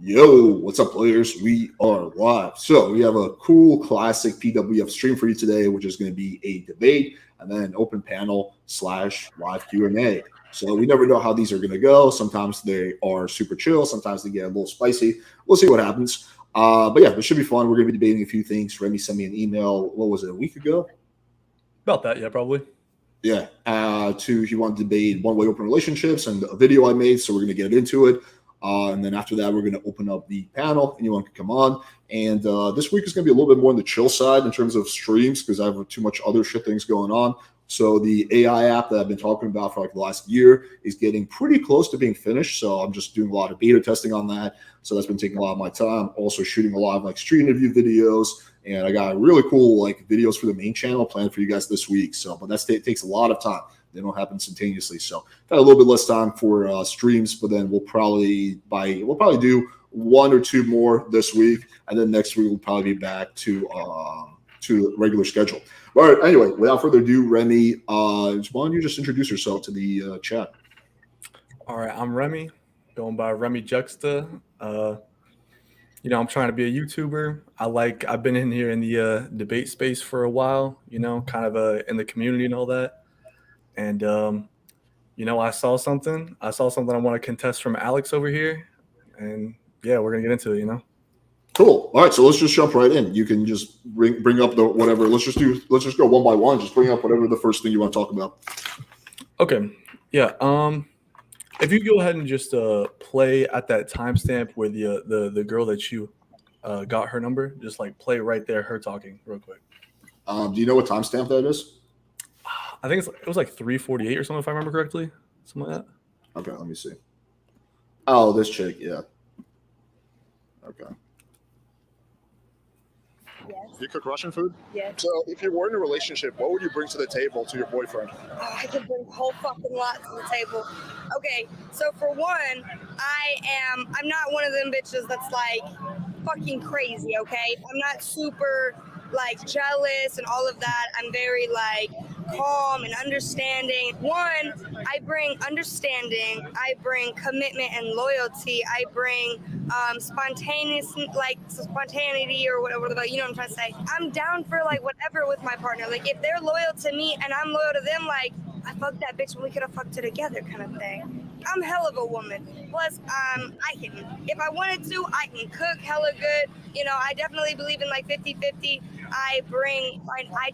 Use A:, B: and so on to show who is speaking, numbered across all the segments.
A: Yo, what's up, players? We are live. So we have a cool classic PWF stream for you today, which is going to be a debate and then an open panel slash live Q&A. So we never know how these are going to go. Sometimes they are super chill. Sometimes they get a little spicy. We'll see what happens. But yeah, this should be fun. We're going to be debating a few things. Remy sent me an email. What was it, a week ago?
B: About that, yeah, probably.
A: Yeah. He wanted to debate one-way open relationships and a video I made. So we're going to get into it. And then after that, we're going to open up the panel. Anyone can come on. And this week is going to be a little bit more on the chill side in terms of streams because I have too much other shit things going on. So the AI app that I've been talking about for like the last year is getting pretty close to being finished. So I'm just doing a lot of beta testing on that. So that's been taking a lot of my time. Also shooting a lot of like street interview videos. And I got really cool like videos for the main channel planned for you guys this week. So, but that takes a lot of time. They don't happen instantaneously. So got a little bit less time for streams, but then we'll probably do one or two more this week, and then next week we'll probably be back to regular schedule. All right. Anyway, without further ado, Remy, why don't you just introduce yourself to the chat?
B: All right, I'm Remy, going by Remy Juxta. I'm trying to be a YouTuber. I've been in here in the debate space for a while. Kind of in the community and all that. And I saw something I want to contest from Alex over here, and yeah, we're gonna get into it.
A: Cool. All right, so let's just jump right in. You can just bring up the whatever. Let's just go one by one. Just bring up whatever the first thing you want to talk about.
B: Okay. Yeah. If you go ahead and just play at that timestamp where the girl that you got her number, just like play right there, her talking real quick.
A: Do you know what timestamp that is?
B: I think it was like 3:48 or something, if I remember correctly. Something like that.
A: Okay, let me see. Oh, this chick, yeah. Okay.
C: Yes.
D: You cook Russian food?
C: Yes.
D: So if you were in a relationship, what would you bring to the table to your boyfriend?
C: Oh, I could bring a whole fucking lot to the table. Okay, so for one, I'm not one of them bitches that's like fucking crazy, okay? I'm not super like jealous and all of that. I'm very like calm and understanding. One, I bring understanding, I bring commitment and loyalty, I bring spontaneity or whatever, you know what I'm trying to say. I'm down for like whatever with my partner. Like if they're loyal to me and I'm loyal to them, like I fucked that bitch when we could have fucked it together kind of thing. I'm hell of a woman. Plus, if I wanted to, I can cook hella good. I definitely believe in like 50-50. I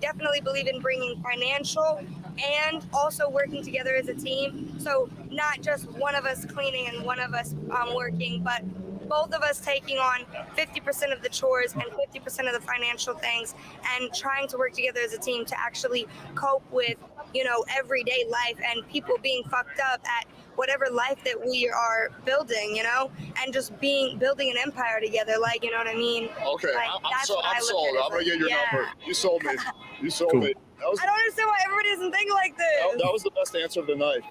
C: definitely believe in bringing financial and also working together as a team. So not just one of us cleaning and one of us working, but both of us taking on 50% of the chores and 50% of the financial things and trying to work together as a team to actually cope with, everyday life and people being fucked up at whatever life that we are building, and just building an empire together, like, you know what I mean?
D: Okay,
C: like,
D: I'm sold. I'm gonna get your number. You sold me. You sold
B: Cool.
D: me.
C: I don't understand why everybody doesn't think like this.
D: That was the best answer of the night.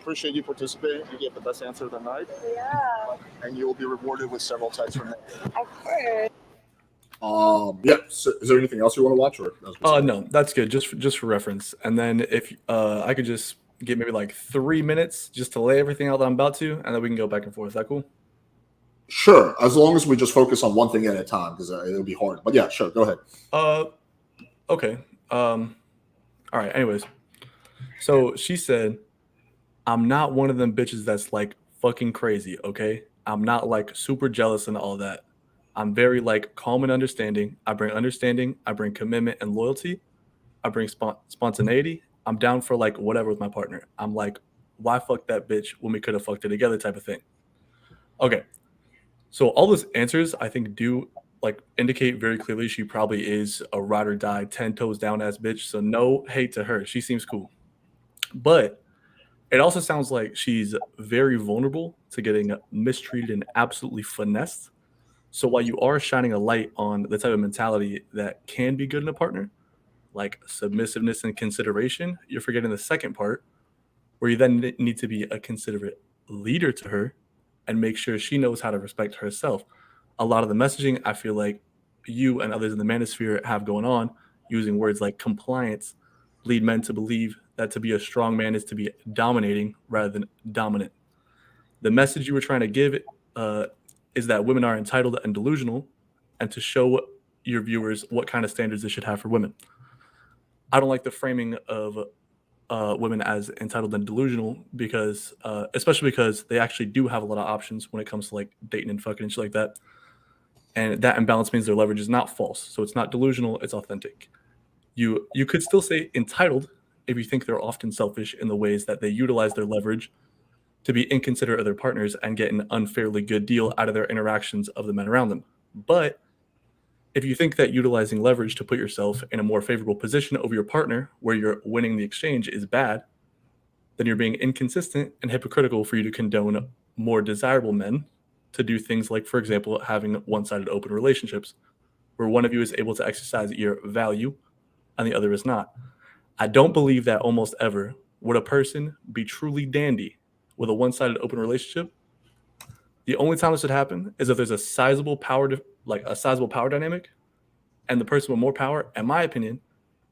D: Appreciate you participating. You gave the best answer of the night.
C: Yeah.
D: And you will be rewarded with several texts from me.
C: Of course.
A: Yeah. So is there anything else you want to watch, or?
B: No, that's good. Just for reference. And then if I could just get maybe like 3 minutes just to lay everything out that I'm about to, and then we can go back and forth. Is that cool?
A: Sure, as long as we just focus on one thing at a time, because it'll be hard. But yeah, sure, go ahead.
B: Okay. All right. Anyways, so she said, "I'm not one of them bitches that's like fucking crazy. Okay, I'm not like super jealous and all that. I'm very like calm and understanding. I bring commitment and loyalty. I bring spontaneity. I'm down for like whatever with my partner. I'm like, why fuck that bitch when we could have fucked it together type of thing." Okay. So all those answers I think do like indicate very clearly she probably is a ride or die, 10 toes down ass bitch. So no hate to her. She seems cool. But it also sounds like she's very vulnerable to getting mistreated and absolutely finessed. So while you are shining a light on the type of mentality that can be good in a partner, like submissiveness and consideration, you're forgetting the second part, where you then need to be a considerate leader to her and make sure she knows how to respect herself. A lot of the messaging I feel like you and others in the manosphere have going on, using words like compliance, lead men to believe that to be a strong man is to be dominating rather than dominant. The message you were trying to give is that women are entitled and delusional, and to show your viewers what kind of standards they should have for women. I don't like the framing of women as entitled and delusional because, especially because they actually do have a lot of options when it comes to like dating and fucking and shit like that. And that imbalance means their leverage is not false. So it's not delusional, it's authentic. You could still say entitled if you think they're often selfish in the ways that they utilize their leverage to be inconsiderate of their partners and get an unfairly good deal out of their interactions of the men around them. But if you think that utilizing leverage to put yourself in a more favorable position over your partner where you're winning the exchange is bad, then you're being inconsistent and hypocritical for you to condone more desirable men to do things like, for example, having one-sided open relationships where one of you is able to exercise your value and the other is not. I don't believe that almost ever would a person be truly dandy with a one-sided open relationship. The only time this would happen is if there's a sizable power dynamic, and the person with more power, in my opinion,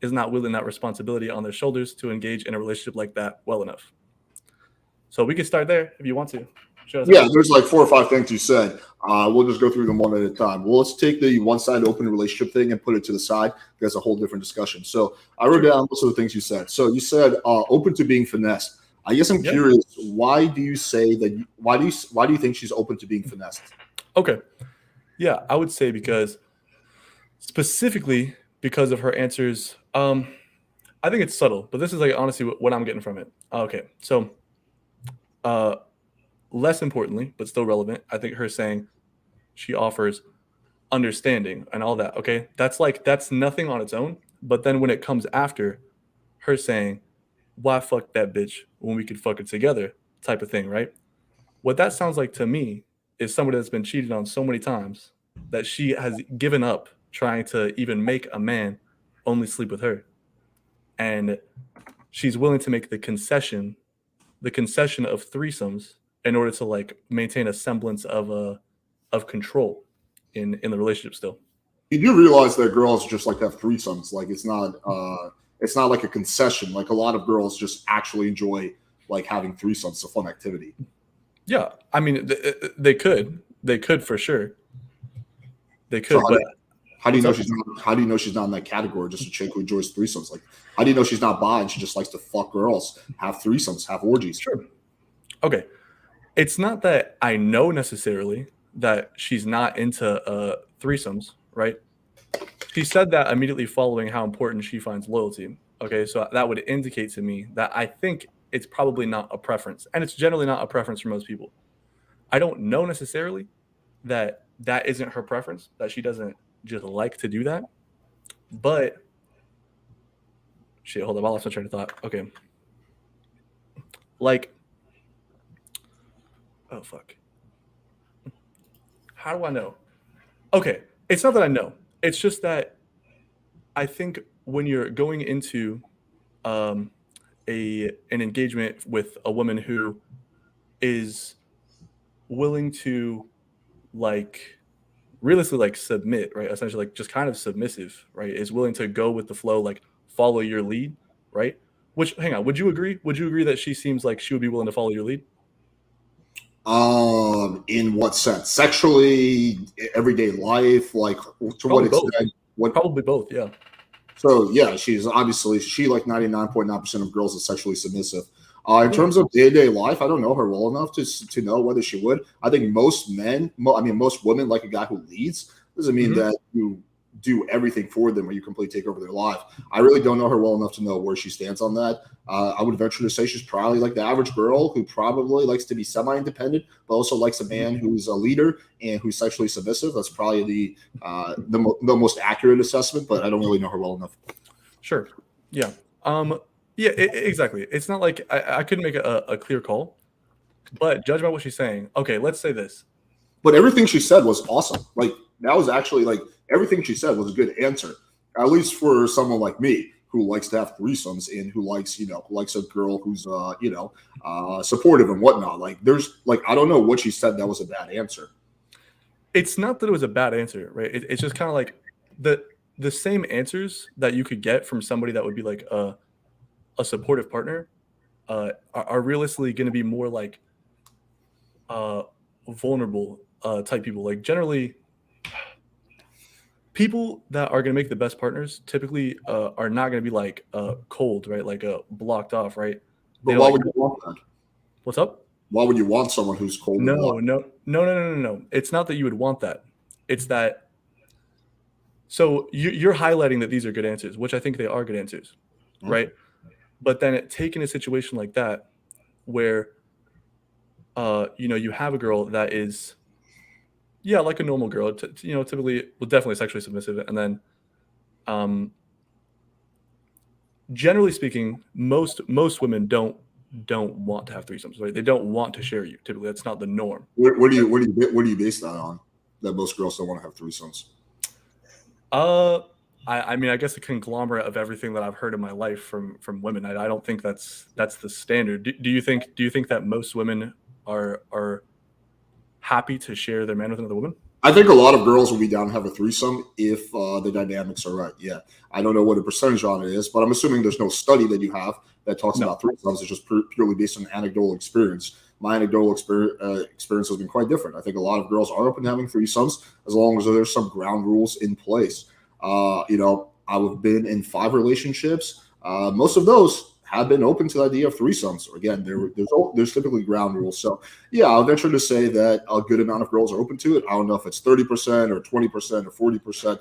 B: is not willing that responsibility on their shoulders to engage in a relationship like that well enough. So we can start there if you want to.
A: Yeah, there's like 4 or 5 things you said. We'll just go through them one at a time. Well, let's take the one-sided open relationship thing and put it to the side. That's a whole different discussion. So I wrote down most of the things you said. So you said open to being finessed. I guess I'm curious. Why do you say that? Why do you think she's open to being finessed?
B: Okay. Yeah, I would say specifically because of her answers. I think it's subtle, but this is like honestly what I'm getting from it. Okay, so less importantly, but still relevant, I think her saying she offers understanding and all that. Okay, that's nothing on its own. But then when it comes after her saying, "Why fuck that bitch when we could fuck it together?" type of thing, right? What that sounds like to me is somebody that's been cheated on so many times that she has given up trying to even make a man only sleep with her. And she's willing to make the concession of threesomes in order to like maintain a semblance of control in the relationship still.
A: You do realize that girls just like to have threesomes. Like it's not like a concession. Like a lot of girls just actually enjoy like having threesomes. It's a fun activity.
B: Yeah, I mean they could for sure. They could,
A: So
B: but
A: how do you know she's not? How do you know she's not in that category? Just a chick who enjoys threesomes. Like, how do you know she's not bi and she just likes to fuck girls, have threesomes, have orgies?
B: Sure. Okay, it's not that I know necessarily that she's not into threesomes, right? She said that immediately following how important she finds loyalty. Okay, so that would indicate to me that I think it's probably not a preference, and it's generally not a preference for most people. I don't know necessarily that isn't her preference, that she doesn't just like to do that. But shit, hold up, I lost my train of thought. Okay. Like, oh fuck. How do I know? Okay, it's not that I know. It's just that I think when you're going into an engagement with a woman who is willing to like realistically like submit, right? Essentially like just kind of submissive, right? Is willing to go with the flow, like follow your lead, right? Which hang on, would you agree? Would you agree that she seems like she would be willing to follow your lead?
A: In what sense? Sexually, everyday life, like to what extent?
B: Probably both, yeah.
A: So yeah, she like 99.9% of girls is sexually submissive. In terms of day-to-day life, I don't know her well enough to know whether she would. I think most women like a guy who leads. Doesn't mean that you do everything for them or you completely take over their life. I really don't know her well enough to know where she stands on that. I would venture to say she's probably like the average girl who probably likes to be semi-independent, but also likes a man who's a leader and who's sexually submissive. That's probably the most accurate assessment, but I don't really know her well enough.
B: Sure. Yeah. Yeah, exactly. It's not like I couldn't make a clear call, but judge by what she's saying. Okay, let's say this.
A: But everything she said was awesome. Like that was actually like everything she said was a good answer, at least for someone like me who likes to have threesomes and who likes a girl who's supportive and whatnot. Like there's like I don't know what she said that was a bad answer.
B: It's not that it was a bad answer, right? It's just kind of like the same answers that you could get from somebody that would be like a supportive partner are realistically going to be more like vulnerable type people. Like generally, people that are going to make the best partners typically are not going to be like cold, right? Like blocked off, right?
A: But
B: They
A: why
B: like,
A: would you want that?
B: what's up?
A: Why would you want someone who's cold and
B: No,
A: blocked?
B: no, no, no, no, no, no. It's not that you would want that. It's that. So you're highlighting that these are good answers, which I think they are good answers, right? But then taking a situation like that, where you have a girl that is, yeah, like a normal girl, typically, well, definitely sexually submissive, and then, generally speaking, most women don't want to have threesomes, right? They don't want to share you. Typically, that's not the norm.
A: What do you base that on? That most girls don't want to have threesomes.
B: I mean, I guess a conglomerate of everything that I've heard in my life from women. I don't think that's the standard. Do you think that most women are happy to share their man with another woman?
A: I think a lot of girls will be down to have a threesome if the dynamics are right. Yeah, I don't know what the percentage on it is, but I'm assuming there's no study that you have that talks
B: No.
A: about threesomes. It's just purely based on anecdotal experience. My anecdotal experience has been quite different. I think a lot of girls are open to having threesomes as long as there's some ground rules in place. I've been in 5 relationships. Most of those have been open to the idea of threesomes. Again, there's typically ground rules. So yeah, I'll venture to say that a good amount of girls are open to it. I don't know if it's 30% or 20% or 40%.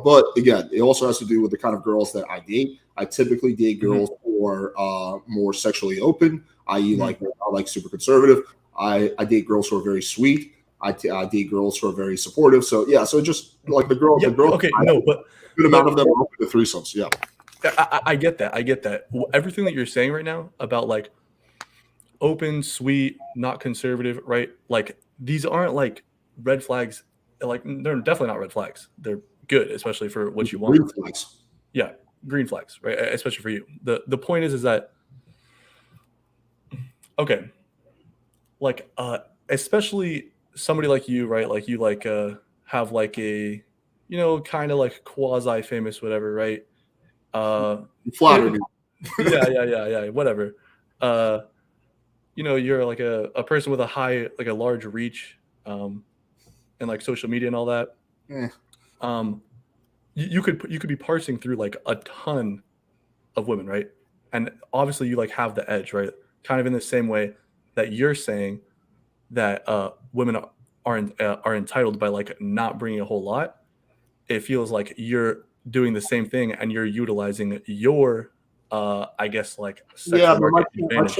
A: But again, it also has to do with the kind of girls that I date. I typically date girls who are more sexually open, i.e., like I like super conservative. I date girls who are very sweet. I date girls who are very supportive. So yeah, so just like the girls.
B: Yeah, okay, no, but
A: a good amount of them are open to threesomes. Yeah.
B: I get that. I get that. Everything that you're saying right now about like open, sweet, not conservative, right? Like these aren't like red flags. Like they're definitely not red flags. They're good, especially for what you want.
A: Green flags.
B: Yeah, green flags, right? Especially for you. The point is that okay, like especially somebody like you, right? Like you like have like a kind of like quasi famous whatever, right?
A: Flatter me.
B: Yeah, whatever. You're like a person with a large reach, and like social media and all that. You could be parsing through like a ton of women, right? And obviously you like have the edge, right? Kind of in the same way that you're saying that women are entitled by like not bringing a whole lot. It feels like you're doing the same thing and you're utilizing your I guess like sexual market advantage.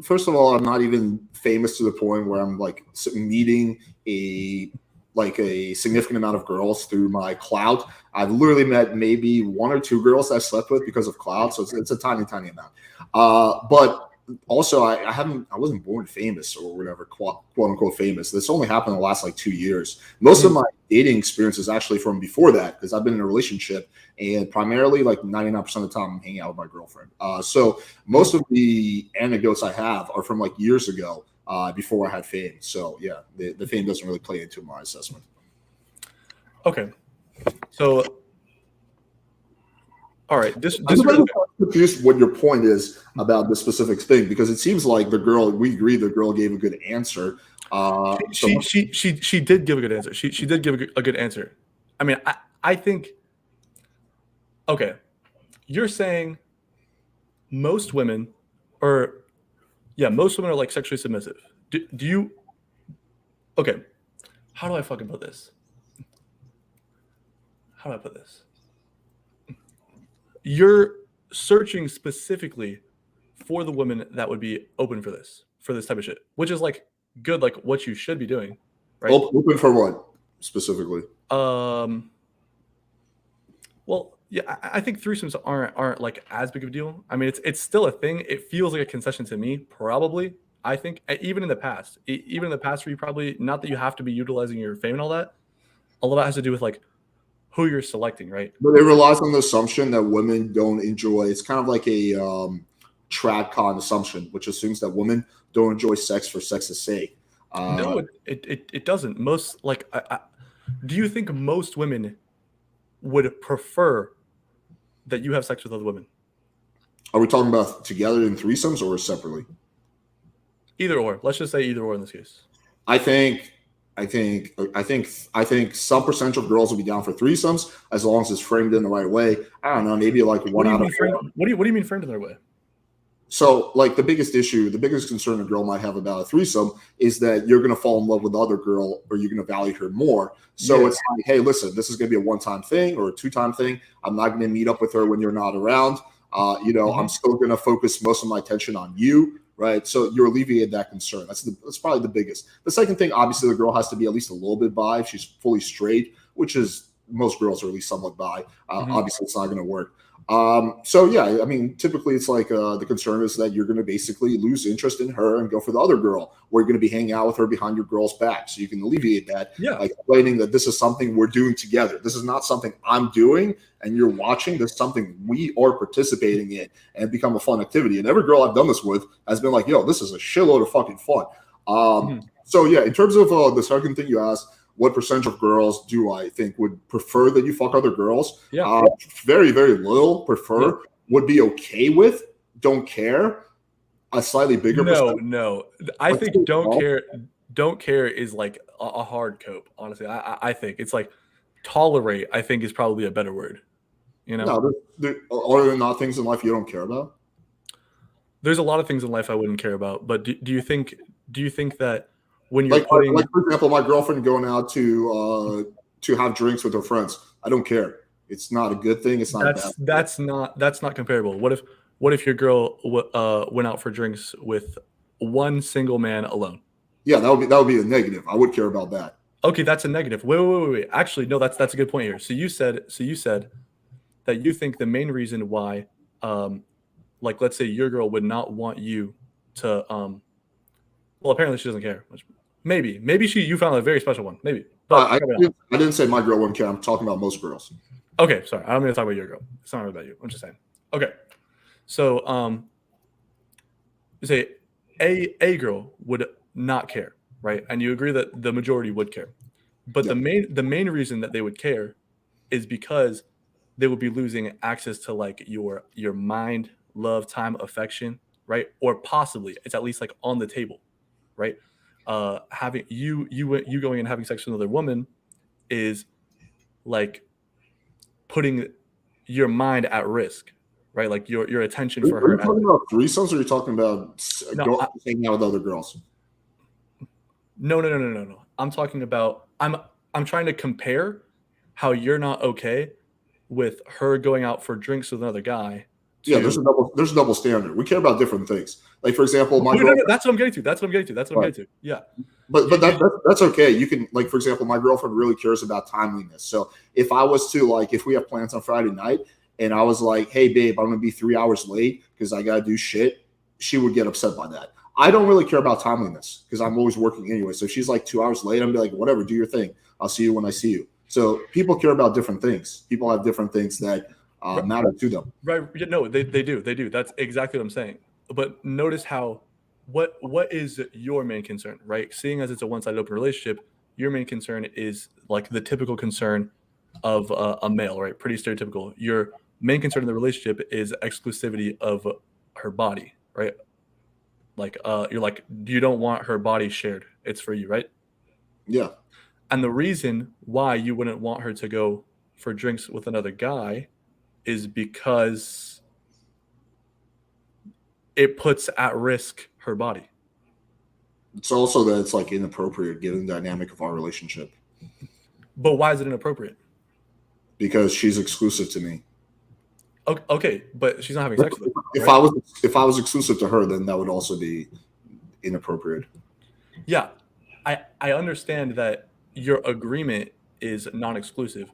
A: First of all, I'm not even famous to the point where I'm like meeting a significant amount of girls through my clout. I've literally met maybe 1 or 2 girls I slept with because of clout, so it's a tiny amount. But also, I wasn't born famous or whatever, quote unquote famous. This only happened in the last like 2 years. Most of my dating experience is actually from before that because I've been in a relationship and primarily like 99% of the time I'm hanging out with my girlfriend. So most of the anecdotes I have are from like years ago before I had fame. So yeah, the fame doesn't really play into my assessment.
B: Okay, so. All right.
A: I'm confused what your point is about this specific thing because it seems like we agree the girl gave a good answer.
B: She did give a good answer. She did give a good answer. I mean, I think. Okay, you're saying most women are like sexually submissive. Do you? Okay, how do I fucking put this? How do I put this? You're searching specifically for the women that would be open for this type of shit, which is like good, like what you should be doing, right?
A: Open for what specifically?
B: Well, yeah, I think threesomes aren't like as big of a deal. I mean, it's still a thing. It feels like a concession to me, probably. I think even in the past, where you probably not that you have to be utilizing your fame and all that. A lot of that has to do with like who you're selecting, right?
A: But it relies on the assumption that women don't enjoy. It's kind of like a tradcon assumption, which assumes that women don't enjoy sex for sex's sake.
B: No, it doesn't. Most like, do you think most women would prefer that you have sex with other women?
A: Are we talking about together in threesomes or separately?
B: Either or. Let's just say either or in this case.
A: I think some percentage of girls will be down for threesomes as long as it's framed in the right way. I don't know, maybe like
B: What
A: one
B: do you
A: out of
B: mean framed? What do you mean framed in their way?
A: So, like the biggest concern a girl might have about a threesome is that you're going to fall in love with the other girl or you're going to value her more. So it's like, hey, listen, this is going to be a one-time thing or a two-time thing. I'm not going to meet up with her when you're not around. I'm still going to focus most of my attention on you, right? So you alleviate that concern. That's probably the biggest. The second thing, obviously, the girl has to be at least a little bit bi if she's fully straight, which is most girls are at least somewhat bi. Obviously, it's not going to work. Typically it's like the concern is that you're going to basically lose interest in her and go for the other girl, or you're going to be hanging out with her behind your girl's back. So you can alleviate that by explaining that this is something we're doing together. This is not something I'm doing and you're watching. This is something we are participating in and become a fun activity. And every girl I've done this with has been like, yo, this is a shitload of fucking fun. So yeah, in terms of the second thing you asked, what percentage of girls do I think would prefer that you fuck other girls? Very, very little prefer, would be okay with, don't care. A slightly bigger percentage.
B: No. I think don't care is like a hard cope, honestly. I think it's like tolerate, I think is probably a better word. You know?
A: No, are there not things in life you don't care about?
B: There's a lot of things in life I wouldn't care about, but do you think that when you're
A: like for example, my girlfriend going out to have drinks with her friends, I don't care. It's not a good thing. It's not bad.
B: That's not comparable. What if your girl went out for drinks with one single man alone?
A: Yeah, that would be a negative. I would care about that.
B: Okay, that's a negative. Wait. Actually, no, that's a good point here. So you said that you think the main reason why, like let's say your girl would not want you to, well, apparently she doesn't care. Maybe you found a very special one. Maybe. But
A: I didn't say my girl wouldn't care. I'm talking about most girls.
B: Okay, sorry. I don't mean to talk about your girl. It's not about you. I'm just saying. Okay. So say a girl would not care, right? And you agree that the majority would care. But the main reason that they would care is because they would be losing access to like your mind, love, time, affection, right? Or possibly it's at least like on the table, right? Having you going and having sex with another woman is like putting your mind at risk, right? Like your attention for her.
A: Are you talking about threesomes or are you talking about hanging out with other girls?
B: No. I'm talking about I'm trying to compare how you're not okay with her going out for drinks with another guy.
A: Yeah, there's a double standard. We care about different things. Like for example,
B: that's what I'm getting to. Yeah.
A: But that's okay. You can, like, for example, my girlfriend really cares about timeliness. So if I was to, like, if we have plans on Friday night and I was like, hey babe, I'm gonna be 3 hours late because I gotta do shit, she would get upset by that. I don't really care about timeliness because I'm always working anyway. So if she's like 2 hours late, I'm be like, whatever, do your thing. I'll see you when I see you. So people care about different things. People have different things that matter to them.
B: Right. No, they do. That's exactly what I'm saying. But notice how what is your main concern, right? Seeing as it's a one-sided open relationship, your main concern is like the typical concern of a male, right? Pretty stereotypical. Your main concern in the relationship is exclusivity of her body, right? Like you're like, you don't want her body shared. It's for you, right?
A: Yeah.
B: And the reason why you wouldn't want her to go for drinks with another guy is because it puts at risk her body.
A: It's also that it's like inappropriate given the dynamic of our relationship.
B: But why is it inappropriate?
A: Because she's exclusive to me.
B: Okay, but she's not having sex with him.
A: If I was exclusive to her, then that would also be inappropriate.
B: Yeah, I understand that your agreement is non-exclusive,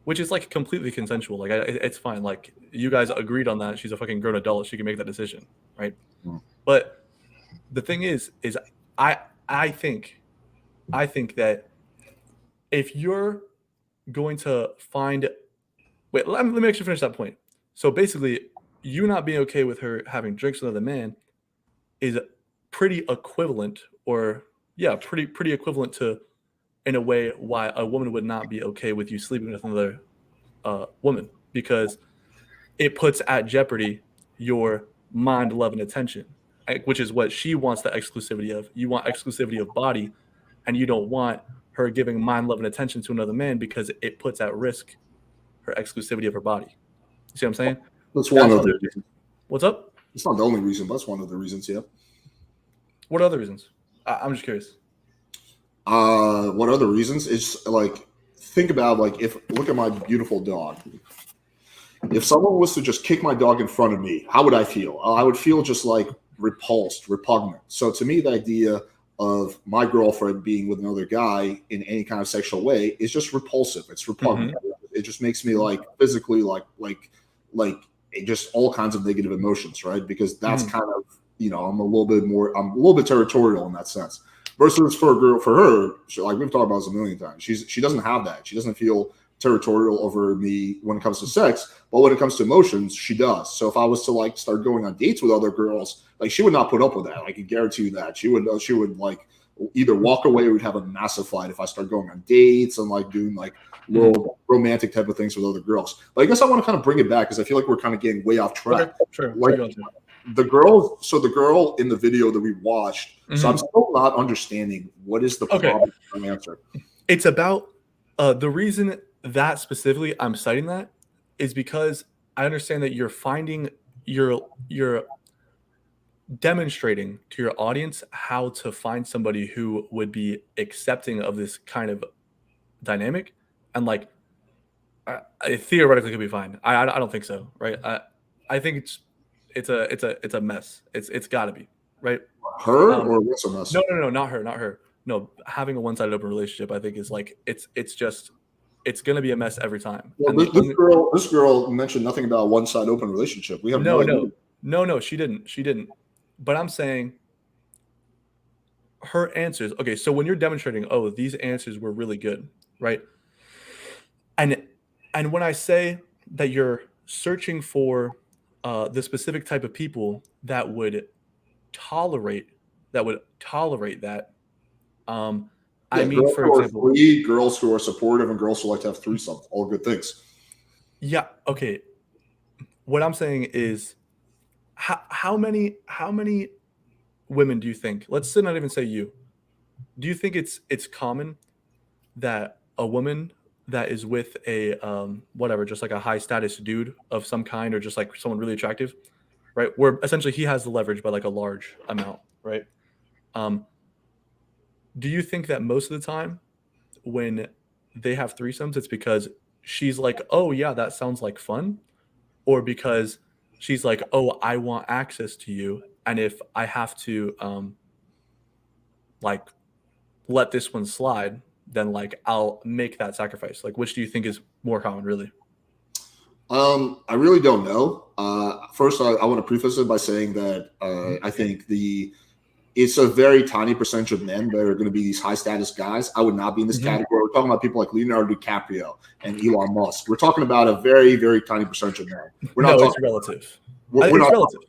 B: which is like completely consensual. Like it's fine. Like you guys agreed on that. She's a fucking grown adult. She can make that decision, right? But the thing is I think that if you're going to find, let me actually finish that point. So basically, you not being okay with her having drinks with another man is pretty equivalent, pretty equivalent to, in a way, why a woman would not be okay with you sleeping with another woman, because it puts at jeopardy your mind, love, and attention. which is what she wants the exclusivity of. You want exclusivity of body, and you don't want her giving mind, love, and attention to another man because it puts at risk her exclusivity of her body. You see what I'm saying?
A: That's one of the
B: That's
A: reasons.
B: What's up?
A: It's not the only reason, but that's one of the reasons. Yeah.
B: What are other reasons? I'm just curious.
A: What other reasons? It's like, think about like, if look at my beautiful dog. If someone was to just kick my dog in front of me, how would I feel? I would feel just like repulsed, repugnant. So to me, the idea of my girlfriend being with another guy in any kind of sexual way is just repulsive. It's repugnant. It just makes me like physically like it just all kinds of negative emotions, right? Because that's kind of, you know, I'm a little bit territorial in that sense. Versus for a girl, for her, like we've talked about this a million times, she doesn't have that. She doesn't feel territorial over me when it comes to sex, but when it comes to emotions, she does. So if I was to like start going on dates with other girls, like she would not put up with that. I can guarantee you that she would like either walk away or we'd have a massive fight if I start going on dates and like doing like little romantic type of things with other girls. But I guess I want to kind of bring it back because I feel like we're kind of getting way off track.
B: Okay, sure.
A: Like the girl in the video that we watched. So I'm still not understanding what is the problem with the answer.
B: It's about the reason that specifically I'm citing that is because I understand that you're demonstrating to your audience how to find somebody who would be accepting of this kind of dynamic, and like it theoretically could be fine. I don't think so, right? I think it's a mess. It's got to be, right?
A: Her or what's a mess?
B: No, not her. No, having a one-sided open relationship, I think, is like it's gonna be a mess every time.
A: Well, this girl mentioned nothing about a one-side open relationship. We have
B: no, she didn't. But I'm saying her answers. Okay, so when you're demonstrating, oh, these answers were really good, right? And when I say that you're searching for the specific type of people that would tolerate that. I mean, for example,
A: girls who are supportive and girls who like to have threesomes, all good things.
B: Yeah. Okay. What I'm saying is, how many women do you think? Let's not even say you. Do you think it's common that a woman that is with a whatever, just like a high status dude of some kind, or just like someone really attractive, right? Where essentially he has the leverage by like a large amount, right? Do you think that most of the time when they have threesomes, it's because she's like, oh yeah, that sounds like fun, or because she's like, oh, I want access to you, and if I have to like let this one slide, then like I'll make that sacrifice? Like, which do you think is more common, really?
A: I really don't know. First, I want to preface it by saying that I think it's a very tiny percentage of men that are going to be these high status guys. I would not be in this category. We're talking about people like Leonardo DiCaprio and Elon Musk. We're talking about a very, very tiny percentage of men.
B: It's relative.
A: We're not
B: relative.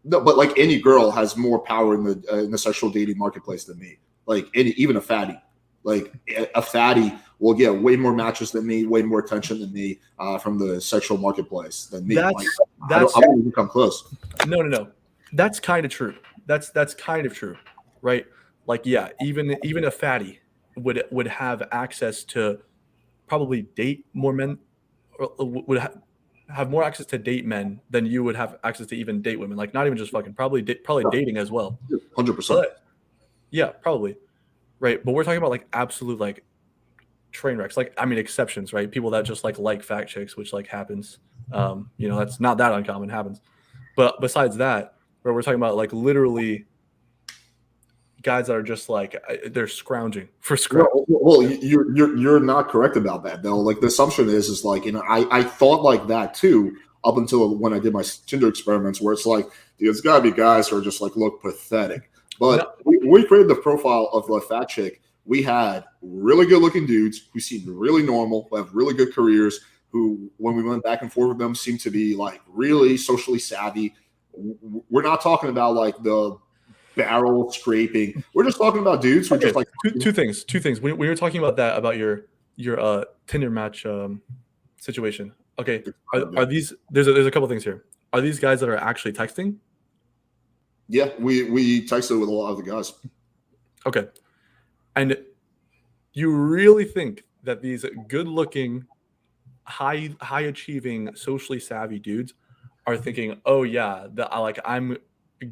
A: No, but like any girl has more power in the sexual dating marketplace than me. Like even a fatty. Like a fatty will get way more matches than me, way more attention than me from the sexual marketplace than me. I wouldn't even come close.
B: No. That's kind of true. That's kind of true, right? Like, yeah, even a fatty would have access to probably date more men, or would have more access to date men than you would have access to even date women. Like, not even just fucking, probably dating as well.
A: 100%.
B: Yeah, probably, right? But we're talking about like absolute like train wrecks. Like, I mean, exceptions, right? People that just like fat chicks, which like happens. That's not that uncommon, happens. But besides that, where we're talking about like literally guys that are just like they're scrounging for scratch.
A: Well, you're not correct about that though. Like the assumption is like, I thought like that too up until when I did my Tinder experiments, where it's like, dude, it's gotta be guys who are just like look pathetic. But we created the profile of the fat chick. We had really good looking dudes who seemed really normal, who have really good careers, who when we went back and forth with them seemed to be like really socially savvy. We're not talking about like the barrel scraping. We're just talking about dudes who are just like
B: two things. We were talking about that, about your Tinder match situation. Okay, are these? There's a couple things here. Are these guys that are actually texting?
A: Yeah, we texted with a lot of the guys.
B: Okay. And you really think that these good-looking, high achieving, socially savvy dudes are thinking, "Oh yeah, like I'm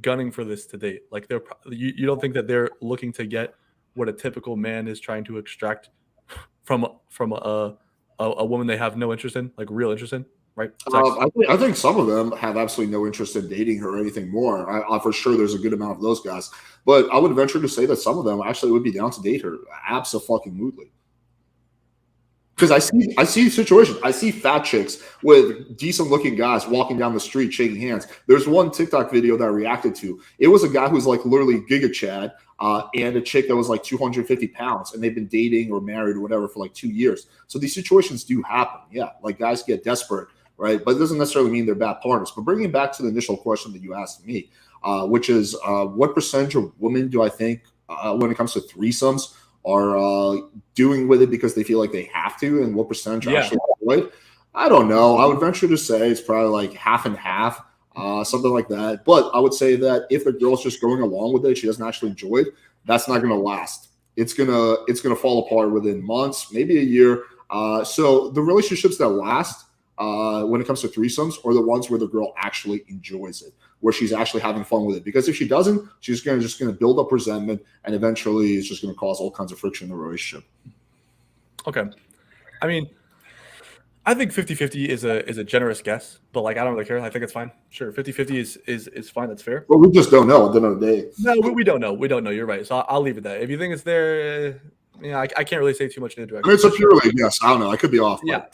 B: gunning for this to date." Like you don't think that they're looking to get what a typical man is trying to extract from a woman they have no interest in, like real interest in, right? Sex.
A: I think some of them have absolutely no interest in dating her or anything more. For sure, there's a good amount of those guys, but I would venture to say that some of them actually would be down to date her. Absolutely. Because I see situations. I see fat chicks with decent looking guys walking down the street shaking hands. There's one TikTok video that I reacted to. It was a guy who's like literally Giga Chad and a chick that was like 250 pounds, and they've been dating or married or whatever for like 2 years. So these situations do happen. Yeah, like guys get desperate, right? But it doesn't necessarily mean they're bad partners. But bringing it back to the initial question that you asked me, which is what percentage of women do I think when it comes to threesomes are doing with it because they feel like they have to, and what percentage are actually avoid? I don't know. I would venture to say it's probably like half and half, something like that. But I would say that if the girl's just going along with it, she doesn't actually enjoy it, that's not going to last. It's gonna fall apart within months, maybe a year. So the relationships that last when it comes to threesomes are the ones where the girl actually enjoys it, where she's actually having fun with it. Because if she doesn't, she's just gonna build up resentment, and eventually it's just gonna cause all kinds of friction in the relationship.
B: Okay. I mean, I think 50-50 is a generous guess, but like I don't really care. I think it's fine. Sure, 50-50 is fine. That's fair.
A: But we just don't know at the end of the day.
B: No, we don't know. We don't know. You're right. So I'll leave it there. If you think it's there, I can't really say too much in the direction.
A: I mean, it's a purely guess. I don't know. I could be off.
B: Yeah.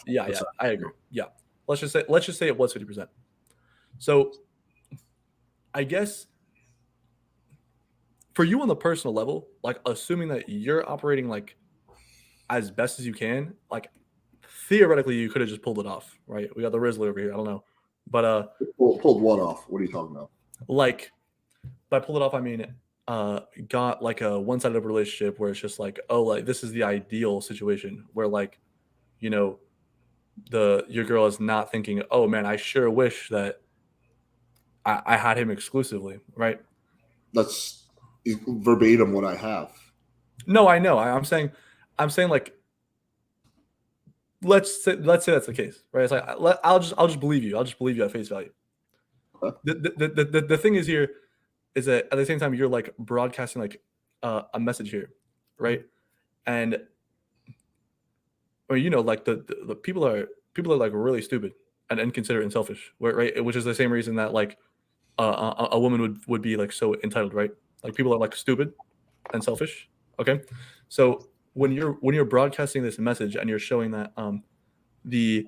B: I agree. Yeah. Let's just say it was 50%. So I guess for you on the personal level, like assuming that you're operating like as best as you can, like theoretically you could have just pulled it off, right? We got the Rizzler over here. I don't know. But
A: pulled what off? What are you talking about?
B: Like by pull it off, I mean got like a one-sided relationship where it's just like, oh, like this is the ideal situation where like, you know, your girl is not thinking, oh man, I sure wish that I had him exclusively, right?
A: That's verbatim what I have.
B: No, I know. I'm saying like, let's say that's the case, right? It's like I'll just believe you. I'll just believe you at face value.
A: Okay.
B: The thing is here is that at the same time you're like broadcasting like a message here, right? And or like the people are like really stupid and inconsiderate and selfish, right? Which is the same reason that like a woman would be like so entitled, right? Like people are like stupid and selfish. Okay, so when you're broadcasting this message and you're showing that the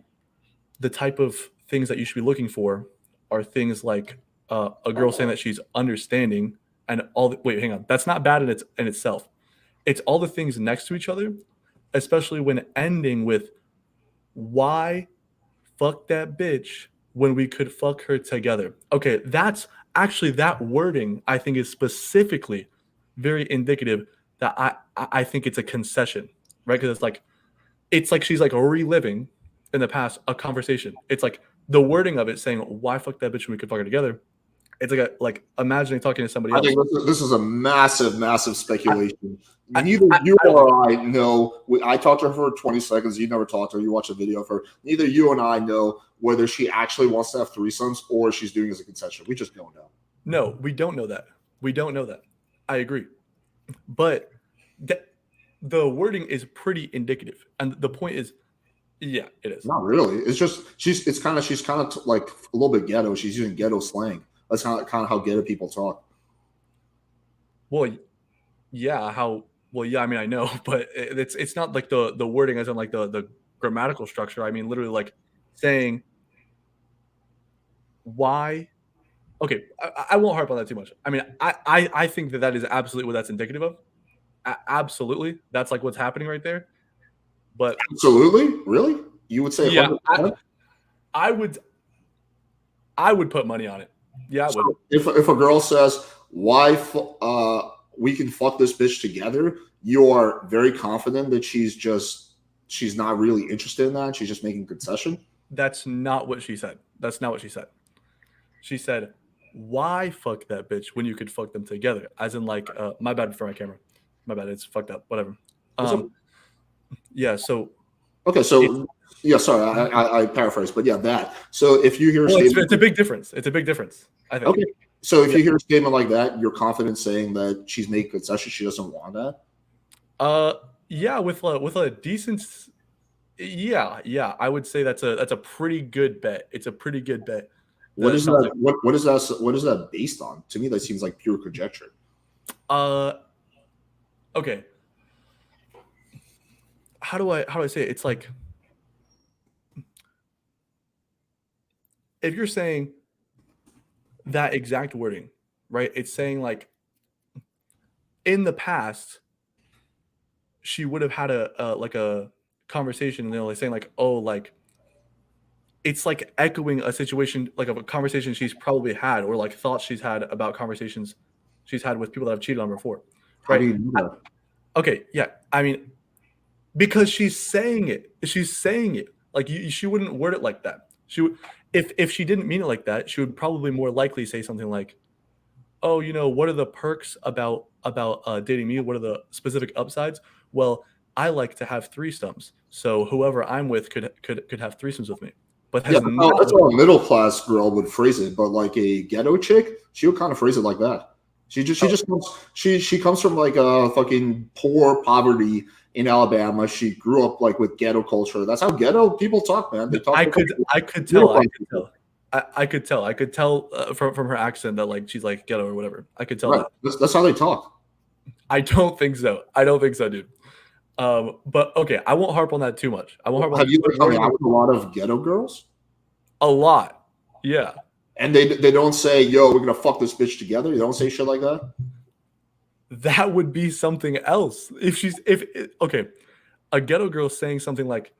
B: type of things that you should be looking for are things like a girl saying that she's understanding and wait, hang on, that's not bad in itself. It's all the things next to each other, especially when ending with why fuck that bitch when we could fuck her together. Okay, that's actually, that wording I think is specifically very indicative that I think it's a concession, right? Because it's like she's like reliving in the past a conversation. It's like the wording of it saying, why fuck that bitch when we could fuck her together? It's like imagining talking to somebody else.
A: I think this is a massive speculation. Neither you or I know. I talked to her for 20 seconds. You never talked to her. You watched a video of her. Neither you and I know whether she actually wants to have threesomes or she's doing it as a concession. We just don't know.
B: No, we don't know that. We don't know that. I agree. But the wording is pretty indicative. And the point is, yeah, it is.
A: Not really. It's just she's kind of like a little bit ghetto. She's using ghetto slang. That's kind of how ghetto people talk.
B: Well, yeah. I mean, I know, but it's not like the wording as in like the grammatical structure. I mean, literally like saying why. Okay, I won't harp on that too much. I mean, I think that is absolutely what that's indicative of. Absolutely, that's like what's happening right there. But
A: absolutely, really, you would say?
B: Yeah, I would put money on it. Yeah, I would.
A: If a girl says why we can fuck this bitch together, you are very confident that she's not really interested in that. She's just making concession.
B: That's not what she said. She said, why fuck that bitch when you could fuck them together? As in, like, my bad for my camera. My bad. It's fucked up. Whatever. Yeah. So
A: Okay, so yeah, sorry, I paraphrased, but yeah, that. So if you hear a statement,
B: it's a big difference. It's a big difference, I think.
A: okay, so if you hear a statement like that, you're confident saying that she's making concessions, she doesn't want that.
B: Yeah, with a decent, yeah, I would say that's a pretty good bet. It's a pretty good bet.
A: What is that? What is that? What is that based on? To me, that seems like pure conjecture.
B: Okay. How do I say it? It's like, if you're saying that exact wording, right? It's saying, like, in the past, she would have had a conversation, like saying, like, oh, like, it's like echoing a situation, like, of a conversation she's probably had, or like thoughts she's had about conversations she's had with people that have cheated on her before. Right?
A: How do you do that?
B: Okay, yeah. I mean, because she's saying it. She's saying it. Like, she wouldn't word it like that. She would, if she didn't mean it like that, she would probably more likely say something like, oh, what are the perks about dating me? What are the specific upsides? Well, I like to have threesomes, so whoever I'm with could have threesomes with me. But
A: Yeah, that's how a middle class girl would phrase it. But like a ghetto chick, she would kind of phrase it like that. She comes from like a fucking poor poverty in Alabama. She grew up like with ghetto culture. That's how ghetto people talk, man. They talk.
B: I could tell from her accent that, like, she's like ghetto or whatever. I could tell
A: right.
B: that.
A: That's how they talk.
B: I don't think so. Dude. But okay, I won't harp on that too much.
A: Have you hung out with a lot of ghetto girls?
B: A lot, yeah.
A: And they don't say, "Yo, we're gonna fuck this bitch together." They don't say shit like that.
B: That would be something else. Okay, a ghetto girl saying something like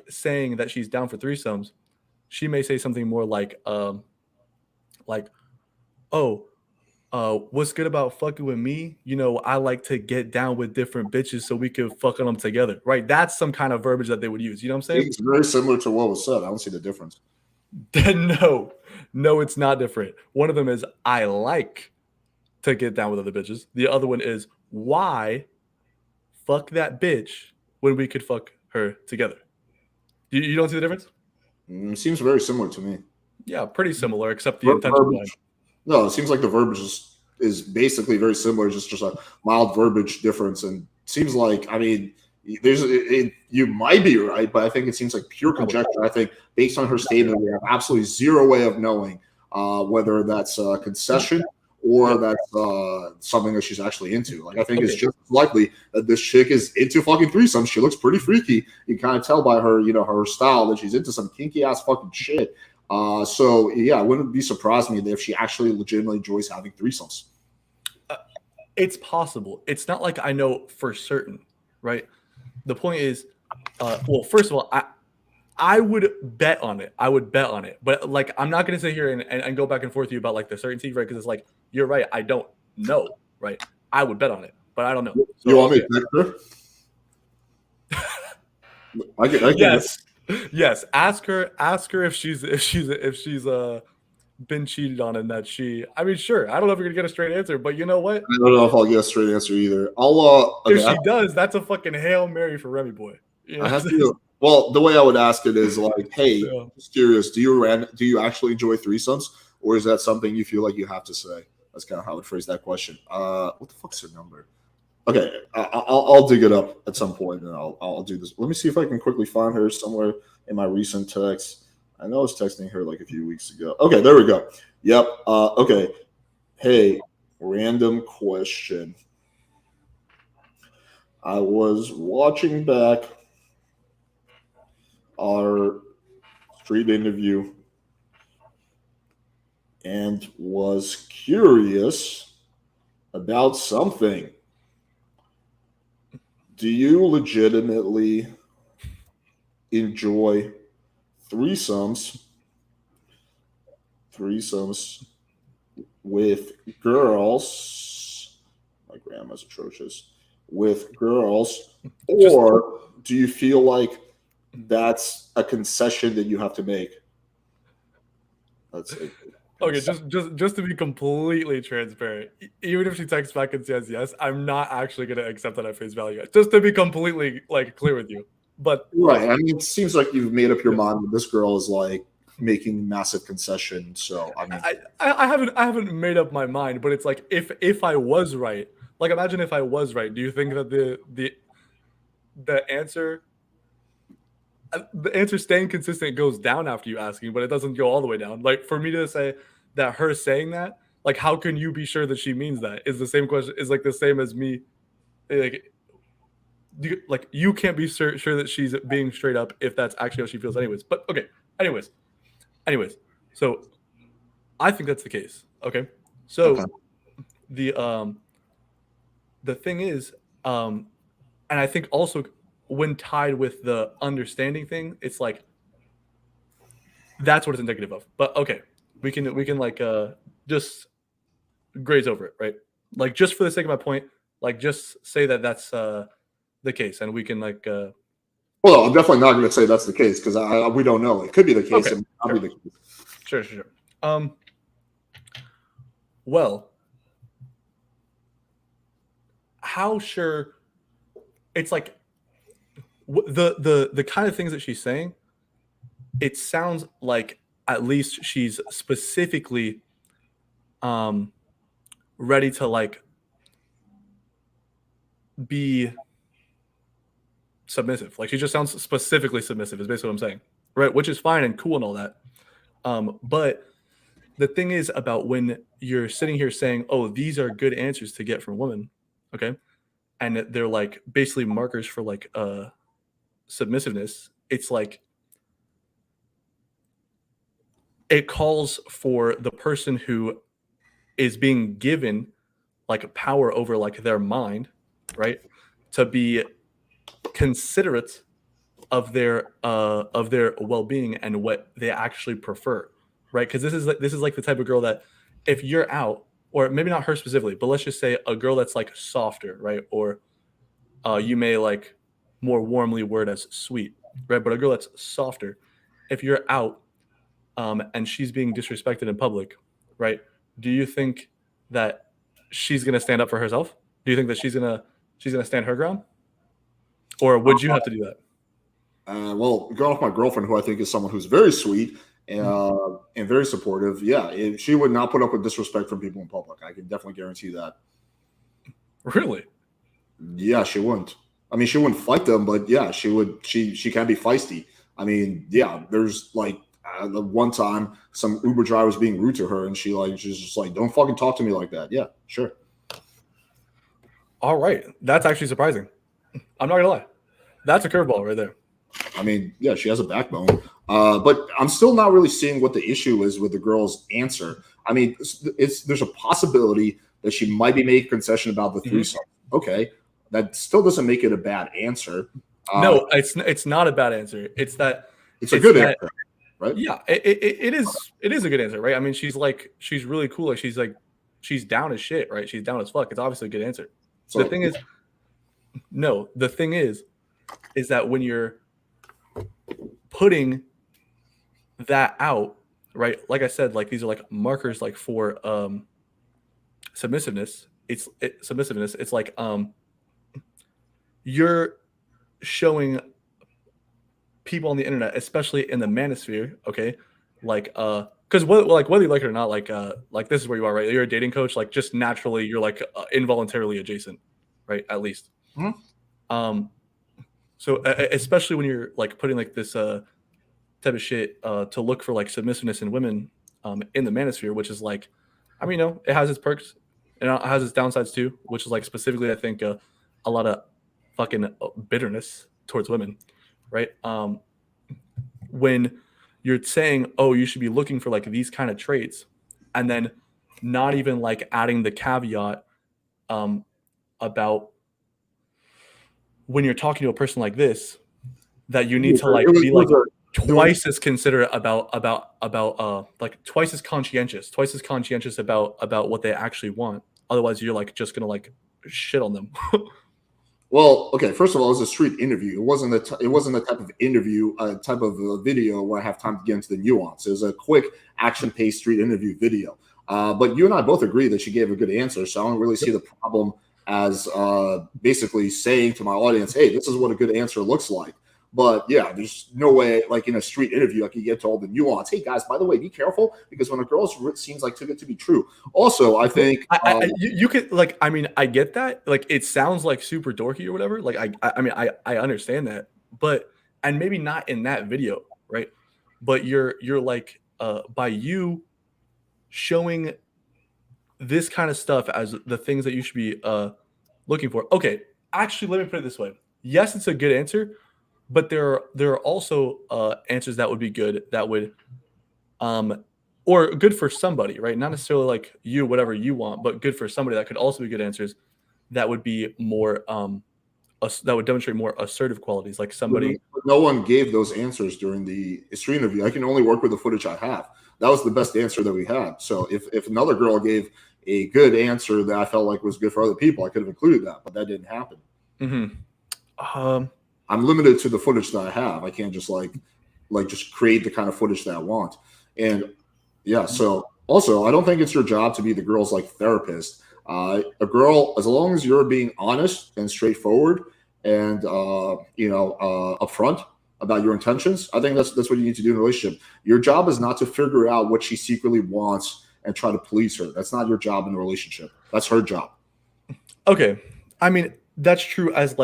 B: saying that she's down for threesomes, she may say something more like, oh, what's good about fucking with me? I like to get down with different bitches so we could fuck on them together, right? That's some kind of verbiage that they would use. You know what I'm saying?
A: It's very similar to what was said. I don't see the difference.
B: No, it's not different. One of them is, I like to get down with other bitches. The other one is, why fuck that bitch when we could fuck her together? You don't see the difference?
A: Seems very similar to me.
B: Yeah, pretty similar, except the intention behind.
A: No, it seems like the verbiage is basically very similar, just a mild verbiage difference. And seems like, I mean, you might be right, but I think it seems like pure conjecture. I think based on her statement, we have absolutely zero way of knowing whether that's a concession or that's something that she's actually into. Like, I think it's just likely that this chick is into fucking threesomes. She looks pretty freaky. You kind of tell by her, her style that she's into some kinky ass fucking shit. So yeah, it wouldn't be surprised me if she actually legitimately enjoys having threesomes.
B: It's possible. It's not like I know for certain, right? The point is, well, first of all, I would bet on it. But like, I'm not going to sit here and go back and forth with you about like the certainty, right? Because it's like, you're right. I don't know, right? I would bet on it, but I don't know. So,
A: you want me to text her? I can.
B: Yes. Ask her if she's been cheated on, and that I mean, sure. I don't know if you're gonna get a straight answer, but you know what?
A: I don't know if I'll get a straight answer either.
B: If she does, that's a fucking Hail Mary for Remy boy.
A: I have to. Well, the way I would ask it is like, hey, just curious, do you actually enjoy threesomes, or is that something you feel like you have to say? That's kind of how I would phrase that question. What the fuck's her number? Okay, I'll dig it up at some point, and I'll do this. Let me see if I can quickly find her somewhere in my recent texts. I know I was texting her like a few weeks ago. Okay, there we go. Yep. Okay. Hey, random question. I was watching back our street interview and was curious about something. Do you legitimately enjoy threesomes with girls? My grandma's atrocious. With girls, or do you feel like that's a concession that you have to make? That's it.
B: Okay, just to be completely transparent, even if she texts back and says yes, I'm not actually gonna accept that at face value. Just to be completely like clear with you. But
A: Right. I mean, it seems like you've made up your
B: Yeah.
A: mind that this girl is like making massive concessions. So I mean,
B: I haven't made up my mind, but it's like if I was right, like imagine if I was right, do you think that the answer staying consistent goes down after you asking, but it doesn't go all the way down? Like for me to say that her saying that, like how can you be sure that she means that? Is the same question is like the same as me like you can't be sure that she's being straight up if that's actually how she feels anyways. But okay, anyways, so I think that's the case. Okay. So
A: Okay.
B: the thing is, and I think also when tied with the understanding thing, it's like that's what it's indicative of. But okay, we can like just graze over it, right? Like just for the sake of my point, like just say that that's the case, and we can like
A: well, I'm definitely not going to say that's the case because we don't know. It could be the case.
B: Okay,
A: It might not be the case.
B: Sure. Well, how sure? It's like the kind of things that she's saying. It sounds like at least she's specifically ready to like be submissive. Like she just sounds specifically submissive is basically what I'm saying, right? Which is fine and cool and all that. But the thing is about when you're sitting here saying, "Oh, these are good answers to get from women," okay, and they're like basically markers for like submissiveness. It's like it calls for the person who is being given like power over like their mind, right, to be considerate of their well-being and what they actually prefer, right? Because this is like the type of girl that if you're out, or maybe not her specifically, but let's just say a girl that's like softer, right? Or you may like more warmly word as sweet, right? But a girl that's softer, if you're out and she's being disrespected in public, right? Do you think that she's gonna stand up for herself? Do you think that she's gonna stand her ground, or would you have to do that?
A: Well, going off my girlfriend, who I think is someone who's very sweet and very supportive, yeah, she would not put up with disrespect from people in public. I can definitely guarantee that.
B: Really?
A: Yeah, she wouldn't. I mean, she wouldn't fight them, but yeah, she would. She can be feisty. I mean, yeah, there's like the one time some Uber driver was being rude to her, and she's just like, "Don't fucking talk to me like that." Yeah, sure.
B: All right, that's actually surprising. I'm not gonna lie, that's a curveball right there.
A: I mean, yeah, she has a backbone. But I'm still not really seeing what the issue is with the girl's answer. I mean, there's a possibility that she might be making a concession about the threesome. Okay, that still doesn't make it a bad answer.
B: No, it's not a bad answer. It's that
A: it's a good answer, right?
B: Yeah, it is a good answer, right? I mean, she's really cool. Like she's down as shit, right? She's down as fuck. It's obviously a good answer. So the thing is that when you're putting that out, right? Like I said, like these are like markers like for submissiveness. Submissiveness. It's like you're showing people on the internet, especially in the manosphere, okay, like because whether you like it or not, like this is where you are, right? You're a dating coach, like just naturally you're like involuntarily adjacent, right? At least. So especially when you're like putting like this type of shit to look for like submissiveness in women in the manosphere, which is like, I mean, it has its perks and it has its downsides too, which is like specifically I think a lot of fucking bitterness towards women, right? When you're saying, oh, you should be looking for like these kind of traits, and then not even like adding the caveat about when you're talking to a person like this, that you need to like be like twice as considerate about like twice as conscientious about what they actually want. Otherwise, you're like just gonna like shit on them.
A: Well, okay. First of all, it was a street interview. It wasn't the type of interview, type of video where I have time to get into the nuance. It was a quick, action-paced street interview video. But you and I both agree that she gave a good answer, so I don't really see the problem as basically saying to my audience, "Hey, this is what a good answer looks like." But yeah, there's no way, like in a street interview, I could get to all the nuance. Hey guys, by the way, be careful because when a girl seems like too good to be true. Also, I think
B: you could like. I mean, I get that. Like, it sounds like super dorky or whatever. Like, I mean, I understand that, but and maybe not in that video, right? But you're like, by you showing this kind of stuff as the things that you should be looking for. Okay, actually, let me put it this way. Yes, it's a good answer. But there are also answers that would be good that would or good for somebody, right? Not necessarily like you, whatever you want, but good for somebody that could also be good answers that would be more that would demonstrate more assertive qualities, like somebody.
A: No one gave those answers during the stream interview. I can only work with the footage I have. That was the best answer that we had. So if another girl gave a good answer that I felt like was good for other people, I could have included that, but that didn't happen. I'm limited to the footage that I have. I can't just like just create the kind of footage that I want. And yeah, so also I don't think it's your job to be the girl's like therapist. A girl, as long as you're being honest and straightforward and upfront about your intentions, I think that's what you need to do in a relationship. Your job is not to figure out what she secretly wants and try to please her. That's not your job in a relationship. That's her job.
B: Okay. I mean, that's true as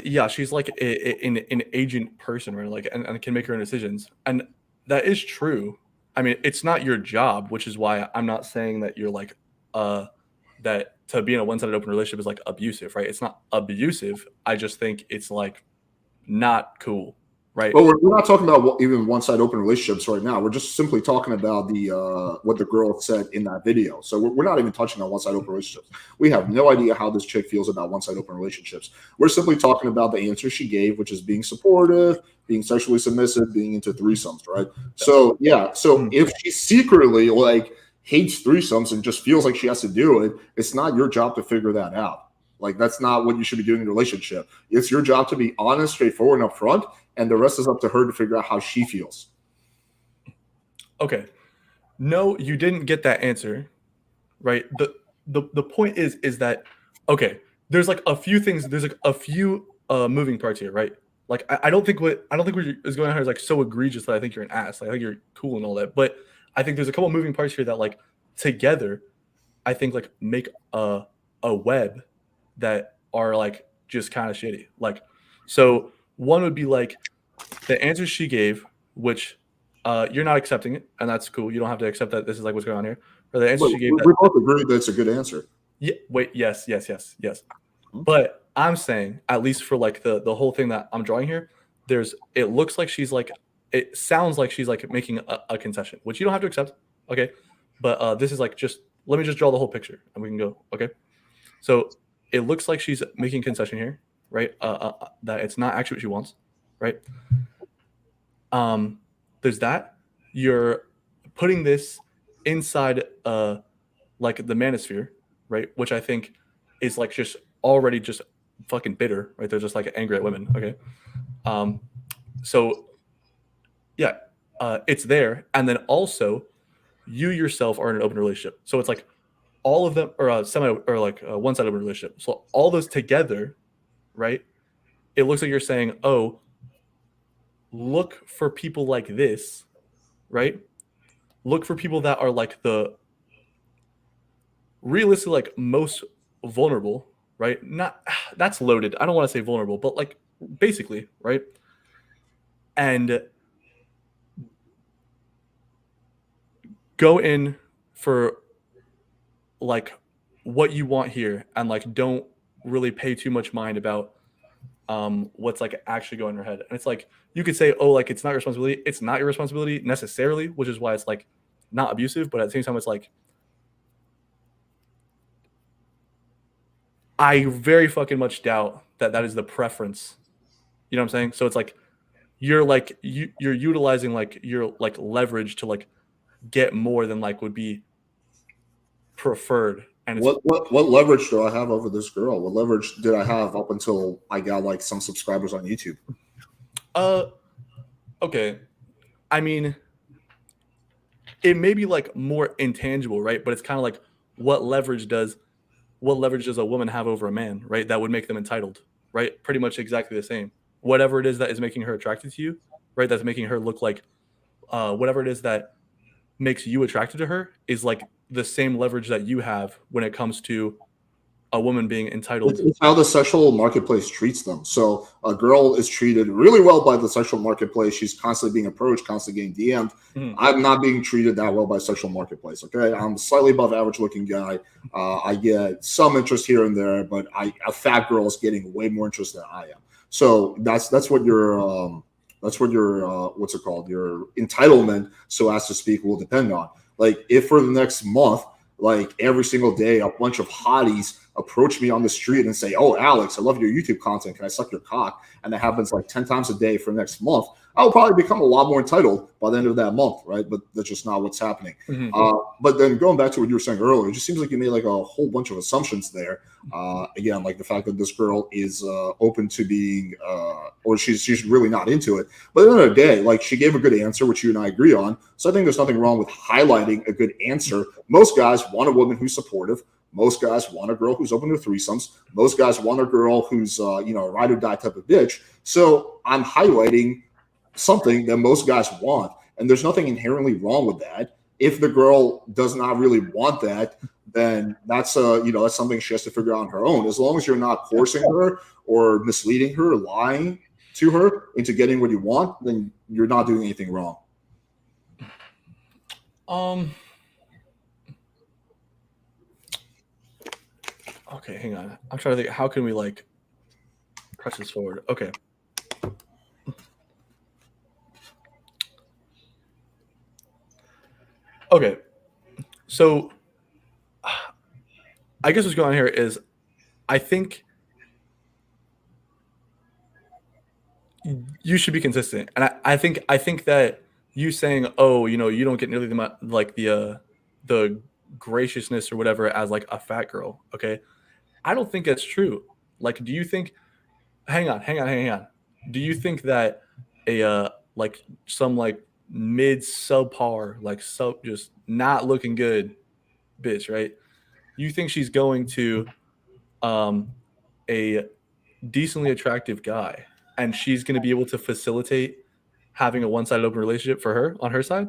B: yeah, she's like an agent person, right? Like, and can make her own decisions, and that is true. I mean, it's not your job, which is why I'm not saying that you're like that to be in a one-sided open relationship is like abusive, right? It's not abusive. I just think it's like not cool, right?
A: Well, we're not talking about even one-sided open relationships right now. We're just simply talking about the what the girl said in that video. So we're not even touching on one-sided open relationships. We have no idea how this chick feels about one-sided open relationships. We're simply talking about the answer she gave, which is being supportive, being sexually submissive, being into threesomes, right? So yeah. So if she secretly like hates threesomes and just feels like she has to do it, it's not your job to figure that out. Like, that's not what you should be doing in a relationship. It's your job to be honest, straightforward, and upfront, and the rest is up to her to figure out how she feels.
B: Okay. No, you didn't get that answer, right? The point is that, okay, there's like a few things, there's like a few moving parts here, right? Like, I don't think what is going on here is like so egregious that I think you're an ass. Like, I think you're cool and all that, but I think there's a couple moving parts here that like together, I think like make a web that are like just kind of shitty. Like, so one would be like the answer she gave, which you're not accepting it, and that's cool. You don't have to accept that this is like what's going on here. Or the answer she gave.
A: We both agree that's a good answer.
B: Yeah. Wait. Yes. But I'm saying, at least for like the whole thing that I'm drawing here, it looks like she's like, it sounds like she's like making a concession, which you don't have to accept. Okay. But this is like, let me just draw the whole picture and we can go. Okay. So it looks like she's making concession here, right? That it's not actually what she wants, right? There's that. You're putting this inside like the manosphere, right? Which I think is like just already just fucking bitter, right? They're just like angry at women, okay? So yeah, it's there. And then also you yourself are in an open relationship. So it's like all of them are one-sided open relationship. So all those together, right? It looks like you're saying, oh, look for people like this, right? Look for people that are like the realistically like most vulnerable, right? Not that's loaded. I don't want to say vulnerable, but like basically, right? And go in for like what you want here and like don't really pay too much mind about what's like actually going in your head. And it's like you could say, oh, like it's not your responsibility. It's not your responsibility necessarily, which is why it's like not abusive, but at the same time it's like I very fucking much doubt that is the preference. You know what I'm saying? So it's like you're utilizing like your like leverage to like get more than like would be preferred. And it's,
A: what leverage do I have over this girl? What leverage did I have up until I got like some subscribers on YouTube?
B: okay. I mean, it may be like more intangible, right? But it's kind of like what leverage does a woman have over a man, right? That would make them entitled, right? Pretty much exactly the same. Whatever it is that is making her attracted to you, right? That's making her look like whatever it is that makes you attracted to her is like the same leverage that you have when it comes to a woman being entitled.
A: It's how the sexual marketplace treats them. So a girl is treated really well by the sexual marketplace. She's constantly being approached, constantly getting DM'd.
B: Mhm.
A: I'm not being treated that well by sexual marketplace. Okay, I'm a slightly above average looking guy. I get some interest here and there, but a fat girl is getting way more interest than I am. So that's what your what's it called? Your entitlement, so as to speak, will depend on. Like if for the next month, like every single day, a bunch of hotties approach me on the street and say, "Oh, Alex, I love your YouTube content. Can I suck your cock?" And that happens like 10 times a day for the next month. I'll probably become a lot more entitled by the end of that month, right? But that's just not what's happening.
B: Mhm.
A: But then going back to what you were saying earlier, it just seems like you made like a whole bunch of assumptions there. Again, like the fact that this girl is open to being, or she's really not into it. But at the end of the day, like she gave a good answer, which you and I agree on. So I think there's nothing wrong with highlighting a good answer. Most guys want a woman who's supportive. Most guys want a girl who's open to threesomes. Most guys want a girl who's a ride or die type of bitch. So I'm highlighting something that most guys want, and there's nothing inherently wrong with that. If the girl does not really want that, then that's that's something she has to figure out on her own. As long as you're not forcing her or misleading her, lying to her into getting what you want, then you're not doing anything wrong.
B: Okay, hang on. I'm trying to think. How can we like press this forward? Okay. Okay. So I guess what's going on here is I think you should be consistent. And I think that you saying, "Oh, you don't get nearly the graciousness or whatever as like a fat girl," okay? I don't think that's true. Like, do you think? Hang on. Do you think that a like some like mid subpar like sub just not looking good bitch, right? You think she's going to a decently attractive guy and she's going to be able to facilitate having a one-sided open relationship for her on her side?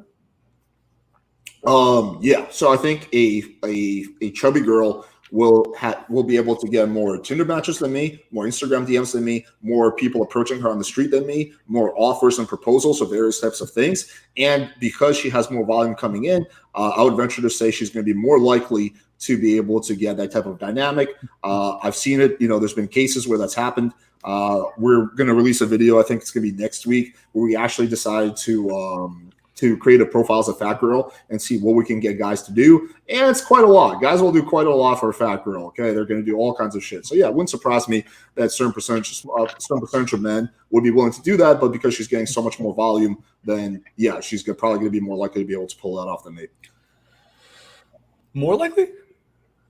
A: Yeah. So I think a chubby girl will be able to get more Tinder matches than me, more Instagram DMs than me, more people approaching her on the street than me, more offers and proposals of various types of things. And because she has more volume coming in, I would venture to say she's going to be more likely to be able to get that type of dynamic. I've seen it. There's been cases where that's happened. We're going to release a video. I think it's going to be next week where we actually decide to create a profile as a fat girl and see what we can get guys to do. And it's quite a lot. Guys will do quite a lot for a fat girl. Okay. They're going to do all kinds of shit. So yeah, it wouldn't surprise me that certain percentage of men would be willing to do that. But because she's getting so much more volume, then yeah, she's probably going to be more likely to be able to pull that off than me.
B: More likely?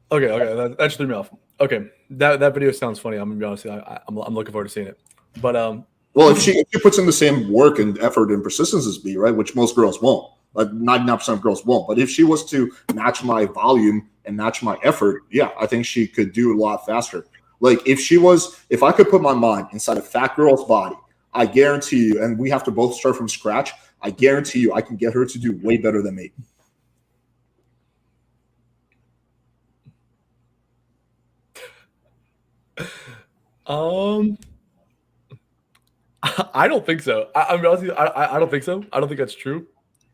B: Okay. That just threw me off. Okay. That video sounds funny. I'm going to be honest with you. I'm looking forward to seeing it. But,
A: well, if she puts in the same work and effort and persistence as me, right, which most girls won't, like 99% of girls won't. But if she was to match my volume and match my effort, yeah, I think she could do a lot faster. Like if I could put my mind inside a fat girl's body, I guarantee you, and we have to both start from scratch, I guarantee you I can get her to do way better than me.
B: I don't think so. I don't think so. I don't think that's true.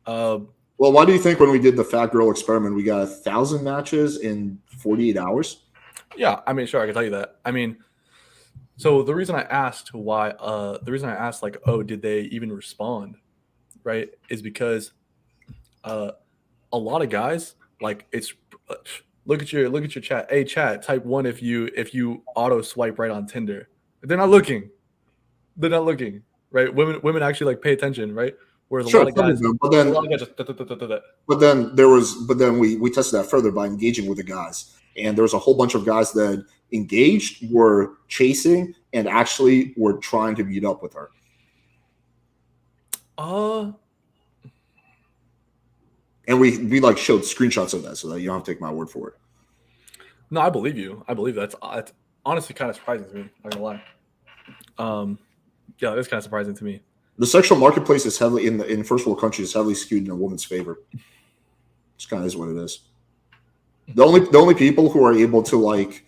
A: Well, why do you think when we did the fat girl experiment, we got 1,000 matches in 48 hours?
B: Yeah, I mean, sure, I can tell you that. I mean, so the reason I asked like, oh, did they even respond, right, is because a lot of guys like it's look at your chat. Hey, chat, type 1 if you auto swipe right on Tinder. They're not looking, right? Women actually like pay attention, right? Whereas a lot of guys,
A: but then we tested that further by engaging with the guys. and there's a whole bunch of guys that engaged, were chasing, and actually were trying to meet up with her. And we like showed screenshots of that, so that you don't have to take my word for it.
B: No, I believe you. I believe that's honestly kind of surprising to me. Not gonna lie. Yeah, that's kind of surprising to me.
A: The sexual marketplace is heavily in first world countries, heavily skewed in a woman's favor. It's kind of is what it is. The only people who are able to like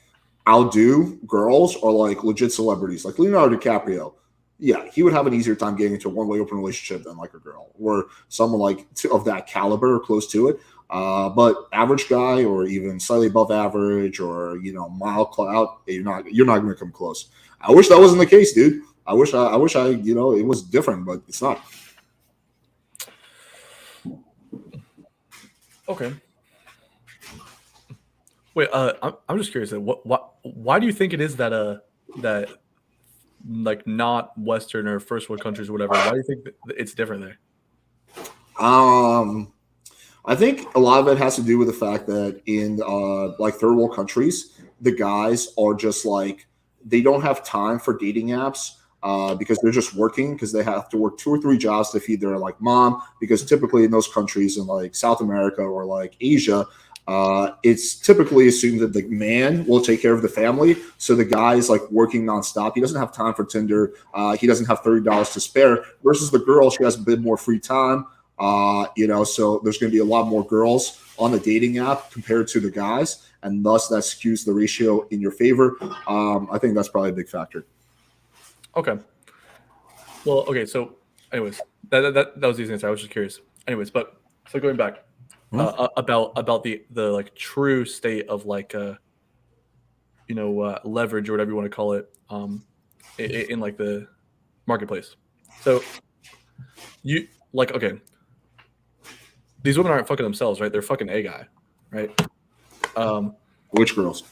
A: outdo girls are like legit celebrities, like Leonardo DiCaprio. Yeah, he would have an easier time getting into a one-way open relationship than like a girl or someone like of that caliber or close to it. But average guy or even slightly above average or mile out, you're not going to come close. I wish that wasn't the case, dude. I wish I it was different, but it's not.
B: Okay. Wait, I'm just curious. Why do you think it is that that like not Western or first world countries or whatever? Why do you think it's different there?
A: I think a lot of it has to do with the fact that in like third world countries, the guys are just like they don't have time for dating apps. Because they're just working because they have to work 2 or 3 jobs to feed their like mom. Because typically in those countries in like South America or like Asia, it's typically assumed that the man will take care of the family. So the guy is like working nonstop. He doesn't have time for Tinder. He doesn't have $30 to spare. Versus the girl, she has a bit more free time. So there's going to be a lot more girls on the dating app compared to the guys, and thus that skews the ratio in your favor. I think that's probably a big factor.
B: Okay. Well, okay. So, anyways, that was the easy answer. I was just curious. Anyways, but so going back about the like true state of like leverage or whatever you want to call it in like the marketplace. So you like okay. These women aren't fucking themselves, right? They're fucking a guy, right?
A: Which girls?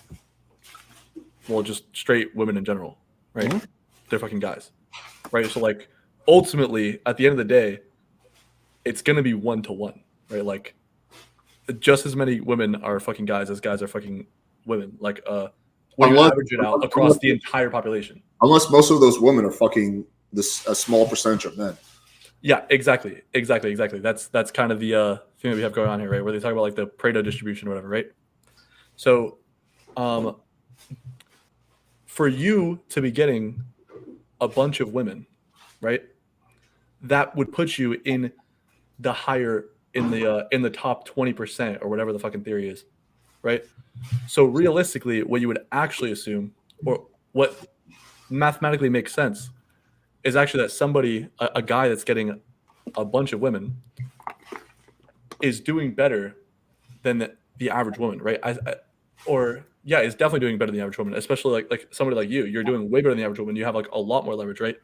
B: Well, just straight women in general, right? Mm-hmm. They're fucking guys, right? So like ultimately at the end of the day, it's going to be 1-to-1, right? Like just as many women are fucking guys as guys are fucking women. Like when you average it out across the entire population. Unless
A: most of those women are fucking a small percentage of men.
B: Yeah, exactly. That's kind of the thing that we have going on here, right? Where they talk about like the Pareto distribution or whatever, right? So for you to be getting a bunch of women, right? That would put you in the higher in the top 20% or whatever the fucking theory is, right? So realistically, what you would actually assume, or what mathematically makes sense, is actually that somebody, a guy that's getting a bunch of women, is doing better than the average woman, right? Is definitely doing better than the average woman, especially like somebody like you. You're doing way better than the average woman. You have like a lot more leverage, right?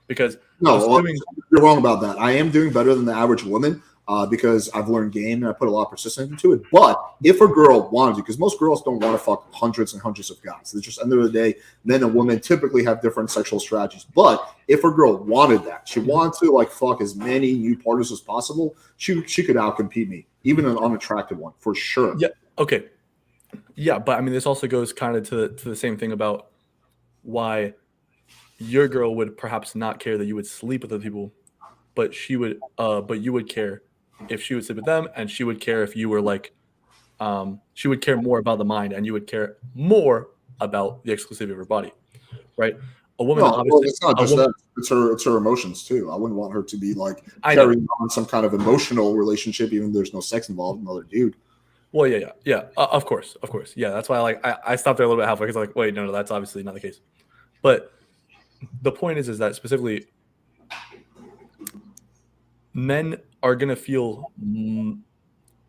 B: Because
A: you're wrong about that. I am doing better than the average woman because I've learned game and I put a lot of persistence into it. But if a girl wanted to, because most girls don't want to fuck hundreds and hundreds of guys. It's just, at the end of the day, men and women typically have different sexual strategies. But if a girl wanted that, she wanted to like fuck as many new partners as possible, she could outcompete me, even an unattractive one, for sure.
B: Yeah. Okay. Yeah, but I mean, this also goes kind of to the same thing about why your girl would perhaps not care that you would sleep with other people, but you would care if she would sleep with them, and she would care if you were like, she would care more about the mind, and you would care more about the exclusivity of her body, right? A woman, obviously,
A: it's not just that; it's her emotions too. I wouldn't want her to be like carrying on some kind of emotional relationship, even though there's no sex involved, with another dude.
B: Well, yeah. Of course. Yeah, that's why I stopped there a little bit halfway because like, wait, no, that's obviously not the case. But the point is that specifically, men are gonna feel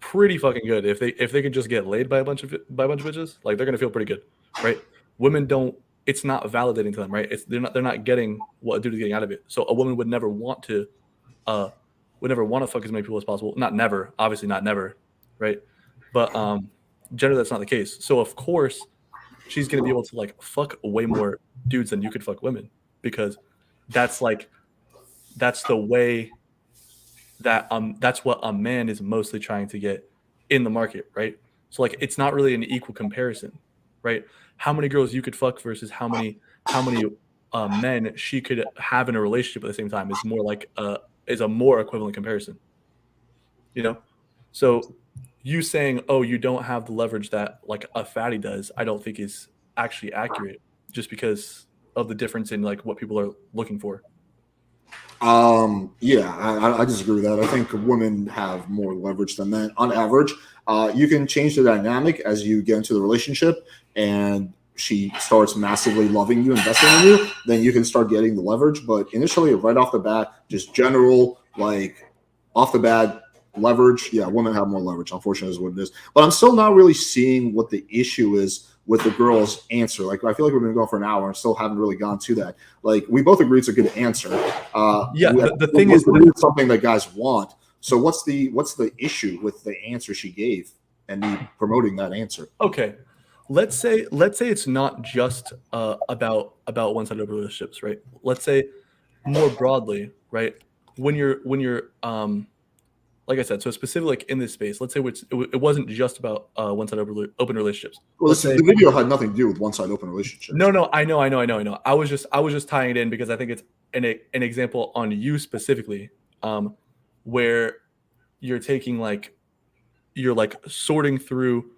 B: pretty fucking good if they can just get laid by a bunch of bitches. Like they're gonna feel pretty good, right? Women don't. It's not validating to them, right? They're not getting what a dude is getting out of it. So a woman would never want to fuck as many people as possible. Not never, obviously not never, right? But generally that's not the case. So of course she's gonna be able to like fuck way more dudes than you could fuck women, because that's the way that that's what a man is mostly trying to get in the market, right? So like it's not really an equal comparison, right? How many girls you could fuck versus how many men she could have in a relationship at the same time is more like is a more equivalent comparison. You know, so you saying, oh, you don't have the leverage that like a fatty does, I don't think is actually accurate, just because of the difference in like what people are looking for.
A: Yeah, I disagree with that. I think women have more leverage than men on average. You can change the dynamic as you get into the relationship and she starts massively loving you, investing in you, then you can start getting the leverage. But initially, right off the bat, just general, like off the bat, leverage. Yeah, women have more leverage, unfortunately, is what it is. But I'm still not really seeing what the issue is with the girl's answer. Like, I feel like we've been going for an hour and still haven't really gone to that. Like, we both agree it's a good answer.
B: Yeah, the thing is,
A: it's something that guys want. So what's the issue with the answer she gave and me promoting that answer?
B: Okay, let's say it's not just about one-sided relationships, right? Let's say more broadly, right? When you're like I said, so specifically like in this space, let's say it wasn't just about one-sided open relationships.
A: Well, the video had nothing to do with one-side open relationships.
B: No, I know. I was just tying it in because I think it's an example on you specifically, where you're taking you're like sorting through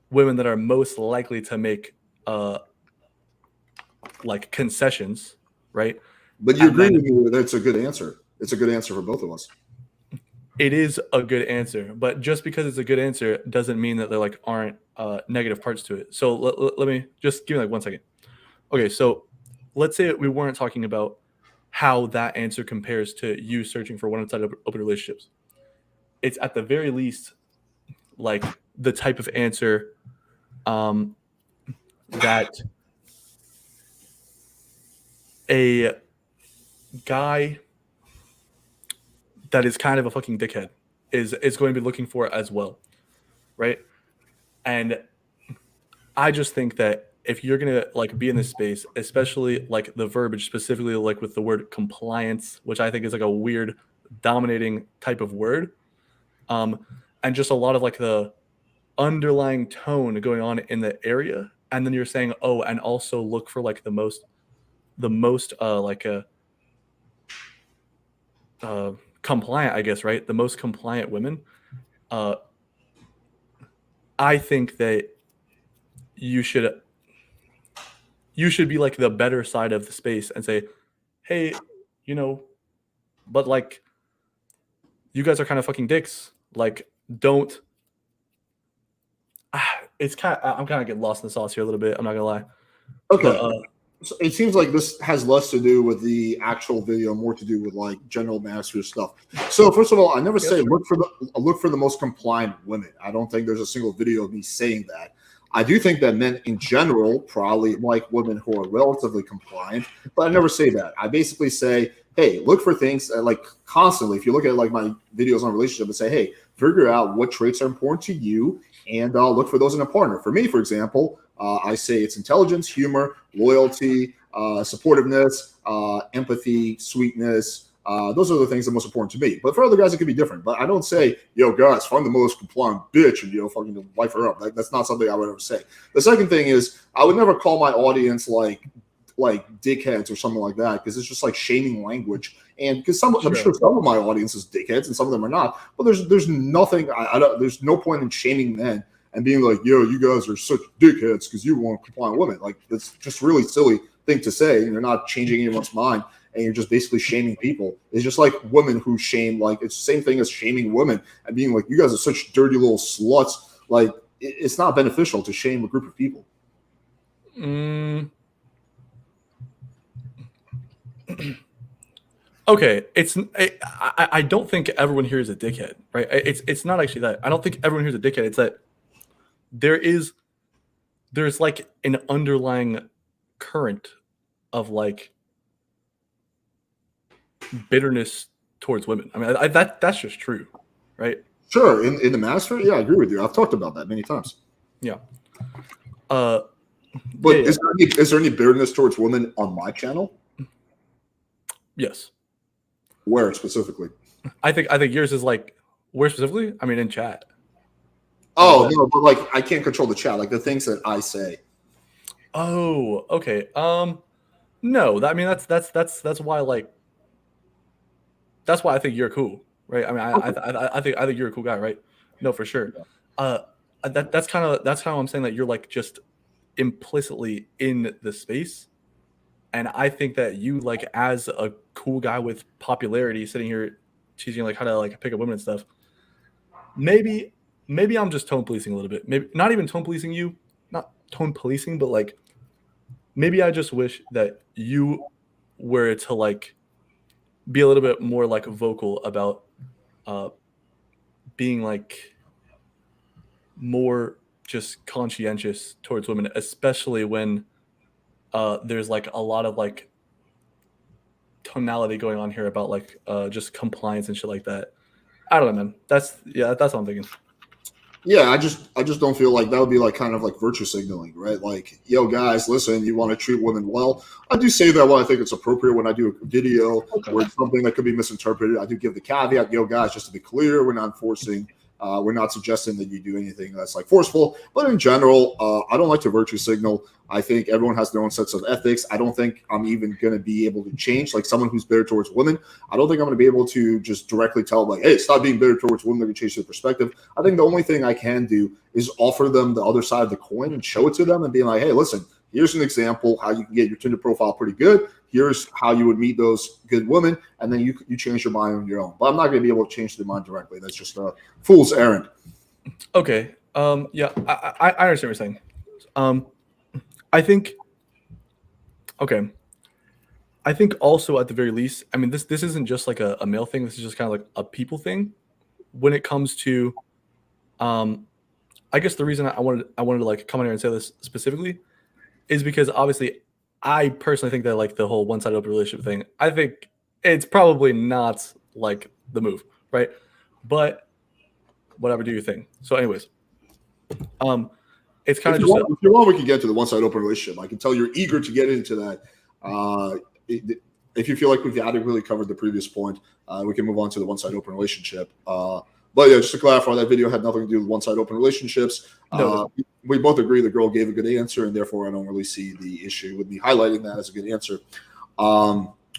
B: women that are most likely to make like concessions, right?
A: But you agree with me that it's a good answer. It's a good answer for both of us.
B: It is a good answer, but just because it's a good answer doesn't mean that there like aren't negative parts to it. So let me just give me like 1 second. Okay, so let's say we weren't talking about how that answer compares to you searching for one-sided open relationships. It's at the very least like the type of answer that a guy that is kind of a fucking dickhead is going to be looking for as well, right? And I just think that if you're gonna like be in this space, especially like the verbiage, specifically like with the word compliance, which I think is like a weird dominating type of word, and just a lot of like the underlying tone going on in the area, and then you're saying, oh, and also look for like the most compliant, I guess, right? The most compliant women. I think that you should be like the better side of the space and say, hey, but like you guys are kind of fucking dicks. Like, don't. I'm kind of getting lost in the sauce here a little bit. I'm not gonna lie.
A: Okay.
B: But,
A: so it seems like this has less to do with the actual video, more to do with like general master stuff. So first of all, I never say look for the most compliant women. I don't think there's a single video of me saying that. I do think that men in general probably like women who are relatively compliant, but I never say that. I basically say, hey, look for things like constantly. If you look at like my videos on relationship and say, hey, figure out what traits are important to you and look for those in a partner. For me, for example, I say it's intelligence, humor, loyalty, supportiveness, empathy, sweetness. Those are the things that are most important to me. But for other guys, it could be different. But I don't say, yo, guys, find the most compliant bitch and, fucking wife her up. That's not something I would ever say. The second thing is I would never call my audience like dickheads or something like that, because it's just like shaming language. And because I'm sure some of my audience is dickheads and some of them are not. But there's nothing. There's no point in shaming men and being like, yo, you guys are such dickheads because you want compliant women. Like, that's just really silly thing to say. And you're not changing anyone's mind, and you're just basically shaming people. It's just like women who shame, like, it's the same thing as shaming women and being like, you guys are such dirty little sluts. Like, it's not beneficial to shame a group of people.
B: Okay, I don't think everyone here is a dickhead, right? It's not actually that. I don't think everyone here is a dickhead. It's that there's like an underlying current of like bitterness towards women. I mean, that's just true, right?
A: Sure, in the master, yeah, I agree with you. I've talked about that many times.
B: Yeah.
A: But is there any bitterness towards women on my channel?
B: Yes.
A: Where specifically?
B: I think yours is like, where specifically? I mean, in chat.
A: Oh no, but like I can't control the chat. Like the things that I say.
B: Oh, okay. No, I mean that's why like that's why I think you're cool, right? I mean, I think you're a cool guy, right? No, for sure. Uh, that's kind of what I'm saying, that you're like just implicitly in the space, and I think that you, like, as a cool guy with popularity, sitting here teaching like how to like pick up women and stuff. Maybe I'm just tone policing a little bit. Maybe not even tone policing you, not tone policing, but like maybe I just wish that you were to like be a little bit more like vocal about uh being like more just conscientious towards women, especially when there's like a lot of like tonality going on here about like just compliance and shit like that. I don't know, man. That's what I'm thinking.
A: Yeah, I just don't feel like that would be like kind of like virtue signaling, right? Like, yo, guys, listen, you want to treat women well. I do say that when I think it's appropriate when I do a video where it's something that could be misinterpreted. I do give the caveat, yo, guys, just to be clear, we're not enforcing, we're not suggesting that you do anything that's like forceful. But in general, I don't like to virtue signal. I think everyone has their own sets of ethics. I don't think I'm even going to be able to change, like someone who's bitter towards women. I don't think I'm going to be able to just directly tell them, like, hey, stop being bitter towards women. They're going to change their perspective. I think the only thing I can do is offer them the other side of the coin and show it to them and be like, hey, listen, here's an example how you can get your Tinder profile pretty good. Here's how you would meet those good women. And then you change your mind on your own. But I'm not going to be able to change their mind directly. That's just a fool's errand.
B: Okay. Yeah, I understand what you're saying. I think. Okay. I think also at the very least, I mean, this isn't just like a male thing. This is just kind of like a people thing. When it comes to, I guess the reason I wanted to like come in here and say this specifically is because obviously I personally think that like the whole one-sided open relationship thing, I think it's probably not like the move, right? But whatever, do your thing. So, anyways, it's kind of just
A: if you want, we can get to the one-sided open relationship. I can tell you're eager to get into that. If you feel like we've adequately covered the previous point, we can move on to the one-sided open relationship. But yeah, just to clarify, that video had nothing to do with one-sided open relationships.
B: No.
A: We both agree the girl gave a good answer, and therefore I don't really see the issue with me highlighting that as a good answer.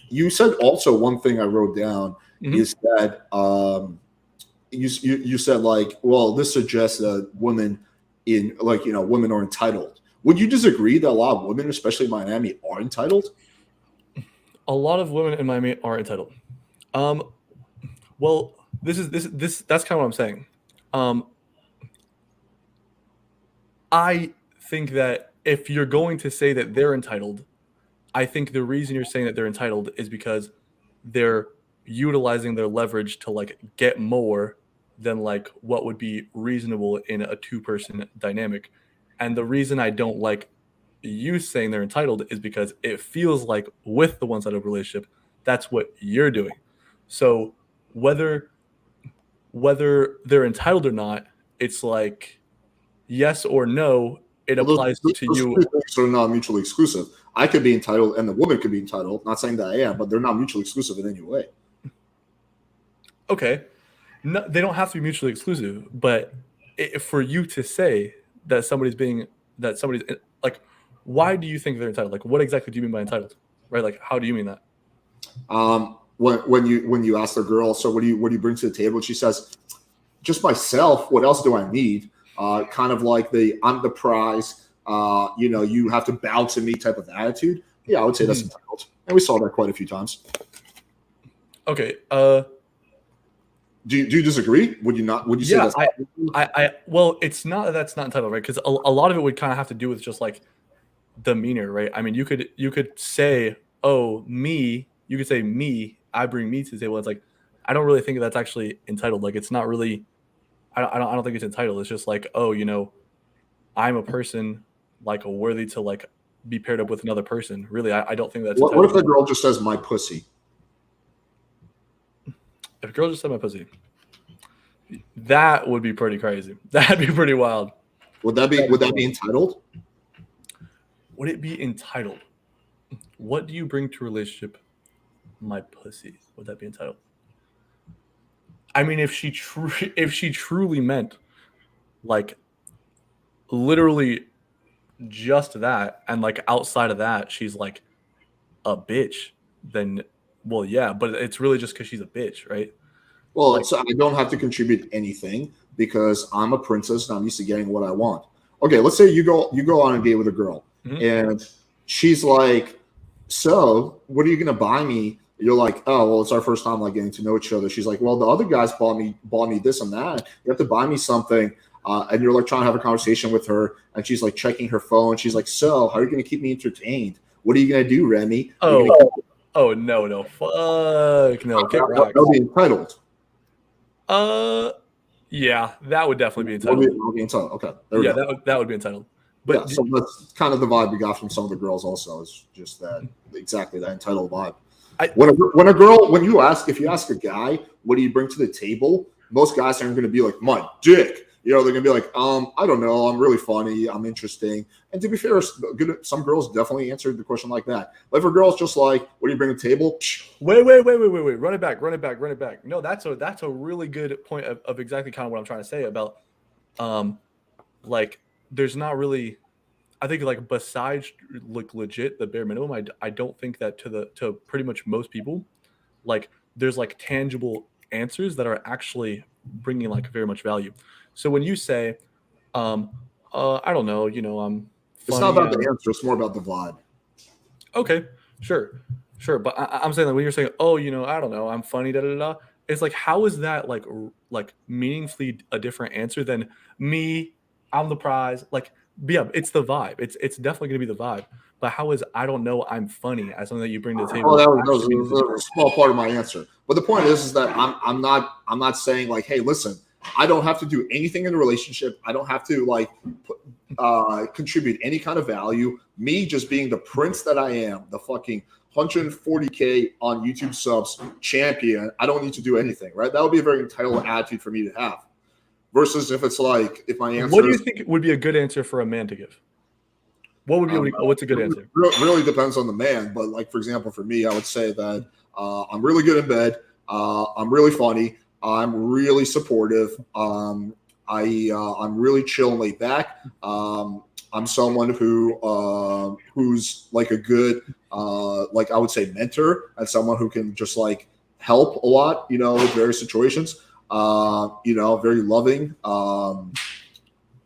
A: You said also one thing I wrote down is that you said like, well, this suggests that women women are entitled. Would you disagree that a lot of women, especially in Miami, are entitled?
B: A lot of women in Miami are entitled. Well, this that's kind of what I'm saying. I think that if you're going to say that they're entitled, I think the reason you're saying that they're entitled is because they're utilizing their leverage to like get more than like what would be reasonable in a two-person dynamic. And the reason I don't like you saying they're entitled is because it feels like with the one-sided relationship, that's what you're doing. So whether they're entitled or not, it's like yes or no. It applies to you.
A: So they're not mutually exclusive. I could be entitled, and the woman could be entitled. Not saying that I am, but they're not mutually exclusive in any way.
B: Okay, no, they don't have to be mutually exclusive, but for you to say that somebody's like, why do you think they're entitled? Like, what exactly do you mean by entitled? Right? Like, how do you mean that?
A: When you ask the girl, so what do you bring to the table? She says, just myself. What else do I need? Kind of like I'm the prize. You have to bow to me type of attitude. Yeah, I would say that's entitled, and we saw that quite a few times.
B: Okay.
A: Do you disagree? Would you not? Would you say that's?
B: Well, it's not that's not entitled, right? Because a lot of it would kind of have to do with just like demeanor, right? I mean, you could say, oh, me. You could say me. I bring me to the table. It's like I don't really think that's actually entitled. Like it's not really. I don't think it's entitled. It's just like, oh, I'm a person like worthy to like be paired up with another person. Really, I don't think that's.
A: What if the girl just says my pussy?
B: If a girl just said my pussy, that would be pretty crazy. That'd be pretty wild.
A: Would that be entitled?
B: Would it be entitled? What do you bring to a relationship? My pussy. Would that be entitled? I mean, if she truly meant like literally just that, and like outside of that, she's like a bitch, then well, yeah, but it's really just because she's a bitch, right?
A: Well,
B: Like,
A: so I don't have to contribute anything because I'm a princess and I'm used to getting what I want. Okay, let's say you go on a date with a girl
B: Mhm.
A: and she's like, "So, what are you gonna buy me?" You're like, "Oh, well, it's our first time like getting to know each other." She's like, "Well, the other guys bought me this and that. You have to buy me something." And you're like trying to have a conversation with her, and she's like checking her phone. She's like, "So, how are you gonna keep me entertained? What are you gonna do, Remy? Are you gonna
B: oh no, fuck no, kick rocks.
A: that'll be entitled."
B: Yeah, that would definitely be
A: That'll
B: entitled.
A: be entitled. Okay, there we
B: Yeah,
A: go.
B: that would be entitled.
A: Yeah,
B: But
A: so that's kind of the vibe we got from some of the girls. Also, is just that exactly that entitled vibe.
B: I-
A: When a girl, when you ask, if you ask a guy, what do you bring to the table? Most guys aren't going to be like, my dick. You know, they're going to be like, I don't know. I'm really funny. I'm interesting. And to be fair, some girls definitely answered the question like that. But if a girl's just like, what do you bring to the table?
B: wait. Run it back. No, that's a really good point of exactly kind of what I'm trying to say about like there's not really, I think like besides like legit the bare minimum, I don't think that to pretty much most people, like there's like tangible answers that are actually bringing like very much value. So when you say, I don't know, I'm
A: It's not
B: funny.
A: about the answer. It's more about the vibe.
B: Okay, sure. But I'm saying that when you're saying, oh, I don't know, I'm funny, da da da. It's like, how is that like meaningfully a different answer than me? I'm the prize. Like, yeah, it's the vibe. It's definitely gonna be the vibe. But how is I don't know I'm funny as something that you bring to the table?
A: Oh, that was
B: actually means
A: a small part of my answer. But the point is that I'm not saying like, hey, listen, I don't have to do anything in the relationship. I don't have to like contribute any kind of value. Me just being the prince that I am, the fucking 140K on YouTube subs champion. I don't need to do anything, right? That would be a very entitled attitude for me to have. Versus if it's like, if my answer
B: What do you think would be a good answer for a man to give? What would be what's a good answer?
A: Really depends on the man. But like, for example, for me, I would say that I'm really good in bed. I'm really funny. I'm really supportive. I'm really chill and laid back. I'm someone who's like a good like I would say mentor and someone who can just like help a lot, with various situations. Very loving.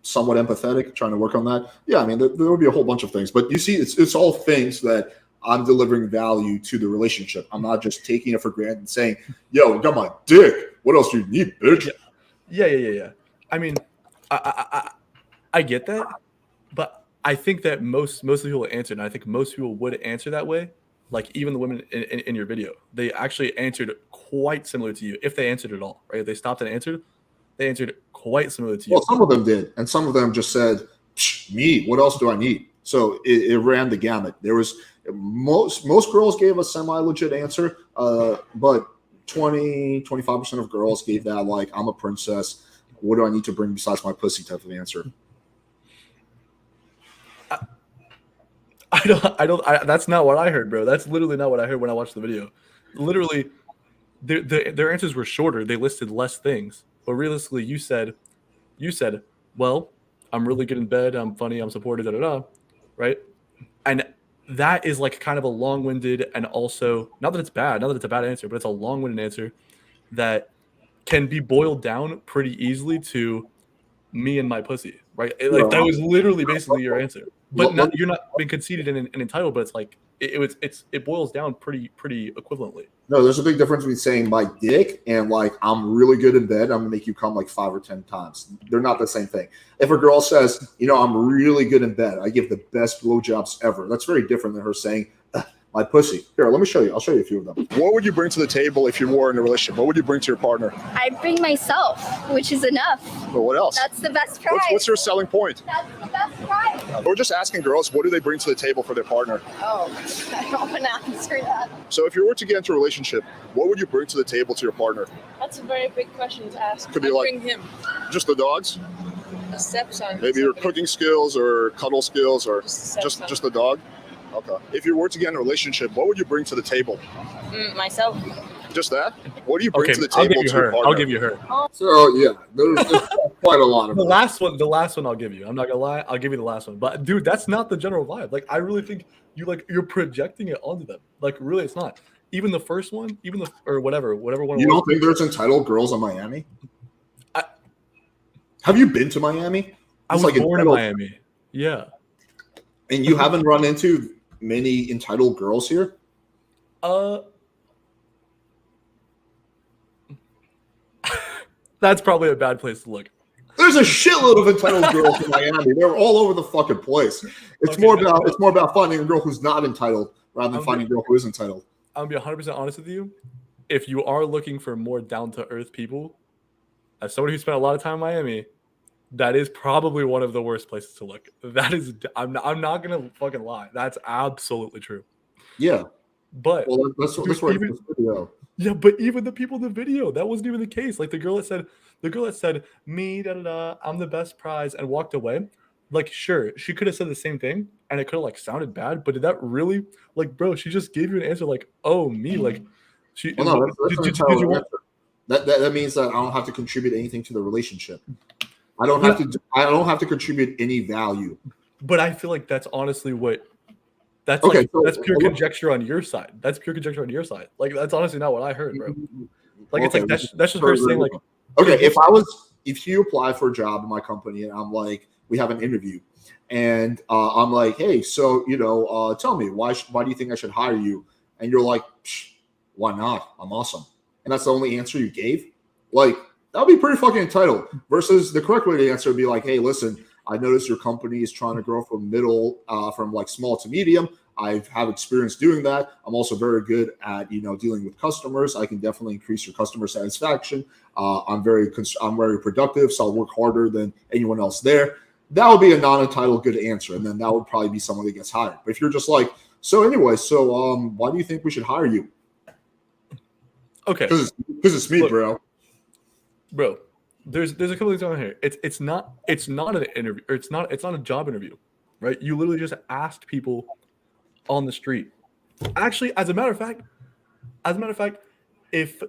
A: Somewhat empathetic, trying to work on that. Yeah, I mean, there will be a whole bunch of things, but you see, it's all things that I'm delivering value to the relationship. I'm not just taking it for granted and saying, "Yo, got my dick. What else do you need, bitch?"
B: Yeah. I mean, I get that, but I think that most of the people answered, and I think most people would answer that way. Like even the women in your video, they actually answered quite similar to you, if they answered at all, right? If they stopped and answered, they answered quite similar to you.
A: Well, some of them did, and some of them just said, "Me, what else do I need?" So it ran the gamut. There was most girls gave a semi-legit answer, but 25% of girls gave that like, "I'm a princess. What do I need to bring besides my pussy?" type of answer.
B: That's not what I heard, bro. That's literally not what I heard when I watched the video. Literally, their answers were shorter. They listed less things, but realistically, you said, well, I'm really good in bed. I'm funny. I'm supportive. Da da da. Right, and that is like kind of a long-winded and also not that it's a bad answer, but it's a long-winded answer that can be boiled down pretty easily to me and my pussy, right? Like that was literally basically your answer, but you're not being conceited and entitled, but it's like it boils down pretty equivalently.
A: No, there's a big difference between saying my dick and like I'm really good in bed. I'm gonna make you come like 5 or 10 times. They're not the same thing. If a girl says, I'm really good in bed, I give the best blowjobs ever. That's very different than her saying, my pussy. Here, let me show you. I'll show you a few of them.
D: What would you bring to the table if you were in a relationship? What would you bring to your partner?
E: I bring myself, which is enough.
D: But what else?
E: That's the best prize.
D: What's your selling point?
E: That's the best prize.
D: We're just asking girls, what do they bring to the table for their partner?
E: Oh, I don't want to answer that.
D: So if you were to get into a relationship, what would you bring to the table to your partner?
F: That's a very big question to ask.
D: Could be like
F: bring him
D: just the dogs?
F: a stepson.
D: Maybe your cooking skills or cuddle skills or
F: Just
D: just the dog? Okay. If you were to get in a relationship, what would you bring to the table?
F: Myself.
D: Just that? What do you bring
B: Okay,
D: to the
B: I'll
D: table
B: give you
D: to your
B: her.
D: partner?
B: I'll give you her.
A: So yeah, there's quite a lot of
B: The
A: it.
B: last one I'll give you. I'm not gonna lie, I'll give you the last one. But dude, that's not the general vibe. Like I really think you're projecting it onto them. Like really, it's not. Even the first one, or whatever one
A: You
B: it was.
A: don't think there's entitled girls in Miami?
B: I-
A: Have you been to Miami?
B: I
A: It's
B: was
A: like
B: born in
A: entitled-
B: Miami. Yeah.
A: And you haven't run into many entitled girls here?
B: That's probably a bad place to look.
A: There's a shitload of entitled girls in Miami. They're all over the fucking place. It's
B: Okay,
A: more about finding a girl who's not entitled rather than finding a girl who is entitled.
B: I'm gonna be 100% honest with you. If you are looking for more down to earth people, as somebody who spent a lot of time in Miami, that is probably one of the worst places to look. That is, I'm not gonna fucking lie. That's absolutely true.
A: Yeah.
B: But
A: Well, that's where
B: even-
A: this video.
B: yeah, but even the people in the video, that wasn't even the case. Like the girl that said me, da da da, I'm the best prize, and walked away. Like, sure, she could have said the same thing, and it could have like sounded bad. But did that really, like, bro? She just gave you an answer like, oh, me, like, she.
A: Well, no, that's an
B: did
A: entitled
B: you want?
A: answer. That means that I don't have to contribute anything to the relationship. I don't have to contribute any value.
B: But I feel like that's honestly what. That's
A: Okay,
B: like,
A: so-
B: that's pure conjecture on your side. That's pure conjecture on your side. Like that's honestly not what I heard, bro. Like it's
A: Okay,
B: like that's just her saying like,
A: okay, if you apply for a job in my company and I'm like, we have an interview, and I'm like, hey, so tell me why do you think I should hire you? And you're like, why not? I'm awesome. And that's the only answer you gave. Like that would be pretty fucking entitled. Versus the correct way to answer would be like, hey, listen, I noticed your company is trying to grow from like small to medium. I have experience doing that. I'm also very good at dealing with customers. I can definitely increase your customer satisfaction. I'm very productive, so I'll work harder than anyone else there. That would be a non-entitled good answer, and then that would probably be someone that gets hired. But if you're just like, so why do you think we should hire you?
B: okay,
A: Because it's me,
B: Look, bro. There's a couple things on here. It's not an interview, or it's not a job interview, right? You literally just asked people on the street. Actually, as a matter of fact, if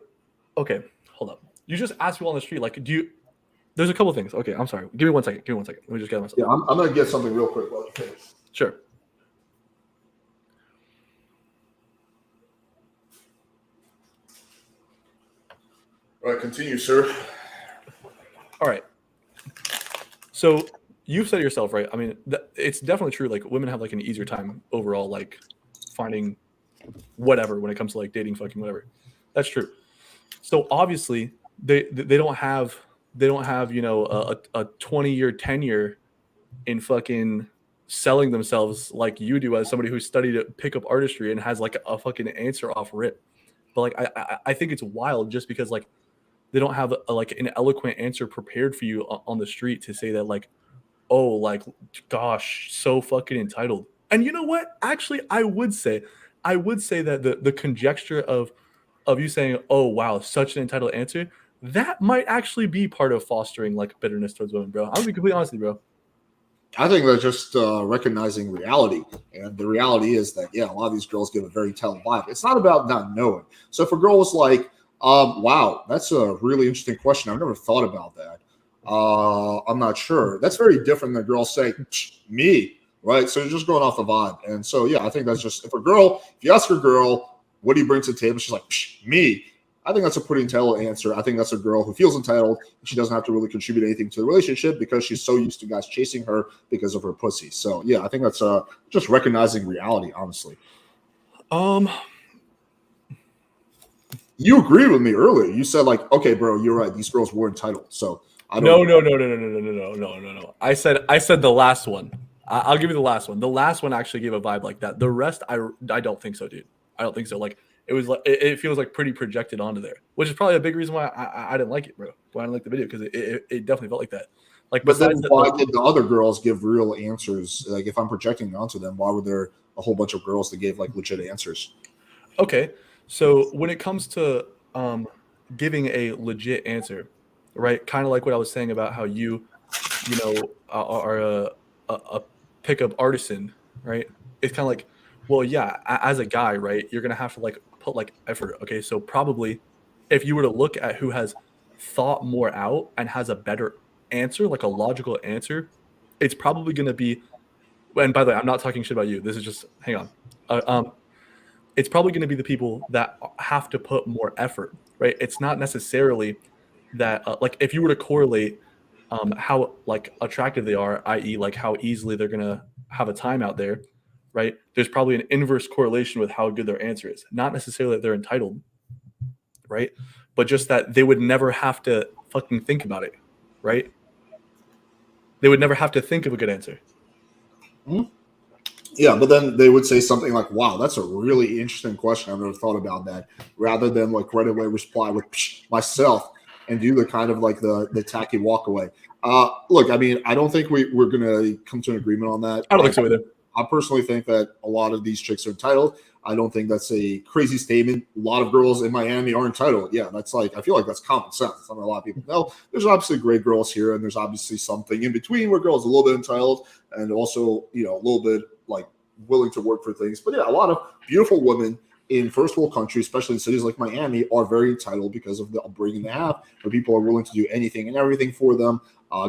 B: okay, hold up. You just asked people on the street, like, there's a couple things. Okay, I'm sorry. Give me 1 second. Let me just get myself.
A: Yeah, I'm gonna get something real quick while you finish.
B: Sure.
A: All right, continue, sir.
B: All right. So you've said it yourself, right? I mean, it's definitely true. Like women have like an easier time overall, like finding whatever when it comes to like dating, fucking whatever. That's true. So obviously they don't have a 20-year tenure in fucking selling themselves like you do as somebody who studied pickup artistry and has like a fucking answer off rip. But like I think it's wild just because like they don't have like an eloquent answer prepared for you on the street to say that like, oh, like, gosh, so fucking entitled. And you know what? Actually, I would say that the conjecture of you saying, oh, wow, such an entitled answer, that might actually be part of fostering like bitterness towards women, bro. I'm gonna be completely honest with you, bro.
A: I think that's just recognizing reality. And the reality is that, yeah, a lot of these girls give a very entitled vibe. It's not about not knowing. So if a girl was like, wow, that's a really interesting question. I've never thought about that. I'm not sure. That's very different than girls say, me, right? So you're just going off the vibe. And so, yeah, I think that's just, if you ask a girl, what do you bring to the table? She's like, me. I think that's a pretty entitled answer. I think that's a girl who feels entitled. She doesn't have to really contribute anything to the relationship because she's so used to guys chasing her because of her pussy. So, yeah, I think that's just recognizing reality, honestly. You agreed with me earlier. You said like, okay, bro, you're right. These girls were entitled. So I don't.
B: No. I said the last one. I'll give you the last one. The last one actually gave a vibe like that. The rest, I don't think so, dude. I don't think so. Like it was like it feels like pretty projected onto there, which is probably a big reason why I didn't like it, bro. Why I didn't like the video because it definitely felt like that. Like,
A: but then why did the other girls give real answers? Like, if I'm projecting onto them, why were there a whole bunch of girls that gave like legit answers?
B: Okay, so when it comes to giving a legit answer, right? Kind of like what I was saying about how you are a pickup artisan, right? It's kind of like, well, yeah, as a guy, right? You're gonna have to like put like effort. Okay, so probably if you were to look at who has thought more out and has a better answer, like a logical answer, it's probably going to be. And by the way, I'm not talking shit about you. This is just hang on. It's probably going to be the people that have to put more effort, right? It's not necessarily that like if you were to correlate how like attractive they are, i.e., like how easily they're going to have a time out there, right? There's probably an inverse correlation with how good their answer is. Not necessarily that they're entitled, right? But just that they would never have to fucking think about it, right? They would never have to think of a good answer.
A: Hmm? Yeah, but then they would say something like, "Wow, that's a really interesting question. I've never thought about that." Rather than like right away reply with "Psh, myself and do the kind of like the tacky walk away. Look, I mean, I don't think we're gonna come to an agreement on that.
B: I don't think so either.
A: I personally think that a lot of these chicks are entitled. I don't think that's a crazy statement. A lot of girls in Miami are entitled. Yeah, that's like, I feel like that's common sense. I mean, a lot of people know there's obviously great girls here, and there's obviously something in between where girls are a little bit entitled and also, you know, a little bit like willing to work for things. But yeah, a lot of beautiful women in first world countries, especially in cities like Miami, are very entitled because of the upbringing they have, where people are willing to do anything and everything for them.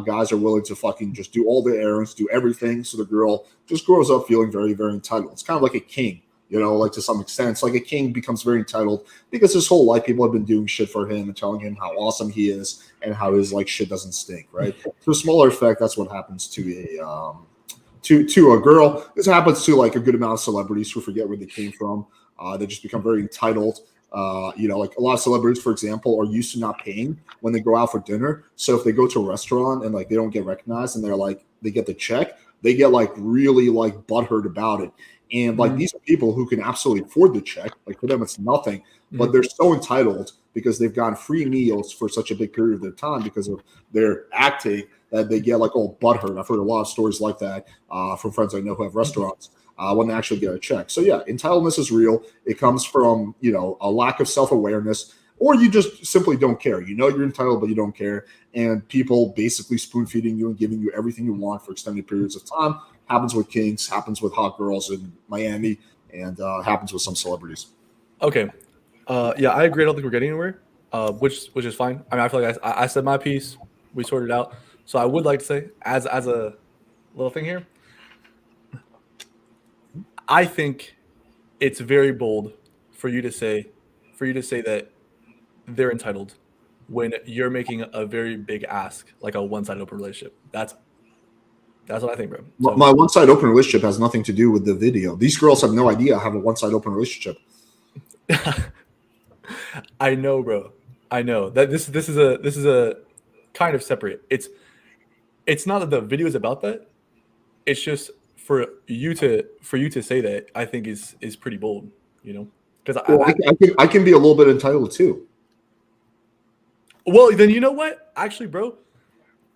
A: Guys are willing to fucking just do all the errands, do everything. So the girl just grows up feeling very, very entitled. It's kind of like a king, you know, like to some extent. It's like a king becomes very entitled because his whole life people have been doing shit for him and telling him how awesome he is and how his like shit doesn't stink, right? To a smaller effect, that's what happens to a to a girl. This happens to like a good amount of celebrities who forget where they came from. They just become very entitled. You know, like a lot of celebrities, for example, are used to not paying when they go out for dinner. So if they go to a restaurant and like they don't get recognized and they're like they get the check, they get like really like butthurt about it. And like these are people who can absolutely afford the check. Like for them, it's nothing, but they're so entitled because they've gotten free meals for such a big period of their time because of their acting that they get like all butthurt. I've heard a lot of stories like that from friends I know who have restaurants. When they actually get a check. So yeah, entitlement is real. It comes from, you know, a lack of self-awareness, or you just simply don't care. You know you're entitled, but you don't care. And people basically spoon-feeding you and giving you everything you want for extended periods of time. Happens with kings, happens with hot girls in Miami, and happens with some celebrities.
B: Okay. Yeah, I agree. I don't think we're getting anywhere, which is fine. I mean, I feel like I said my piece. We sorted it out. So I would like to say, as a little thing here, I think it's very bold for you to say that they're entitled when you're making a very big ask, like a one-sided open relationship. That's what I think, bro. So,
A: My one-side open relationship has nothing to do with the video. These girls have no idea I have a one-side open relationship.
B: I know, bro. I know that this is a kind of separate. It's not that the video is about that. It's just for you to say that, I think is pretty bold, you know, because
A: I can be a little bit entitled too.
B: Well, then you know what? Actually, bro,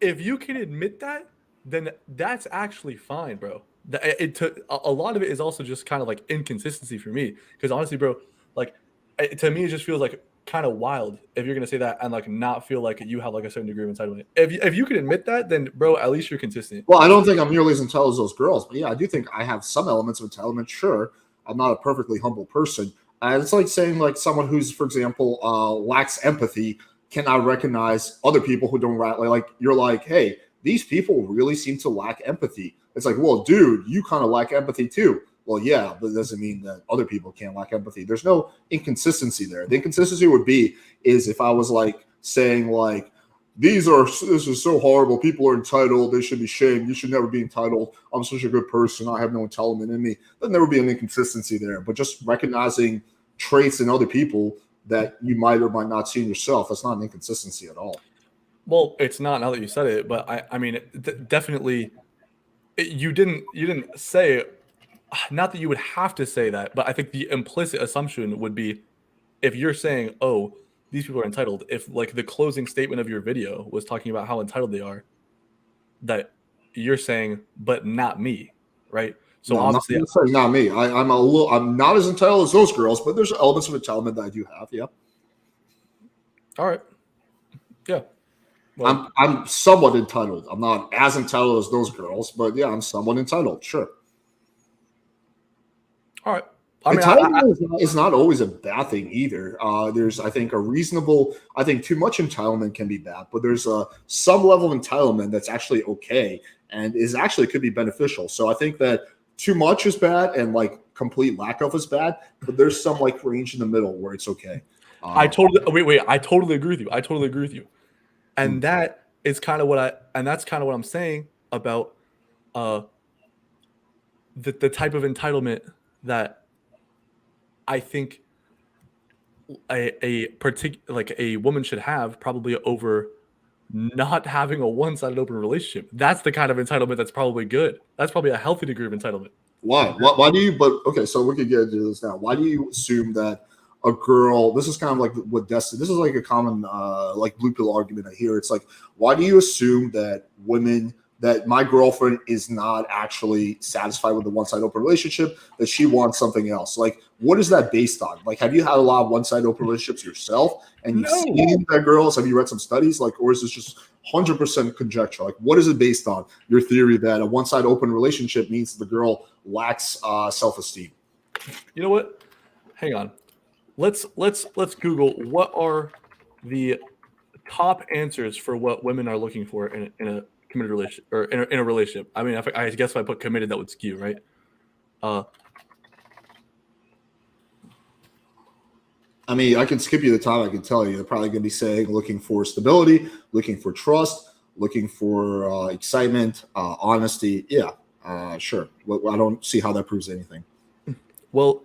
B: if you can admit that, then that's actually fine, bro. It took a lot of it is also just kind of like inconsistency for me, because honestly, bro, like to me, it just feels like kind of wild if you're gonna say that and like not feel like you have like a certain degree of entitlement. If you can admit that, then bro, at least you're consistent.
A: Well, I don't think I'm nearly as entitled as those girls, but yeah, I do think I have some elements of entitlement. Sure, I'm not a perfectly humble person. It's like saying like someone who's, for example, lacks empathy cannot recognize other people who don't like. You're like, hey, these people really seem to lack empathy. It's like, well, dude, you kind of lack empathy too. Well, yeah, but it doesn't mean that other people can't lack empathy. There's no inconsistency there. The inconsistency would be is if I was like saying like, this is so horrible. People are entitled. They should be shamed. You should never be entitled. I'm such a good person. I have no entitlement in me. Then there would be an inconsistency there. But just recognizing traits in other people that you might or might not see in yourself, that's not an inconsistency at all.
B: Well, it's not now that you said it, but I mean, definitely, you didn't say. Not that you would have to say that, but I think the implicit assumption would be if you're saying, oh, these people are entitled, if like the closing statement of your video was talking about how entitled they are, that you're saying, but not me, right? So
A: no,
B: obviously,
A: not me. I'm not as entitled as those girls, but there's elements of entitlement that I do have. Yeah.
B: All right. Yeah. Well,
A: I'm somewhat entitled. I'm not as entitled as those girls, but yeah, I'm somewhat entitled. Sure.
B: All right. I mean,
A: entitlement is not always a bad thing either. There's, I think, I think too much entitlement can be bad, but there's some level of entitlement that's actually okay and is actually could be beneficial. So I think that too much is bad and like complete lack of is bad, but there's some like range in the middle where it's okay.
B: I totally agree with you. I totally agree with you. And that is kind of that's kind of what I'm saying about the type of entitlement that I think a particular like a woman should have probably over not having a one-sided open relationship. That's the kind of entitlement that's probably good. That's probably a healthy degree of entitlement.
A: Why? Why do you? But okay, so we could get into this now. Why do you assume that a girl? This is kind of like what Destiny. This is like a common like blue pill argument I hear. It's like, why do you assume that women? That my girlfriend is not actually satisfied with the one-sided open relationship, that she wants something else. Like, what is that based on? Like, have you had a lot of one-sided open relationships yourself and you've seen that girls? Have you read some studies? Like, or is this just 100% conjecture? Like, what is it based on? Your theory that a one-sided open relationship means the girl lacks self-esteem.
B: You know what? Hang on. Let's Google what are the top answers for what women are looking for in a committed relationship or in a relationship. I mean, I guess if I put committed, that would skew, right?
A: I mean, I can skip you the time. I can tell you they're probably going to be saying looking for stability, looking for trust, looking for excitement, honesty. Yeah, sure. Well, I don't see how that proves anything.
B: Well,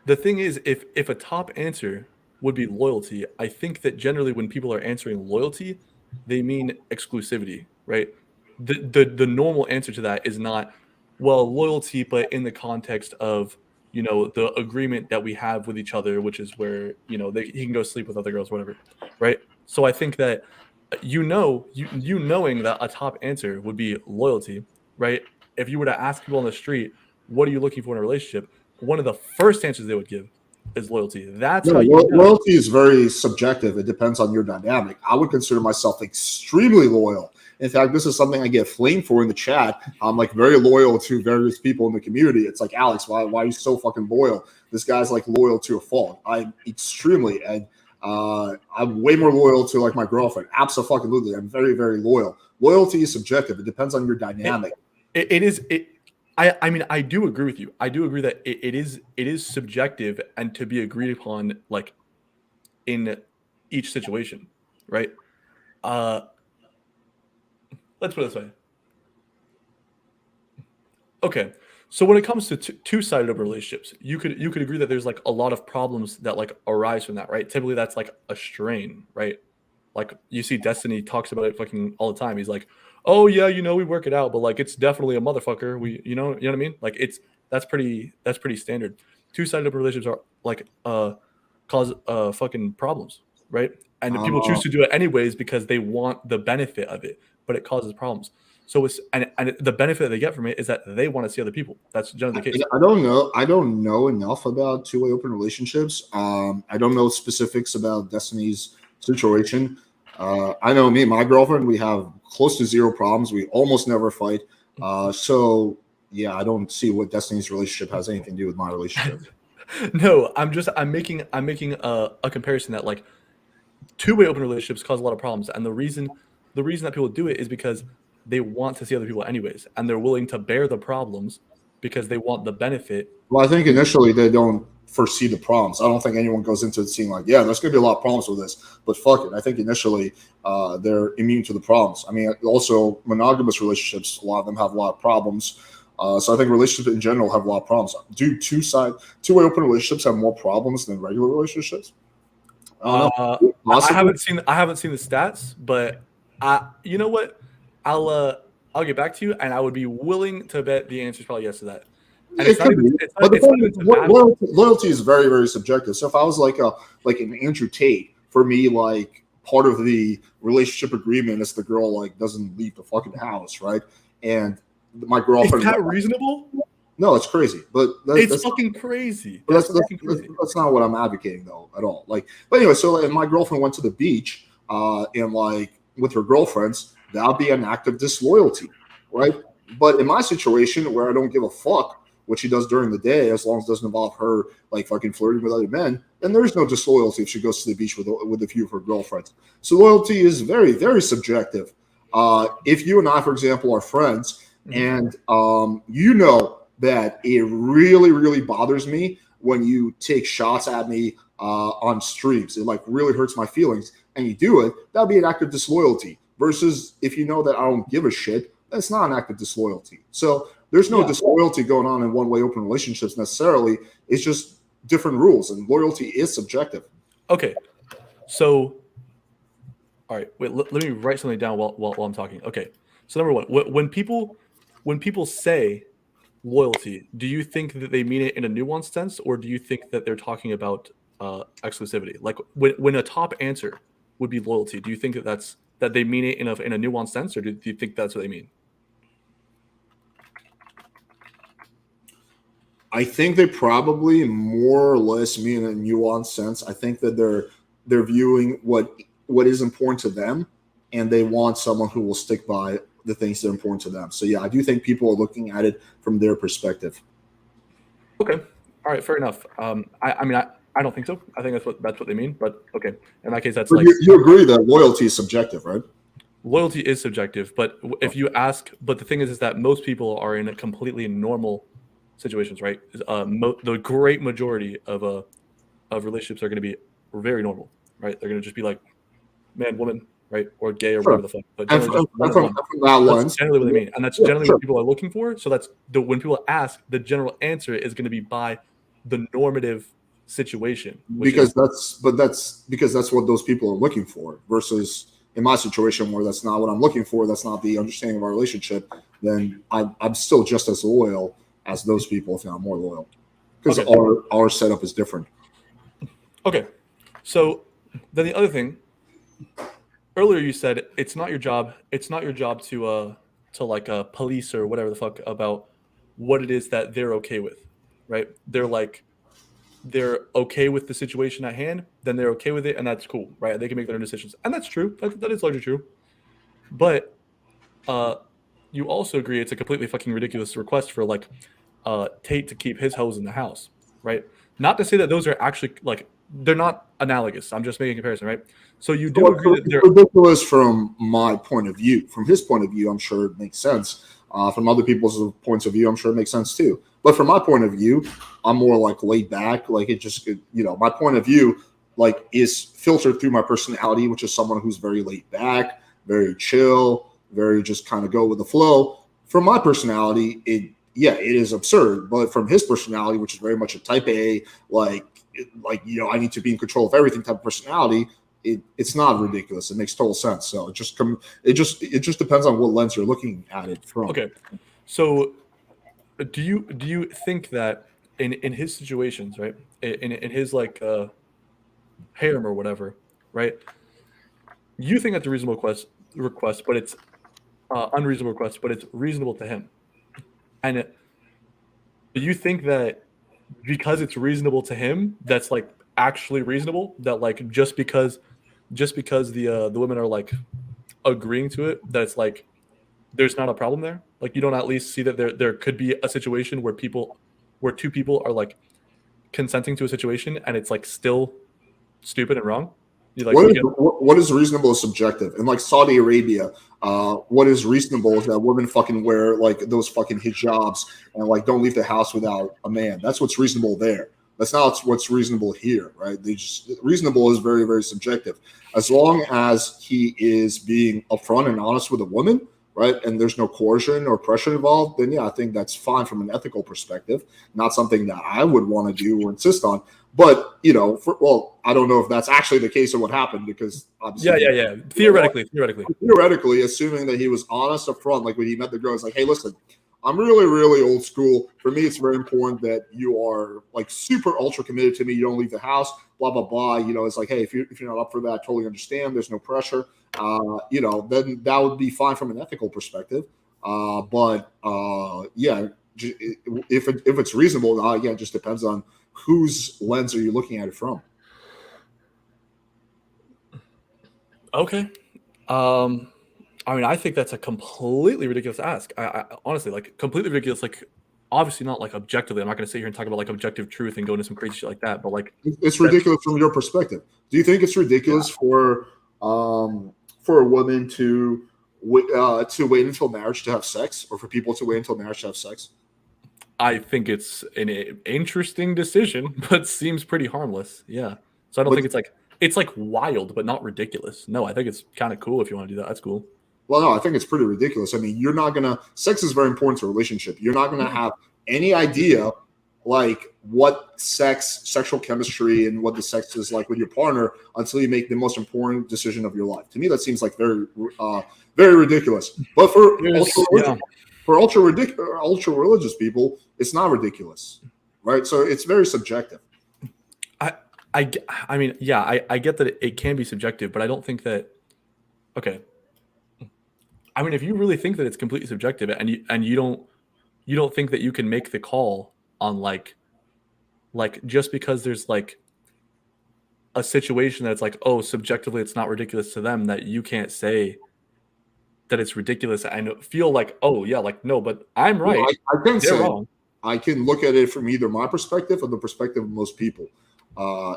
B: the thing is, if a top answer would be loyalty, I think that generally when people are answering loyalty, they mean exclusivity, right? The normal answer to that is not, well, loyalty, but in the context of, you know, the agreement that we have with each other, which is where, you know, he can go sleep with other girls, whatever, right? So I think that you knowing that a top answer would be loyalty, right? If you were to ask people on the street, what are you looking for in a relationship? One of the first answers they would give is loyalty. That's how you know.
A: Loyalty is very subjective. It depends on your dynamic. I would consider myself extremely loyal. In fact, this is something I get flamed for in the chat. I'm like very loyal to various people in the community. It's like, Alex, why are you so fucking loyal? This guy's like loyal to a fault. I'm extremely, and I'm way more loyal to like my girlfriend. Absolutely. I'm very, very loyal. Loyalty is subjective. It depends on your dynamic.
B: I mean, I do agree with you. I do agree that it is subjective and to be agreed upon, like in each situation, right? Let's put it this way. Okay, so when it comes to two-sided open relationships, you could agree that there's like a lot of problems that like arise from that, right? Typically, that's like a strain, right? Like you see, Destiny talks about it fucking all the time. He's like, oh yeah, you know, we work it out, but like it's definitely a motherfucker. You know what I mean? Like that's pretty standard. Two-sided open relationships are like cause fucking problems, right? And people choose to do it anyways because they want the benefit of it, but it causes problems. So it's and the benefit they get from it is that they want to see other people. That's generally the case.
A: I don't know enough about two-way open relationships. I don't know specifics about Destiny's situation. I know me and my girlfriend, we have close to zero problems. We almost never fight. So yeah, I don't see what Destiny's relationship has anything to do with my relationship.
B: No, I'm making a comparison that like two-way open relationships cause a lot of problems, and the reason that people do it is because they want to see other people anyways, and they're willing to bear the problems because they want the benefit.
A: Well, I think initially they don't foresee the problems. I don't think anyone goes into it seeing like, yeah, there's going to be a lot of problems with this, but fuck it. I think initially they're immune to the problems. I mean, also monogamous relationships, a lot of them have a lot of problems. So I think relationships in general have a lot of problems. Do two-way open relationships have more problems than regular relationships?
B: I haven't seen the stats, but you know what? I'll get back to you, and I would be willing to bet the answer is probably yes to that. And
A: loyalty is very, very subjective. So if I was like an Andrew Tate, for me, like part of the relationship agreement is the girl like doesn't leave the fucking house, right? And my girlfriend.
B: Is that reasonable?
A: No, it's crazy, but
B: it's fucking crazy.
A: That's not what I'm advocating though at all. Like, but anyway, so if my girlfriend went to the beach, and like with her girlfriends, that would be an act of disloyalty, right? But in my situation where I don't give a fuck what she does during the day, as long as it doesn't involve her like fucking flirting with other men, then there's no disloyalty if she goes to the beach with a few of her girlfriends. So loyalty is very, very subjective. If you and I, for example, are friends, and you know that it really, really bothers me when you take shots at me on streams, it like really hurts my feelings, and you do it, that'd be an act of disloyalty. Versus if you know that I don't give a shit, that's not an act of disloyalty. So there's no disloyalty going on in one-way open relationships necessarily. It's just different rules, and loyalty is subjective.
B: Okay, so all right, wait. Let me write something down while I'm talking. Okay, so number one, when people say loyalty, do you think that they mean it in a nuanced sense, or do you think that they're talking about exclusivity? Like when a top answer would be loyalty, do you think that they mean it in a nuanced sense, or do you think that's what they mean?
A: I think they probably more or less mean in a nuanced sense. I think that they're viewing what is important to them, and they want someone who will stick by the things that are important to them. So yeah, I do think people are looking at it from their perspective.
B: Okay, all right, fair enough. I mean, I don't think so. I think that's what they mean. But okay, in that case, that's
A: But
B: like
A: you agree that loyalty is subjective, right?
B: loyalty is subjective. But if you ask, but the thing is that most people are in a completely normal situations, right? The great majority of relationships are going to be very normal, right? They're going to just be like man, woman, right, or gay or whatever the fuck. But
A: And
B: generally,
A: from that lens,
B: that's generally what they mean, and that's generally what people are looking for. So that's when people ask, the general answer is going to be by the normative situation,
A: because that's what those people are looking for. Versus in my situation where that's not what I'm looking for, that's not the understanding of our relationship, then I'm still just as loyal as those people, if not more loyal, because our setup is different.
B: Okay, so then the other thing. Earlier, you said it's not your job. It's not your job to like police or whatever the fuck about what it is that they're okay with, right? They're okay with the situation at hand. Then they're okay with it, and that's cool, right? They can make their own decisions, and that's true. That is largely true. But you also agree it's a completely fucking ridiculous request for like Tate to keep his hose in the house, right? Not to say that those are actually like they're not analogous. I'm just making a comparison, right? So you do agree that they're
A: ridiculous from my point of view. From his point of view, I'm sure it makes sense. From other people's points of view, I'm sure it makes sense too. But from my point of view, I'm more like laid back. Like it just, my point of view like is filtered through my personality, which is someone who's very laid back, very chill, very just kind of go with the flow. From my personality, it is absurd. But from his personality, which is very much a type A, I need to be in control of everything type of personality. It's not ridiculous. It makes total sense. So it just depends on what lens you're looking at it from.
B: Okay, so do you think that in his situations, right, in his like harem or whatever, right, you think that's a reasonable request, but it's unreasonable request, but it's reasonable to him, and do you think that because it's reasonable to him, that's like actually reasonable? That like just because the women are like agreeing to it, that it's like there's not a problem there? Like you don't at least see that there could be a situation where two people are like consenting to a situation and it's like still stupid and wrong?
A: What is reasonable is subjective. In like Saudi Arabia, what is reasonable is that women fucking wear like those fucking hijabs and like don't leave the house without a man. That's what's reasonable there. That's not what's reasonable here, right? Reasonable is very, very subjective. As long as he is being upfront and honest with a woman, right, and there's no coercion or pressure involved, then yeah, I think that's fine from an ethical perspective. Not something that I would want to do or insist on. But I don't know if that's actually the case of what happened, because obviously,
B: yeah. Theoretically,
A: assuming that he was honest up front, like when he met the girl, it's like, hey, listen, I'm really, really old school. For me, it's very important that you are like super ultra committed to me. You don't leave the house, blah, blah, blah. It's like, hey, if you're not up for that, I totally understand. There's no pressure. Then that would be fine from an ethical perspective. If it's reasonable, it just depends on whose lens are you looking at it from.
B: Okay. I mean, I think that's a completely ridiculous ask. I honestly, like, completely ridiculous. Like, obviously not like objectively. I'm not going to sit here and talk about like objective truth and go into some crazy shit like that. But like,
A: It's ridiculous from your perspective. Do you think it's ridiculous for a woman to wait until marriage to have sex, or for people to wait until marriage to have sex?
B: I think it's an interesting decision, but seems pretty harmless. Yeah. So I don't think it's like wild, but not ridiculous. No, I think it's kind of cool if you want to do that. That's cool.
A: Well, no, I think it's pretty ridiculous. I mean, you're not gonna. Sex is very important to a relationship. You're not gonna have any idea like what sexual chemistry, and what the sex is like with your partner until you make the most important decision of your life. To me, that seems like very ridiculous. But for ultra religious people, it's not ridiculous, right? So it's very subjective.
B: I mean, yeah, I get that it can be subjective, but I don't think that. Okay. I mean, if you really think that it's completely subjective, and you don't think that you can make the call on like just because there's like a situation that's like, oh, subjectively it's not ridiculous to them, that you can't say that it's ridiculous and feel like, oh yeah, like no, but I'm right.
A: I can
B: They're
A: say
B: wrong.
A: I can look at it from either my perspective or the perspective of most people,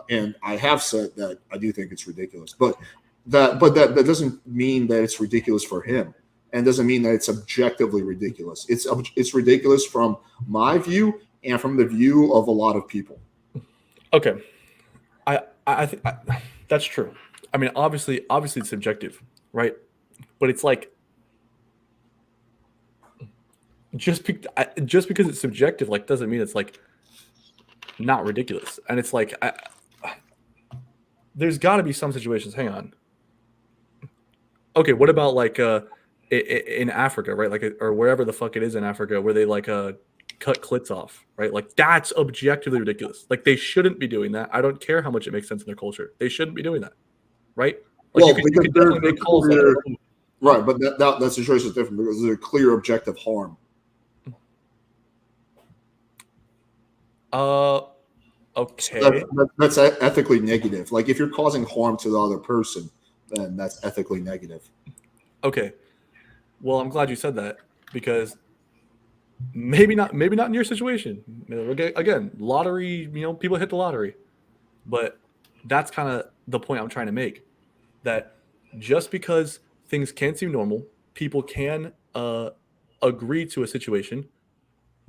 A: and I have said that I do think it's ridiculous, but that doesn't mean that it's ridiculous for him, and doesn't mean that it's objectively ridiculous. It's ridiculous from my view and from the view of a lot of people.
B: Okay, I think that's true. I mean, obviously it's subjective, right? But it's like just because it's subjective, like doesn't mean it's like not ridiculous. And it's like there's got to be some situations. Hang on. Okay, what about like in Africa, right? Like or wherever the fuck it is in Africa, where they like cut clits off, right? Like that's objectively ridiculous. Like they shouldn't be doing that. I don't care how much it makes sense in their culture. They shouldn't be doing that, right? Like
A: Well,
B: you can definitely make calls that
A: right, but that situation is different because there's a clear objective harm.
B: Okay.
A: That's ethically negative. Like if you're causing harm to the other person, then that's ethically negative.
B: Okay. Well, I'm glad you said that, because maybe not in your situation. Again, lottery, people hit the lottery. But that's kind of the point I'm trying to make, that just because things can seem normal, people can agree to a situation,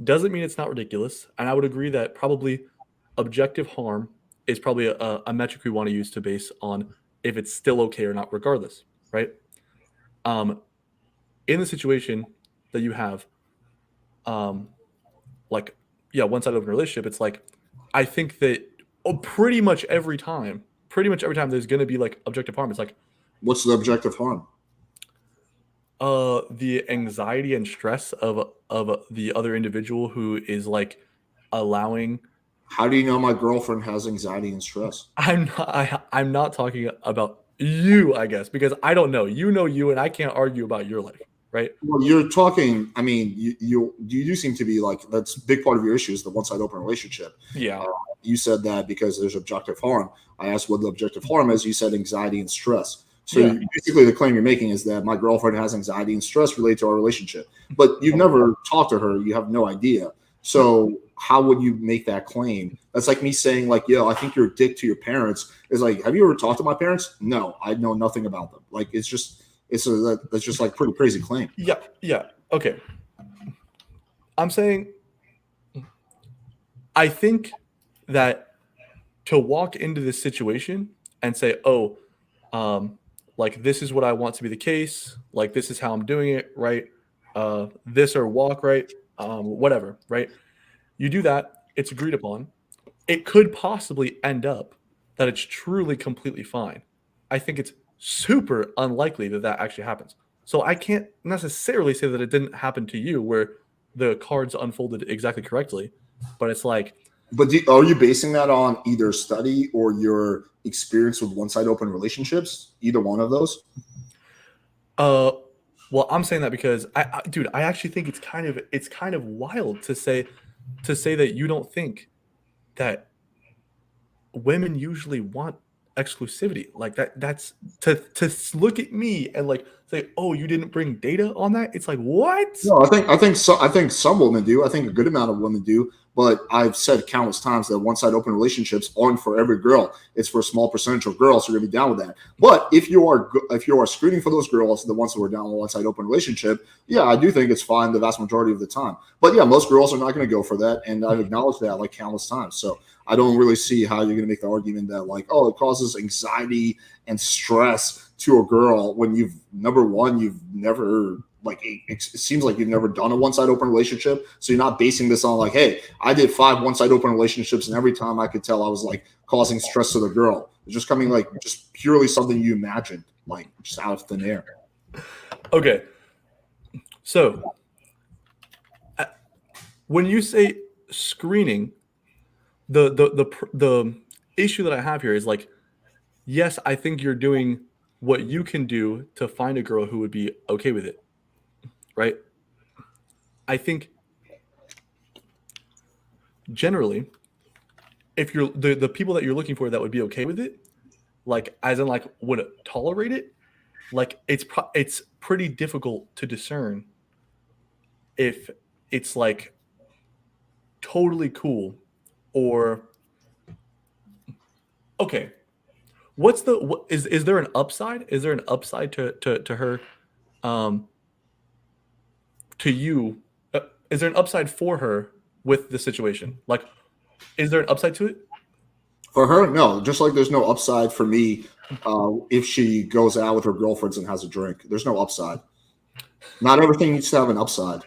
B: doesn't mean it's not ridiculous. And I would agree that probably objective harm is probably a metric we want to use to base on if it's still okay or not, regardless, right? In the situation that you have, like, yeah, one-sided open relationship, it's like, I think that pretty much every time there's going to be like objective harm. It's like,
A: what's the objective harm?
B: The anxiety and stress of the other individual who is like allowing.
A: How do you know my girlfriend has anxiety and stress?
B: I'm not talking about you, I guess, because I don't know. You, and I can't argue about your life, right?
A: Well, you're talking. I mean, you do seem to be like, that's a big part of your issue is the one-sided open relationship.
B: Yeah.
A: You said that because there's objective harm. I asked what the objective harm is. You said anxiety and stress. So basically the claim you're making is that my girlfriend has anxiety and stress related to our relationship, but you've never talked to her. You have no idea. So how would you make that claim? That's like me saying like, yo, I think you're a dick to your parents. It's like, have you ever talked to my parents? No, I know nothing about them. Like, that's just like pretty crazy claim.
B: Yeah. Okay. I'm saying, I think that to walk into this situation and say, oh, like this is what I want to be the case, like this is how I'm doing it, right? This or walk, right? Whatever, right? You do that, it's agreed upon. It could possibly end up that it's truly completely fine. I think it's super unlikely that actually happens. So I can't necessarily say that it didn't happen to you where the cards unfolded exactly correctly, but it's like.
A: But are you basing that on either study or your experience with one-sided open relationships? Either one of those?
B: Well, I'm saying that because I actually think it's kind of wild to say that you don't think that women usually want exclusivity like that. That's to look at me and like say say, "Oh, you didn't bring data on that." It's like, what?
A: No, I think some women do. I think a good amount of women do. But I've said countless times that one-side open relationships aren't for every girl. It's for a small percentage of girls who are going to be down with that. But if you are screening for those girls, the ones who are down with a one-side open relationship, yeah, I do think it's fine the vast majority of the time. But yeah, most girls are not going to go for that, and I've acknowledged that like countless times. So I don't really see how you're going to make the argument that like, oh, it causes anxiety and stress to a girl when you've never like it seems like you've never done a one-side open relationship, so you're not basing this on like, hey, I did 5 one-side open relationships and every time I could tell I was like causing stress to the girl. It's just coming like just purely something you imagined, like just out of thin air.
B: Okay, so when you say screening, the issue that I have here is like, yes, I think you're doing what you can do to find a girl who would be okay with it. Right? I think generally, if you're the people that you're looking for that would be okay with it, like as in like would tolerate it, like it's pretty difficult to discern if it's like totally cool or okay. Is there an upside? Is there an upside to her? To you, is there an upside for her with the situation? Like, is there an upside to it?
A: For her, no. Just like there's no upside for me if she goes out with her girlfriends and has a drink. There's no upside. Not everything needs to have an upside.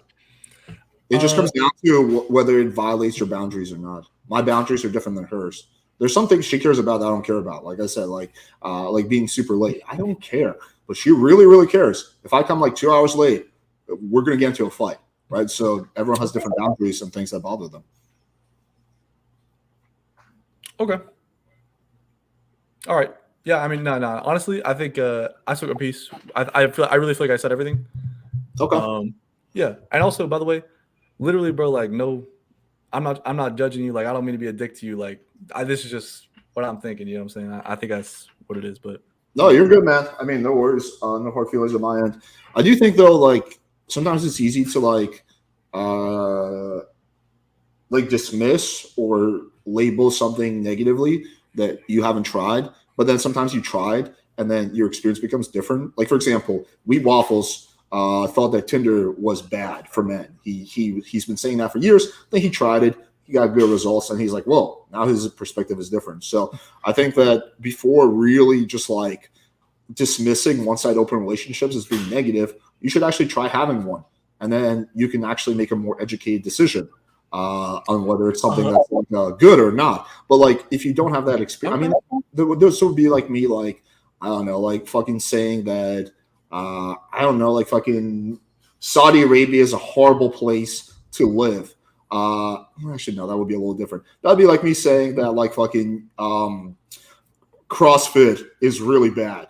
A: It just comes down to whether it violates your boundaries or not. My boundaries are different than hers. There's some things she cares about that I don't care about. Like I said, like being super late. I don't care, but she really, really cares. If I come like 2 hours late, we're going to get into a fight, right? So everyone has different boundaries and things that bother them.
B: Okay. All right. Yeah. I mean, no. Honestly, I think I took a piece. I really feel like I said everything.
A: Okay.
B: Yeah. And also, by the way, literally, bro, like, no, I'm not judging you. Like, I don't mean to be a dick to you. Like, this is just what I'm thinking. You know what I'm saying? I think that's what it is. But
A: no, you're good, man. I mean, no worries. No hard feelings on my end. I do think though, like sometimes it's easy to like dismiss or label something negatively that you haven't tried, but then sometimes you tried and then your experience becomes different. Like for example, Wheat Waffles thought that Tinder was bad for men. He's been saying that for years. Then he tried it. He got good results, and he's like, "Whoa!" Now his perspective is different. So I think that before really just like dismissing one-side open relationships as being negative, you should actually try having one, and then you can actually make a more educated decision on whether it's something that's like, good or not. But like, if you don't have that experience, I mean, this would be like me, like I don't know, like fucking saying that I don't know, like fucking Saudi Arabia is a horrible place to live. Actually, no, that would be a little different. That'd be like me saying that like fucking CrossFit is really bad.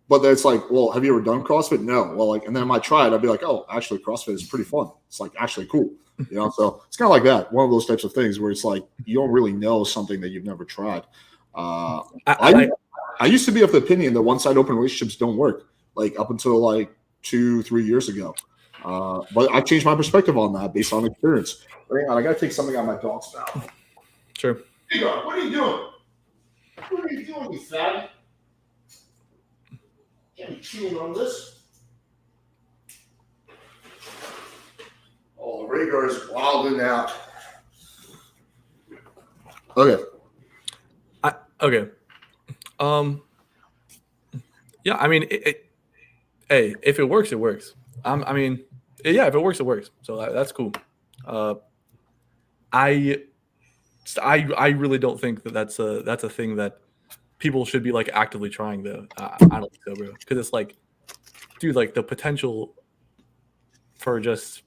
A: But then it's like, well, have you ever done CrossFit? No. Well, like, and then I might try it. I'd be like, oh, actually, CrossFit is pretty fun. It's like actually cool, you know. So it's kind of like that. One of those types of things where it's like you don't really know something that you've never tried. I used to be of the opinion that one-side open relationships don't work. Like up until like 2-3 years ago, but I changed my perspective on that based on experience. Hang on, I gotta take something out of my dog's mouth.
B: Sure.
A: Hey, God, what are you doing? What are you doing, you fatty? Can't be chewing on this. Oh, Rhaegar's wilding out. Okay.
B: Okay. Yeah, I mean, hey, if it works, it works. I mean, yeah, if it works, it works. So that's cool. I really don't think that that's a thing that people should be like actively trying though. I don't think so, bro. Because it's like, dude, like the potential for just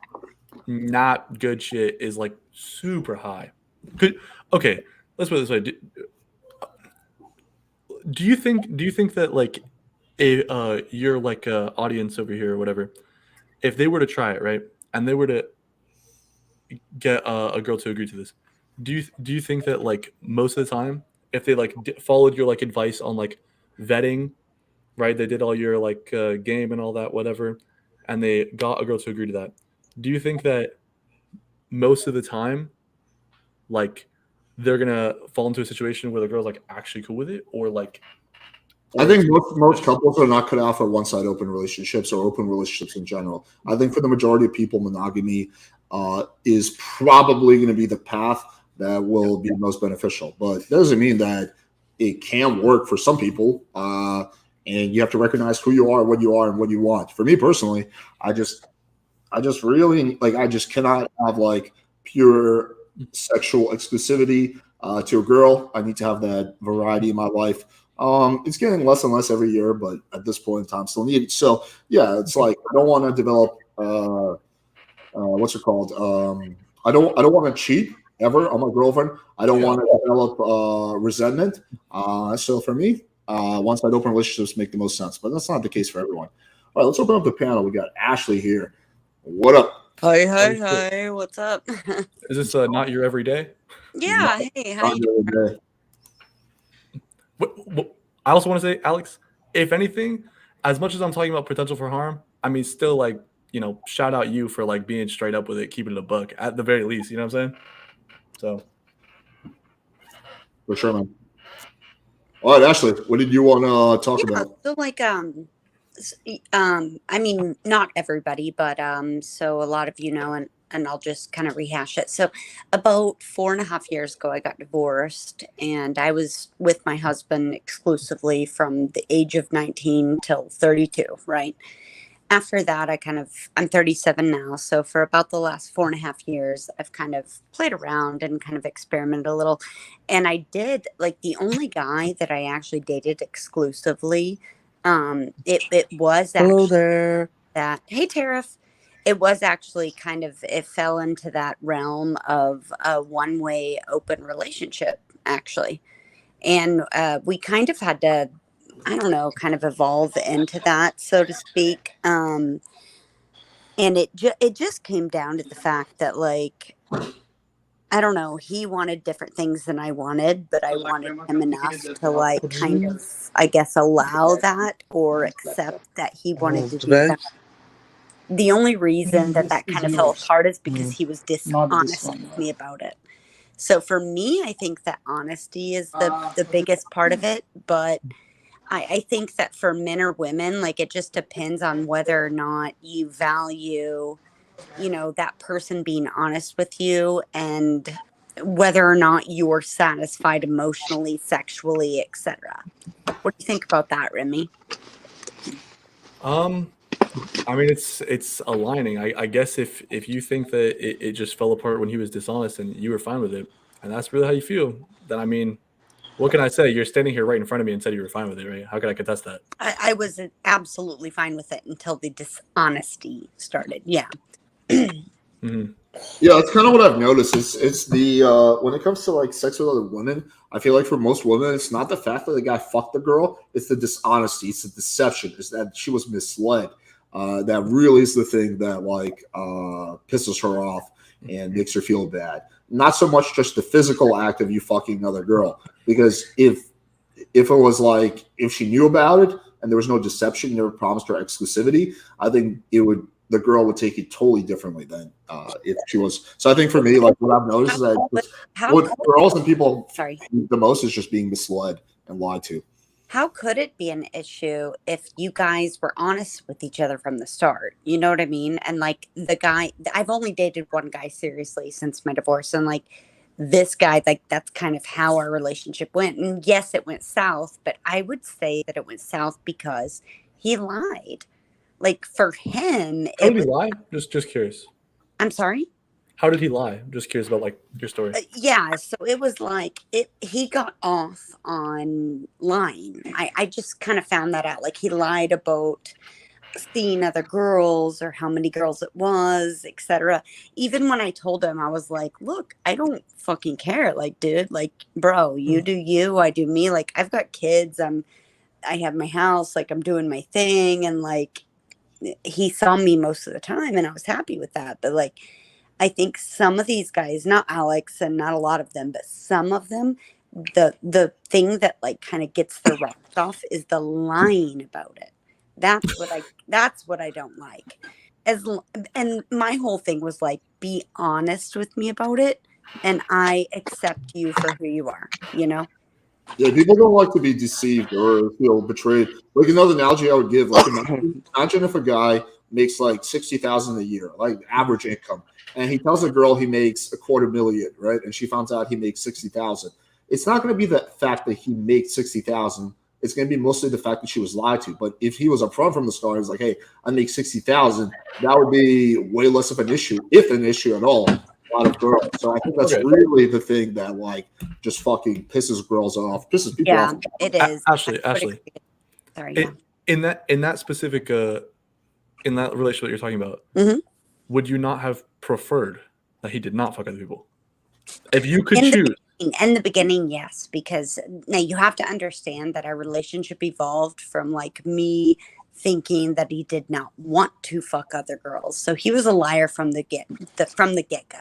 B: not good shit is like super high. Okay, let's put it this way. Do you think that like your like audience over here or whatever, if they were to try it, right, and they were to get a girl to agree to this, do you think that like most of the time, if they like followed your like advice on like vetting right? They did all your like game and all that, whatever, and they got a girl to agree to that. Do you think that most of the time, like, they're gonna fall into a situation where the girl's like actually cool with it, or like,
A: I
B: or
A: think
B: it's
A: most couples are not cut out for one-side open relationships or open relationships in general. I think for the majority of people, monogamy is probably going to be the path that will be most beneficial. But that doesn't mean that it can work for some people. And you have to recognize who you are, what you are, and what you want. For me personally, I just really like. I just cannot have like pure sexual exclusivity to a girl. I need to have that variety in my life. It's getting less and less every year, but at this point in time, still need it. So yeah, it's like I don't want to develop what's it called? I don't want to cheat ever on my girlfriend. I don't
B: Yeah.
A: want to develop resentment. So for me, one-side open relationships make the most sense, but that's not the case for everyone. All right, let's open up the panel. We got Ashley here. What up?
G: Hi,
B: Oh,
G: hi,
B: shit.
G: hi. What's up?
B: Is this not your everyday?
G: Yeah, hey, how you doing?
A: Not the
B: What, I also want to say, Alex, if anything, as much as I'm talking about potential for harm, I mean, still, like, shout out you for like being straight up with it, keeping it a buck at the very least. You know what I'm saying? So
A: For sure, man. All right, Ashley, what did you want to talk
G: Yeah,
A: about?
G: so like I mean, not everybody, but so a lot of you know, and I'll just kind of rehash it. So about 4.5 years ago, I got divorced, and I was with my husband exclusively from the age of 19 till 32, right? After that, I'm 37 now. So for about the last 4.5 years, I've kind of played around and kind of experimented a little. And I did like the only guy that I actually dated exclusively. It was
H: Hello
G: actually
H: there.
G: that, hey, Tariff. It was actually kind of, it fell into that realm of a one-way open relationship, actually. And we kind of had to, I don't know, kind of evolve into that, so to speak. And it just came down to the fact that, like, I don't know, he wanted different things than I wanted, but I wanted him enough to, like, kind of, I guess, allow that or accept that he wanted to do that. The only reason that that kind of fell apart is because he was dishonest with me about it. So for me, I think that honesty is the biggest part of it, but I think that for men or women, like, it just depends on whether or not you value, that person being honest with you, and whether or not you're satisfied emotionally, sexually, etc. What do you think about that, Remy?
B: I mean, it's aligning. I guess if you think that it just fell apart when he was dishonest and you were fine with it, and that's really how you feel, then I mean, what can I say? You're standing here right in front of me and said you were fine with it, right? How can I contest that?
G: I was absolutely fine with it until the dishonesty started. Yeah.
B: Mm-hmm.
A: Yeah, that's kind of what I've noticed. It's the when it comes to like sex with other women, I feel like for most women, it's not the fact that the guy fucked the girl; it's the dishonesty, it's the deception, it's that she was misled. That really is the thing that like pisses her off and makes her feel bad. Not so much just the physical act of you fucking another girl, because if it was like if she knew about it and there was no deception, you never promised her exclusivity, I think the girl would take it totally differently than if she was. So I think for me, like what I've noticed is that what girls and people hate the most is just being misled and lied to.
G: How could it be an issue if you guys were honest with each other from the start? You know what I mean? And like the guy, I've only dated one guy seriously since my divorce. And like this guy, like that's kind of how our relationship went. And yes, it went south, but I would say that it went south because he lied. Like for him,
B: How did he lie? Just curious.
G: I'm sorry?
B: How did he lie? I'm just curious about like your story.
G: Yeah, so it was like he got off on lying. I just kind of found that out. Like he lied about seeing other girls or how many girls it was, etc. Even when I told him, I was like, look, I don't fucking care. Like, dude, like, bro, you do you, I do me. Like, I've got kids, I have my house, like I'm doing my thing, and like he saw me most of the time and I was happy with that. But like I think some of these guys, not Alex and not a lot of them, but some of them the thing that like kind of gets the rocks off is the lying about it. That's what I don't like. And my whole thing was like, be honest with me about it, and I accept you for who you are. You know.
A: Yeah, people don't like to be deceived or feel betrayed. Like another analogy I would give, like imagine if a guy makes like 60,000 a year, like average income, and he tells a girl he makes $250,000, right? And she finds out he makes 60,000. It's not going to be the fact that he makes 60,000. It's going to be mostly the fact that she was lied to. But if he was upfront from the start, he's like, "Hey, I make 60,000," that would be way less of an issue, if an issue at all. A lot of girls. So I think that's really the thing that like just fucking pisses girls off, pisses people off.
G: It is.
B: Ashley,
G: sorry.
B: In that specific in that relationship that you're talking about, would you not have preferred that he did not fuck other people? If you could choose.
G: In the beginning, yes, because now you have to understand that our relationship evolved from like me thinking that he did not want to fuck other girls. So he was a liar from the get-go.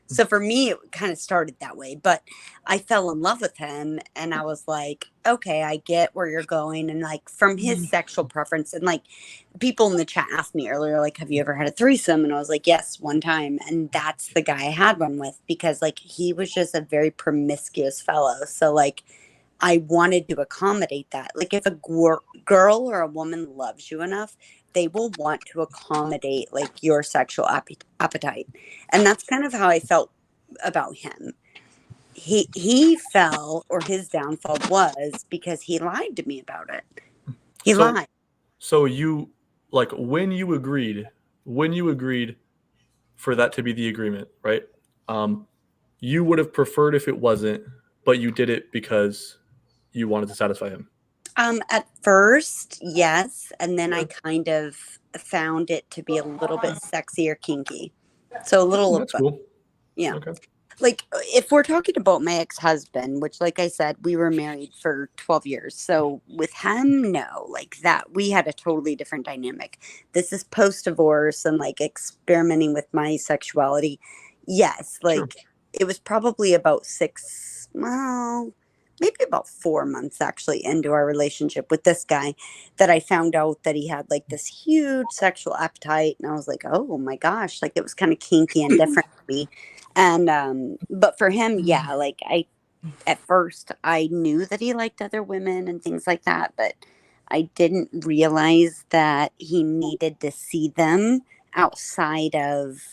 G: So for me, it kind of started that way, but I fell in love with him and I was like, okay, I get where you're going. And like from his sexual preference, and like people in the chat asked me earlier, like, have you ever had a threesome? And I was like, yes, one time. And that's the guy I had one with, because like he was just a very promiscuous fellow. So like I wanted to accommodate that. Like if a girl or a woman loves you enough, they will want to accommodate like your sexual appetite. And that's kind of how I felt about him. He fell, or his downfall was because he lied to me about it. He lied.
B: So you, like, when you agreed for that to be the agreement, right? You would have preferred if it wasn't, but you did it because you wanted to satisfy him.
G: At first, yes, and then I kind of found it to be a little bit sexy or kinky. So a little
B: That's cool.
G: Yeah.
B: Okay.
G: Like if we're talking about my ex-husband, which like I said, we were married for 12 years. So with him, no, like that, we had a totally different dynamic. This is post-divorce and like experimenting with my sexuality. Yes, like it was probably about maybe about 4 months actually into our relationship with this guy that I found out that he had like this huge sexual appetite. And I was like, oh my gosh, like it was kind of kinky and different for me. And, but for him, yeah, like at first I knew that he liked other women and things like that, but I didn't realize that he needed to see them outside of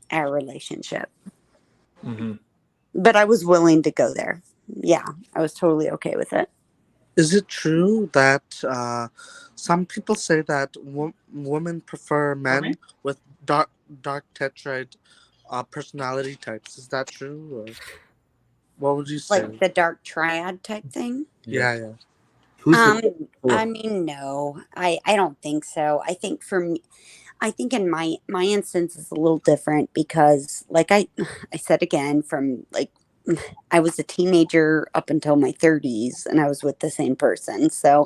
G: our relationship. But I was willing to go there. Yeah, I was totally okay with it.
H: Is it true that some people say that women prefer men with dark tetrad personality types? Is that true? Or what would you say?
G: Like the dark triad type thing?
H: Yeah.
G: I mean, no, I don't think so. I think for me, I think in my instance is a little different because like I said again, from like I was a teenager up until my 30s and I was with the same person. So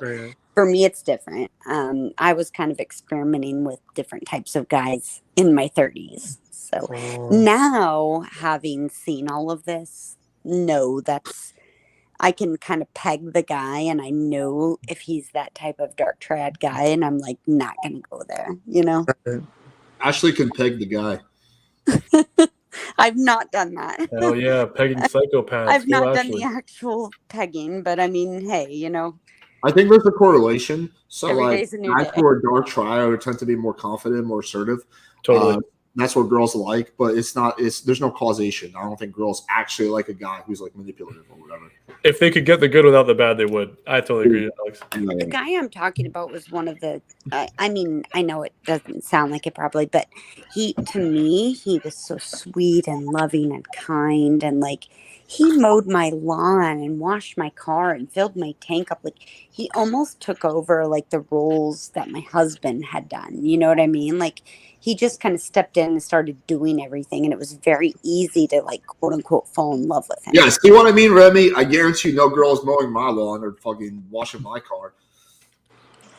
G: for me, it's different. I was kind of experimenting with different types of guys in my 30s. So now having seen all of this, no, I can kind of peg the guy and I know if he's that type of dark triad guy and I'm like not going to go there, you know?
A: Ashley can peg the guy.
G: I've not done that.
B: Hell yeah, pegging psychopaths.
G: I've not done the actual pegging, but I mean, hey, you know.
A: I think there's a correlation. So
G: every
A: like
G: day's a new
A: guys
G: day.
A: who are dark triad tend to be more confident, more assertive.
B: Totally.
A: That's what girls like, but there's no causation. I don't think girls actually like a guy who's like manipulative or whatever.
B: If they could get the good without the bad, they would. I totally agree, Alex.
G: The guy I'm talking about was one of the, I mean, I know it doesn't sound like it probably, but to me, he was so sweet and loving and kind. And like, he mowed my lawn and washed my car and filled my tank up. Like, he almost took over like the roles that my husband had done. You know what I mean? Like, he just kind of stepped in and started doing everything. And it was very easy to like, quote unquote, fall in love with him.
A: Yeah, see what I mean, Remy? I guarantee you no girl is mowing my lawn or fucking washing my car.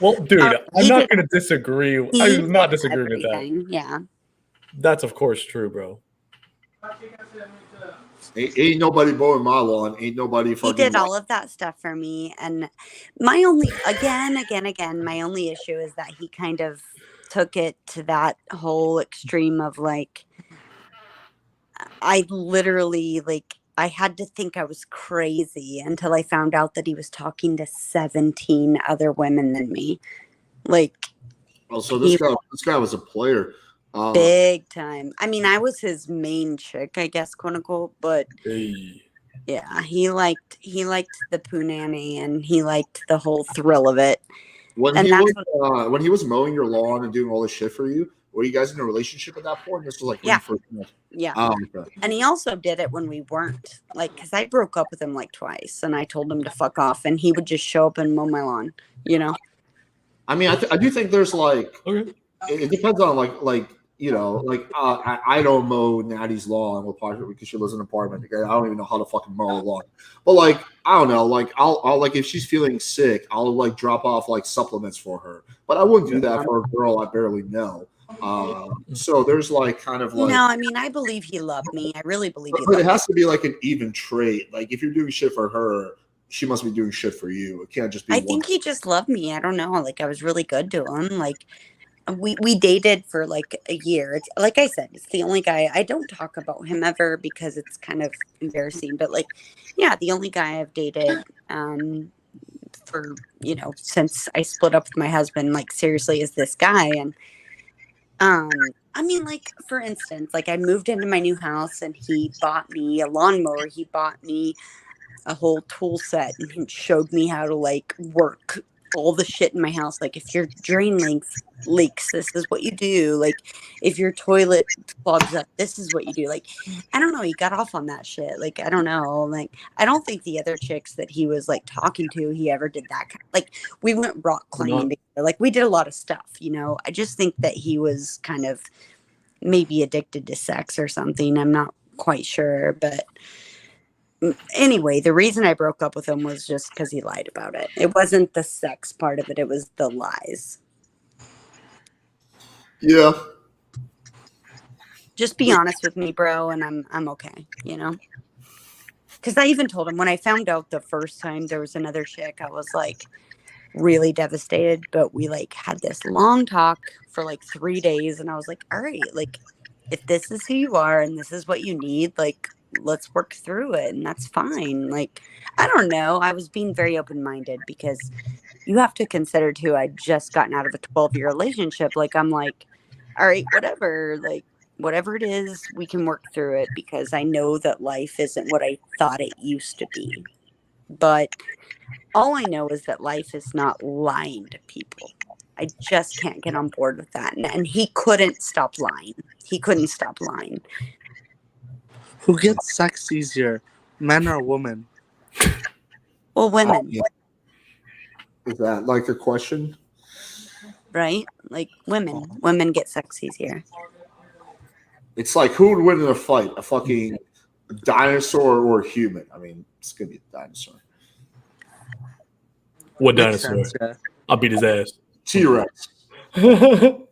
B: Well, dude, I'm not going to disagree. I'm not disagreeing with that.
G: Yeah.
B: That's, of course, true, bro.
A: Ain't nobody mowing my lawn. Ain't nobody
G: He
A: fucking.
G: did all of that stuff for me. And my only, again, my only issue is that he kind of took it to that whole extreme of like, I literally, like, I had to think I was crazy until I found out that he was talking to 17 other women than me. Like,
A: Oh, so
G: he
A: this guy was a player.
G: big time. I mean, I was his main chick, I guess, quote unquote, but
B: Hey.
G: yeah, he liked the punani and he liked the whole thrill of it.
A: When
G: And
A: he
G: that's
A: was when he was mowing your lawn and doing all this shit for you, were you guys in a relationship at that point? This was like when
G: Yeah.
A: you first met.
G: Yeah.
A: Okay.
G: And he also did it when we weren't. Like, because I broke up with him like twice and I told him to fuck off and he would just show up and mow my lawn, you know?
A: I mean, I do think there's like
B: Okay.
A: it depends on like you know like I don't mow Natty's lawn with partner because she lives in an apartment. Okay? I don't even know how to fucking mow a lawn. But like I don't know, like I'll like if she's feeling sick, I'll like drop off like supplements for her. But I wouldn't do that for a girl I barely know. So there's like kind of like.
G: No, I mean, I believe he loved me. I really believe he
A: But
G: loved
A: it
G: me.
A: has to be like an even trade. Like if you're doing shit for her, she must be doing shit for you. It can't just be.
G: I think he just loved me. I don't know. Like, I was really good to him. Like, we dated for like a year. It's like I said, it's the only guy. I don't talk about him ever because it's kind of embarrassing. But like, yeah, the only guy I've dated for, you know, since I split up with my husband, like seriously, is this guy. And I mean, like, for instance, like I moved into my new house and he bought me a lawnmower. He bought me a whole tool set and he showed me how to like work all the shit in my house. Like, if your drain leaks, this is what you do. Like, if your toilet clogs up, this is what you do. Like, I don't know. He got off on that shit. Like, I don't know. Like, I don't think the other chicks that he was like talking to, he ever did that kind. Like, we went rock climbing together. Like, we did a lot of stuff. You know, I just think that he was kind of maybe addicted to sex or something. I'm not quite sure, but anyway, the reason I broke up with him was just because he lied about it. It wasn't the sex part of it. It was the lies.
A: Yeah.
G: Just be honest with me, bro, and I'm okay, you know? Because I even told him when I found out the first time there was another chick, I was like really devastated. But we like had this long talk for like 3 days, and I was like, all right, like if this is who you are and this is what you need, like let's work through it, and that's fine. Like, I don't know. I was being very open-minded because you have to consider too, I'd just gotten out of a 12-year relationship. Like, I'm like, all right, whatever, like whatever it is, we can work through it because I know that life isn't what I thought it used to be. But all I know is that life is not lying to people. I just can't get on board with that. And he couldn't stop lying. He couldn't stop lying.
H: Who gets sex easier, men or women?
G: Well, women,
A: Yeah. Is that like a question?
G: right? Like women get sex easier.
A: It's like who would win in a fight? A fucking dinosaur or a human? I mean, it's gonna be a dinosaur.
B: What
H: Makes
B: dinosaur?
H: sense, yeah.
B: I'll beat his ass.
A: T-Rex.
B: Pterodactyl?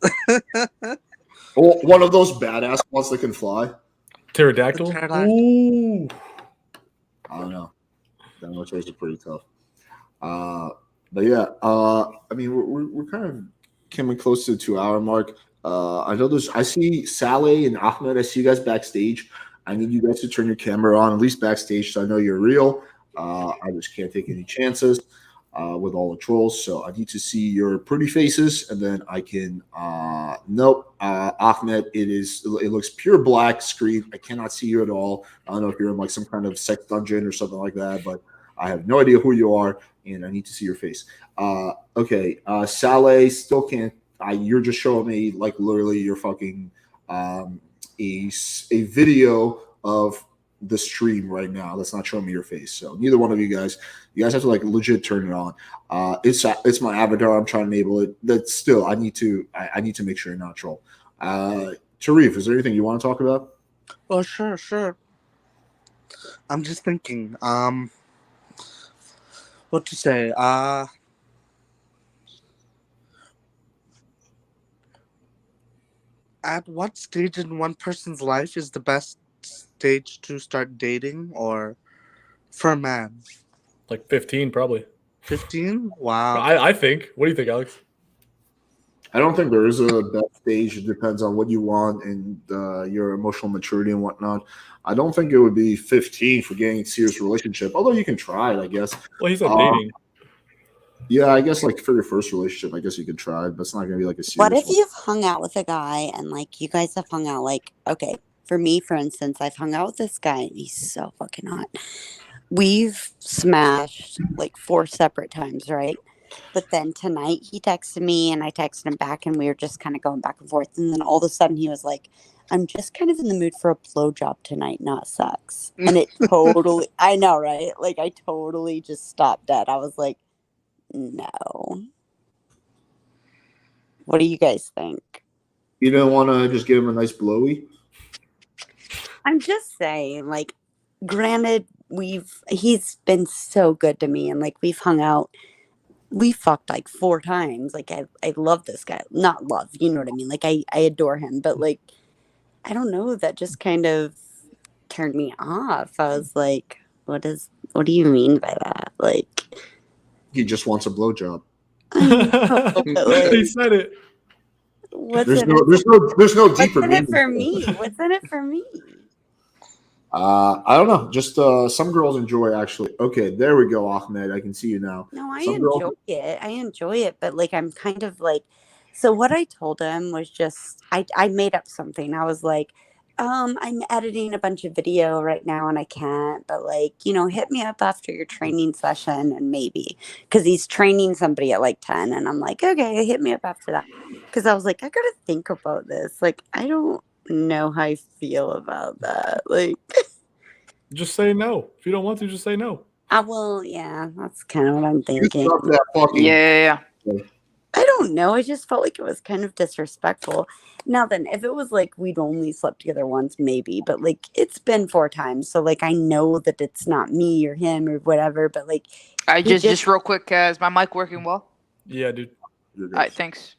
A: Or one of those badass ones that can fly.
H: Pterodactyl.
B: Ooh.
A: I don't know. Dino choice is pretty tough. But yeah, I mean, we're kind of coming close to the 2 hour mark. I know I see Saleh and Ahmed. I see you guys backstage. I need you guys to turn your camera on, at least backstage, so I know you're real. I just can't take any chances with all the trolls. So I need to see your pretty faces, and then I can. Nope, Ahmed. It looks pure black screen. I cannot see you at all. I don't know if you're in like some kind of sex dungeon or something like that, but I have no idea who you are, and I need to see your face. Okay, Saleh still can't. You're just showing me like literally your fucking a video of the stream right now. That's not showing me your face. So neither one of you guys have to like legit turn it on. It's my avatar. I'm trying to enable it. That's still I need to make sure you're not troll. Tarif, is there anything you want to talk about?
H: Oh, sure. I'm just thinking. What to say? At what stage in one person's life is the best stage to start dating, or for a man?
B: Like 15, probably.
H: 15? Wow.
B: I think. What do you think, Alex?
A: I don't think there is a best stage. It depends on what you want and your emotional maturity and whatnot. I don't think it would be 15 for getting a serious relationship, although you can try it, I guess.
B: Well, he said dating.
A: Yeah, I guess like for your first relationship, I guess you could try it, but it's not going to be like a serious
G: What if
A: one.
G: you've hung out with a guy and like you guys have hung out like, okay, for me, for instance, I've hung out with this guy and he's so fucking hot. We've smashed like 4 separate times, right? But then tonight he texted me and I texted him back and we were just kind of going back and forth. And then all of a sudden he was like, I'm just kind of in the mood for a blowjob tonight, not sex. And it totally, I know, right? Like I totally just stopped dead. I was like, no. What do you guys think?
A: You don't want to just give him a nice blowy?
G: I'm just saying, like, granted, he's been so good to me and like we've hung out. We fucked like 4 times. Like I love this guy. Not love, you know what I mean? Like I adore him, but like I don't know, that just kind of turned me off. I was like, what do you mean by that? Like
A: He just wants a blowjob.
G: I know, but, like,
B: He said it.
G: what's
A: There's
G: in
A: no
G: it?
A: deeper
G: What's in
A: meaning.
G: it for me? What's in it for me?
A: I don't know. Just some girls enjoy actually. Okay, there we go, Ahmed. I can see you now.
G: No, I
A: Some girls-
G: enjoy it. I enjoy it, but like I'm kind of like, so what I told him was just I made up something. I was like, I'm editing a bunch of video right now and I can't, but like, hit me up after your training session and maybe because he's training somebody at like 10 and I'm like, okay, hit me up after that. Because I was like, I gotta think about this. Like, I don't know how I feel about that. Like
B: Just say no. If you don't want to, just say no.
G: I will, yeah, that's kind of what I'm
A: You
G: thinking.
A: stop that fucking.
I: Yeah.
G: I don't know. I just felt like it was kind of disrespectful. Now then, if it was like we'd only slept together once, maybe, but like it's been 4 times, so like I know that it's not me or him or whatever. But like,
I: I
G: he
I: just real quick, is my mic working well?
B: Yeah, dude.
A: You're good.
I: All right, thanks.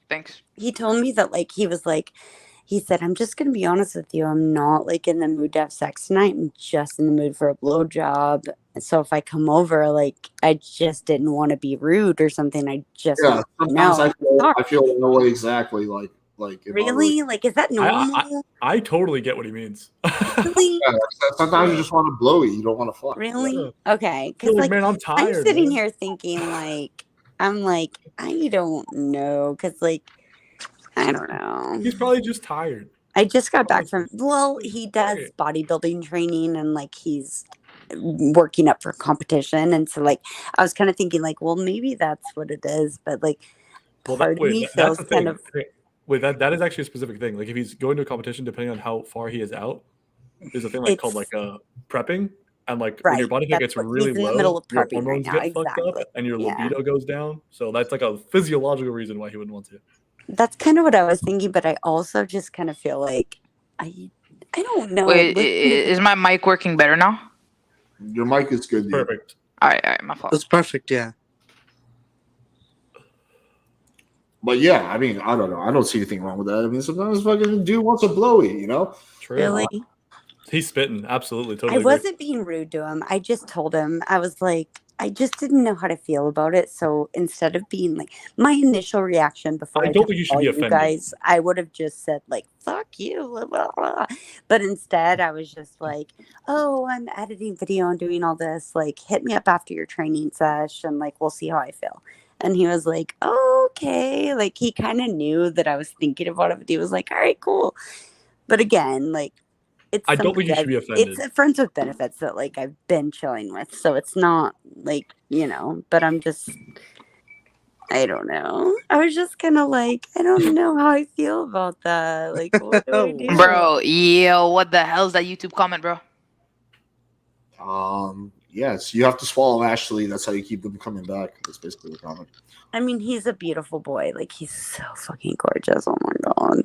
G: he told me that like he said, I'm just gonna be honest with you. I'm not like in the mood to have sex tonight. I'm just in the mood for a blowjob. So if I come over, like I just didn't want to be rude or something. I just
A: Yeah, sometimes
G: no.
A: I feel no way exactly like if I
G: Really? Like, is that normal?
B: I totally get what he means.
G: Really?
A: Yeah, sometimes you just want to blowy. You don't want to fuck.
G: Really? Okay.
B: Feel
G: Because like
B: man, I'm
G: I'm
B: tired.
G: sitting
B: man.
G: here thinking like I'm like I don't know because like I don't know.
B: He's probably just tired.
G: I just got back from he does bodybuilding training and like he's working up for competition and so like I was kind of thinking like well maybe that's what it is but like part of me feels
B: that's the
G: kind
B: thing.
G: of
B: Wait, that is actually a specific thing. Like if he's going to a competition, depending on how far he is out, there's a thing like called like prepping, and like when your
G: right,
B: body fat
G: that's
B: gets
G: what
B: really
G: he's in the
B: low,
G: middle of
B: your
G: prepping right
B: hormones
G: now.
B: get fucked
G: Exactly.
B: up, and your
G: Yeah.
B: libido goes down. So that's like a physiological reason why he wouldn't want to.
G: That's kind of what I was thinking, but I also just kind of feel like I don't know.
I: Wait, is my mic working better now?
A: Your mic is good. Dude.
B: Perfect.
I: All right, my fault.
H: That's perfect, yeah.
A: But yeah, I mean, I don't know. I don't see anything wrong with that. I mean, sometimes fucking dude wants a blowy, you know?
B: True.
G: Really?
B: He's spitting. Absolutely. Totally.
G: I
B: agree.
G: wasn't being rude to him. I just told him, I was like, I just didn't know how to feel about it. So instead of being like, my initial reaction before
B: I don't think you should be offended.
G: guys, I would have just said like, fuck you. Blah, blah, blah. But instead I was just like, oh, I'm editing video and doing all this. Like, hit me up after your training session. Like, we'll see how I feel. And he was like, oh, okay. Like, he kind of knew that I was thinking about it. But he was like, all right, cool. But again, like,
B: I don't think you should be offended.
G: It's friends with benefits that like I've been chilling with, so it's not like But I'm just, I don't know. I was just kind of like, I don't know how I feel about that. Like, what do I do?
I: Bro, yo, what the hell's that YouTube comment, bro?
A: Yes, you have to swallow Ashley. That's how you keep them coming back. That's basically the comment.
G: I mean, he's a beautiful boy. Like, he's so fucking gorgeous. Oh my god.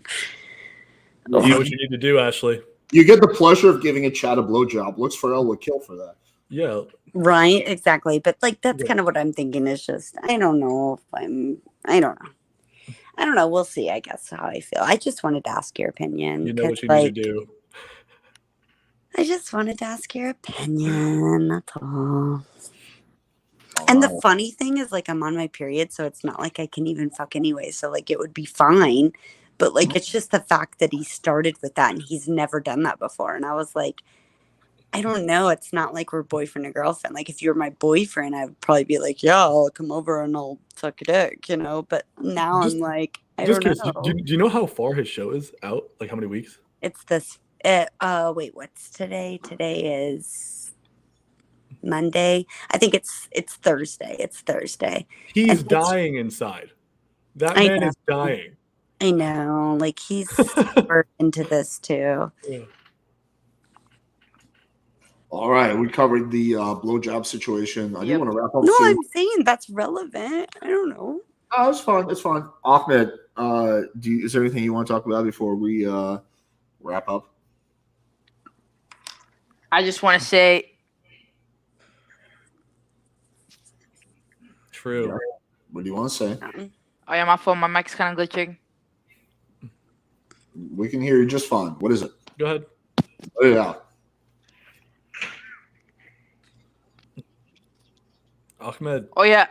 B: You know what you need to do, Ashley.
A: You get the pleasure of giving a Chad a blowjob. Looks for Elle would kill for that.
B: Yeah.
G: Right, exactly. But like that's
B: Yeah.
G: kind of what I'm thinking. Is just I don't know if I don't know. We'll see, I guess, how I feel. I just wanted to ask your opinion.
B: You know what you
G: 'cause,
B: need to do.
G: I just wanted to ask your opinion. That's all.
A: All
G: And the
A: right.
G: funny thing is, like, I'm on my period, so it's not like I can even fuck anyway. So, like, it would be fine. But, like, it's just the fact that he started with that and he's never done that before. And I was like, I don't know. It's not like we're boyfriend and girlfriend. Like, if you were my boyfriend, I would probably be like, yeah, I'll come over and I'll suck a dick, you know? But now
B: Just-
G: I'm like, I
B: Just
G: don't
B: curious,
G: know.
B: do you know how far his show is out? Like how many weeks?
G: It's this. Wait, what's today? Today is Monday. I think it's Thursday. It's Thursday.
B: He's
G: And it's-
B: dying inside. That
G: I
B: man
G: know.
B: is dying.
G: I know. Like, he's super into this too.
B: Yeah.
A: All right, we covered the blowjob situation. I do
I: Yep.
A: want to wrap up
G: No,
A: soon.
G: I'm saying that's relevant. I don't know.
A: Oh, it's fine. It's fine. Ahmed, is there anything you want to talk about before we wrap up?
I: I just want to say,
B: True.
A: Yeah. What do you want to say?
I: oh yeah, my phone, my mic's kind of glitching.
A: We can hear you just fine. What is it?
B: Go ahead.
A: Let it out.
B: Ahmed.
I: Oh yeah.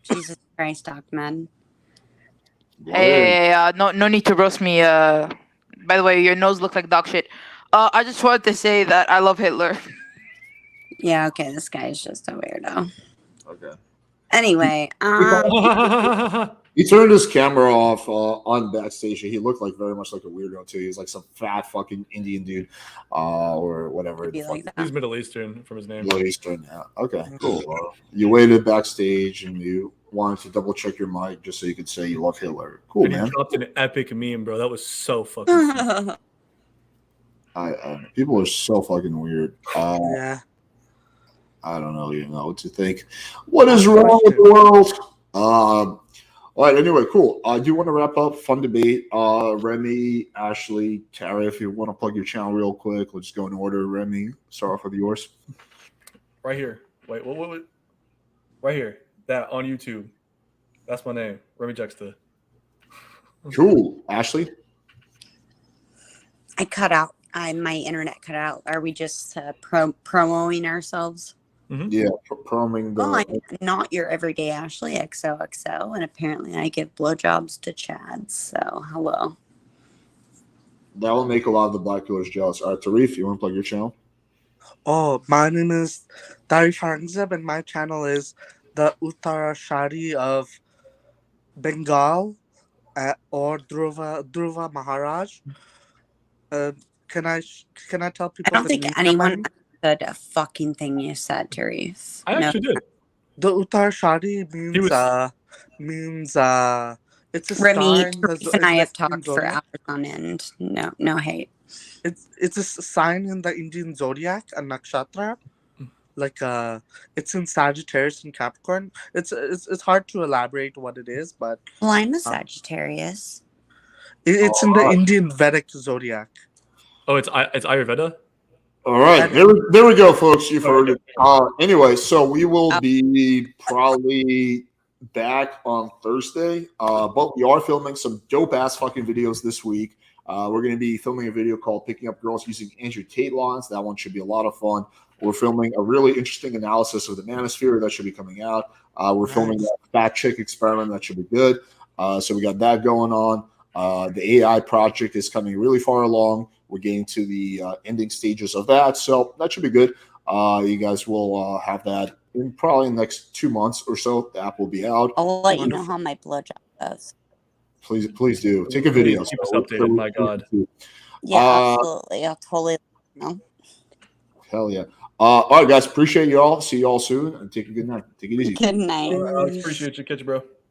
G: Jesus Christ, Ahmed.
I: Hey, no need to roast me. By the way, your nose looked like dog shit. I just wanted to say that I love Hitler.
G: Yeah, okay, this guy is just a weirdo.
A: Okay.
G: Anyway,
A: He turned his camera off on backstage. He looked like very much like a weirdo too. He was like some fat fucking Indian dude, or whatever.
G: be like
B: He's
G: that.
B: Middle Eastern from his name.
A: Middle Eastern. Yeah. Okay. Cool. You waited backstage and you wanted to double check your mic just so you could say you love Hitler. Cool,
B: And
A: man.
B: he dropped an epic meme, bro. That was so fucking funny.
A: People are so fucking weird.
H: Yeah.
A: I don't know, what to think. What is wrong with the world? All right, anyway, cool. Do you want to wrap up? Fun debate. Remy, Ashley, Tara, if you want to plug your channel real quick, let's go in order. Remy, start off with yours.
B: Right here. Wait, what? Right here. That on YouTube. That's my name. Remy Juxta.
A: Cool. Ashley?
G: I cut out. My internet cut out. Are we just promoting ourselves?
B: Mm-hmm.
A: Yeah, promoting the.
G: Well, I'm not your everyday Ashley XOXO, and apparently I give blowjobs to Chad. So hello.
A: That will make a lot of the black pillars jealous. All right, Tarif, you want to plug your channel?
H: Oh, my name is Tarif Aurangzeb, and my channel is the Uttarashari of Bengal, or Dhruva Maharaj. Can I tell
G: I
H: people
G: don't
H: the
G: think
H: meaning
G: anyone
H: of my name?
G: understood a fucking thing you said, Tarif.
B: I actually did.
H: The Uttarashari
B: He was-
H: means it's a
G: Remy,
H: star in the
G: Tarif and I have
H: Indian
G: talked for
H: zodiac.
G: hours on end. No hate.
H: It's a sign in the Indian zodiac, a nakshatra. Like it's in Sagittarius and Capricorn. It's hard to elaborate what it is, but
G: Well, I'm a Sagittarius.
H: it's in the Indian Vedic zodiac.
B: Oh, it's Ayurveda?
A: All right, there we go, folks. You've heard it. Anyway, so we will be probably back on Thursday, but we are filming some dope-ass fucking videos this week. We're going to be filming a video called Picking Up Girls Using Andrew Tate Lawns. That one should be a lot of fun. We're filming a really interesting analysis of the manosphere. That should be coming out. We're filming that fat chick experiment. That should be good. So we got that going on. The AI project is coming really far along. We're getting to the ending stages of that. So that should be good. You guys will have that in probably the next 2 months or so. The app will be out.
G: I'll let you know how my blowjob goes.
A: Please do. Take a video.
B: Keep us updated, my God.
G: Yeah, absolutely. I'll totally let you know.
A: Hell yeah. All right, guys. Appreciate you all. See you all soon. And take a good night. Take it easy.
G: Good night.
B: Alex, appreciate you. Catch you, bro.